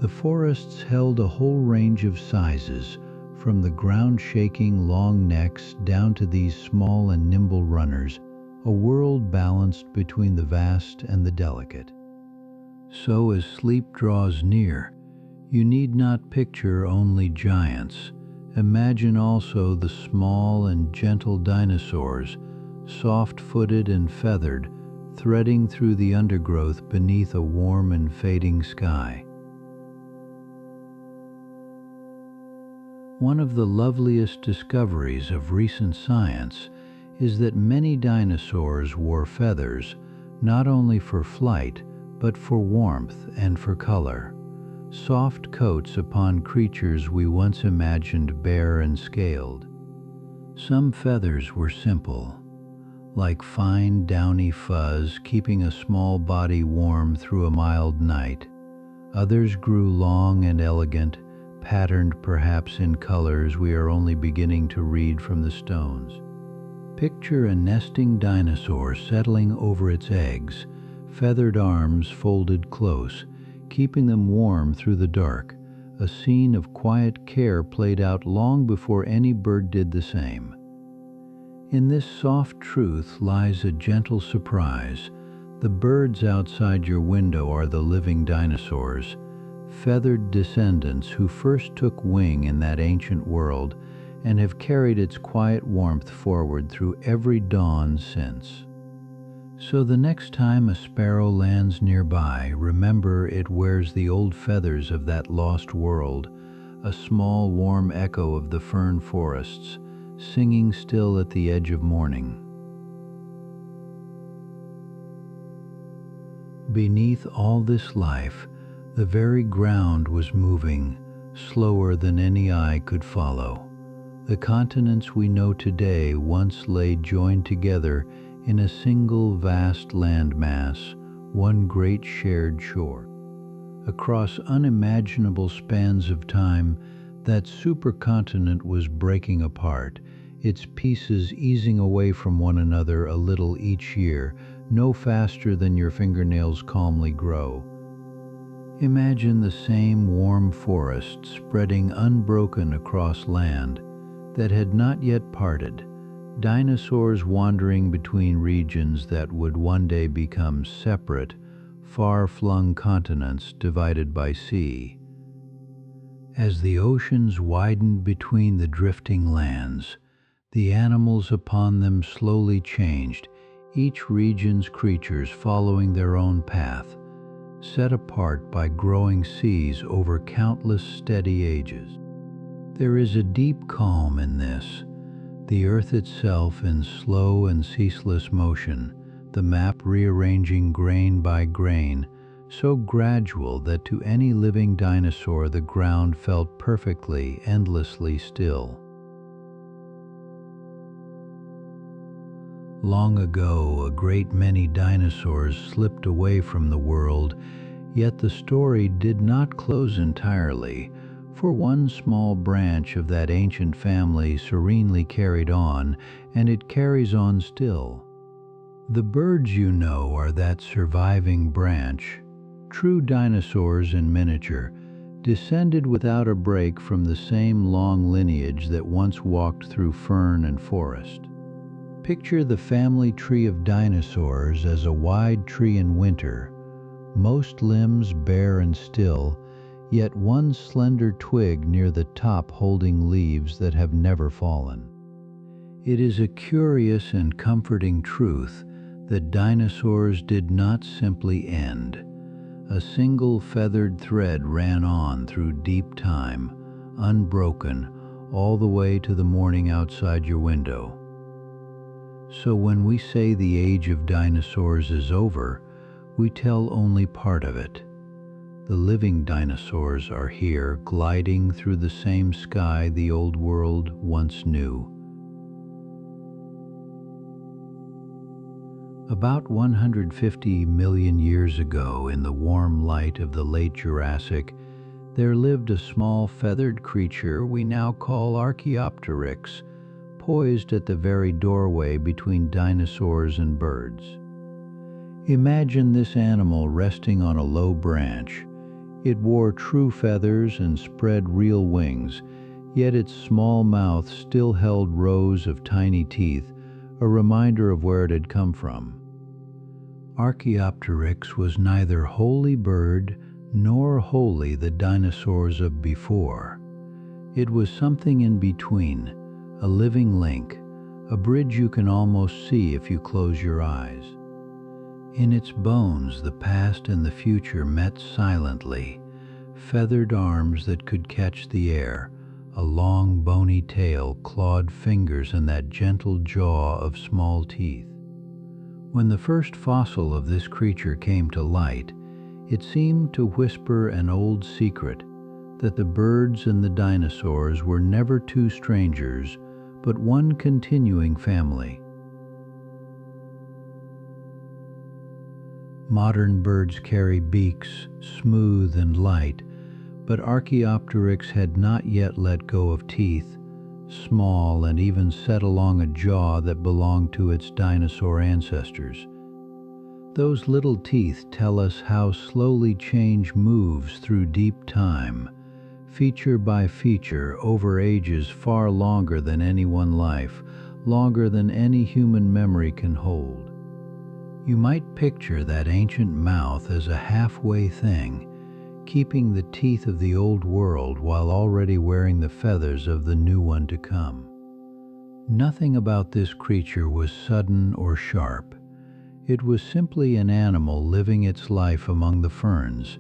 The forests held a whole range of sizes, from the ground-shaking long necks down to these small and nimble runners, a world balanced between the vast and the delicate. So as sleep draws near, you need not picture only giants. Imagine also the small and gentle dinosaurs, soft-footed and feathered, threading through the undergrowth beneath a warm and fading sky. One of the loveliest discoveries of recent science is that many dinosaurs wore feathers, not only for flight, but for warmth and for color. Soft coats upon creatures we once imagined bare and scaled. Some feathers were simple, like fine downy fuzz keeping a small body warm through a mild night. Others grew long and elegant, patterned perhaps in colors we are only beginning to read from the stones. Picture a nesting dinosaur settling over its eggs, feathered arms folded close, keeping them warm through the dark, a scene of quiet care played out long before any bird did the same. In this soft truth lies a gentle surprise. The birds outside your window are the living dinosaurs, feathered descendants who first took wing in that ancient world and have carried its quiet warmth forward through every dawn since. So the next time a sparrow lands nearby, remember it wears the old feathers of that lost world, a small warm echo of the fern forests, singing still at the edge of morning. Beneath all this life, the very ground was moving, slower than any eye could follow. The continents we know today once lay joined together in a single vast landmass, one great shared shore. Across unimaginable spans of time, that supercontinent was breaking apart, its pieces easing away from one another a little each year, no faster than your fingernails calmly grow. Imagine the same warm forest spreading unbroken across land that had not yet parted, dinosaurs wandering between regions that would one day become separate, far-flung continents divided by sea. As the oceans widened between the drifting lands, the animals upon them slowly changed, each region's creatures following their own path, set apart by growing seas over countless steady ages. There is a deep calm in this, the earth itself in slow and ceaseless motion, the map rearranging grain by grain, so gradual that to any living dinosaur the ground felt perfectly, endlessly still. Long ago, a great many dinosaurs slipped away from the world, yet the story did not close entirely, for one small branch of that ancient family serenely carried on, and it carries on still. The birds you know are that surviving branch, true dinosaurs in miniature, descended without a break from the same long lineage that once walked through fern and forest. Picture the family tree of dinosaurs as a wide tree in winter, most limbs bare and still, yet one slender twig near the top holding leaves that have never fallen. It is a curious and comforting truth that dinosaurs did not simply end. A single feathered thread ran on through deep time, unbroken, all the way to the morning outside your window. So when we say the age of dinosaurs is over, we tell only part of it. The living dinosaurs are here, gliding through the same sky the old world once knew. About 150 million years ago, in the warm light of the late Jurassic, there lived a small feathered creature we now call Archaeopteryx, poised at the very doorway between dinosaurs and birds. Imagine this animal resting on a low branch. It wore true feathers and spread real wings, yet its small mouth still held rows of tiny teeth, a reminder of where it had come from. Archaeopteryx was neither wholly bird nor wholly the dinosaurs of before. It was something in between, a living link, a bridge you can almost see if you close your eyes. In its bones, the past and the future met silently, feathered arms that could catch the air, a long bony tail, clawed fingers, and that gentle jaw of small teeth. When the first fossil of this creature came to light, it seemed to whisper an old secret, that the birds and the dinosaurs were never two strangers, but one continuing family. Modern birds carry beaks, smooth and light, but Archaeopteryx had not yet let go of teeth, small and even set along a jaw that belonged to its dinosaur ancestors. Those little teeth tell us how slowly change moves through deep time, feature by feature, over ages far longer than any one life, longer than any human memory can hold. You might picture that ancient mouth as a halfway thing, keeping the teeth of the old world while already wearing the feathers of the new one to come. Nothing about this creature was sudden or sharp. It was simply an animal living its life among the ferns,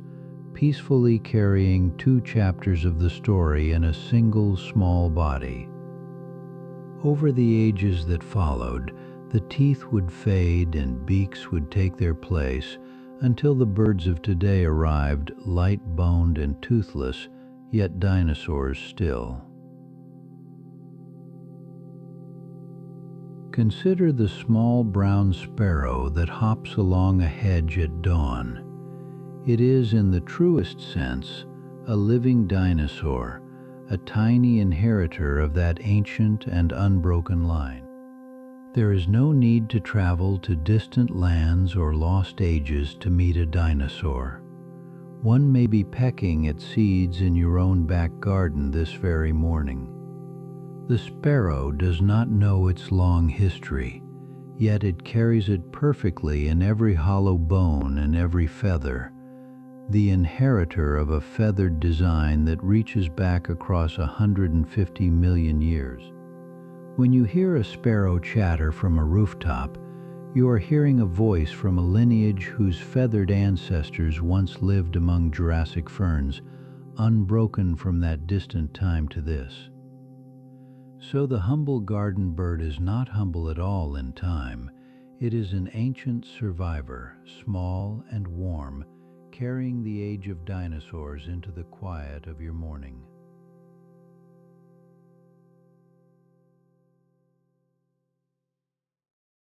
peacefully carrying 2 chapters of the story in a single small body. Over the ages that followed, the teeth would fade and beaks would take their place until the birds of today arrived, light-boned and toothless, yet dinosaurs still. Consider the small brown sparrow that hops along a hedge at dawn. It is, in the truest sense, a living dinosaur, a tiny inheritor of that ancient and unbroken line. There is no need to travel to distant lands or lost ages to meet a dinosaur. One may be pecking at seeds in your own back garden this very morning. The sparrow does not know its long history, yet it carries it perfectly in every hollow bone and every feather, the inheritor of a feathered design that reaches back across 150 million years. When you hear a sparrow chatter from a rooftop, you are hearing a voice from a lineage whose feathered ancestors once lived among Jurassic ferns, unbroken from that distant time to this. So the humble garden bird is not humble at all in time. It is an ancient survivor, small and warm, carrying the age of dinosaurs into the quiet of your morning.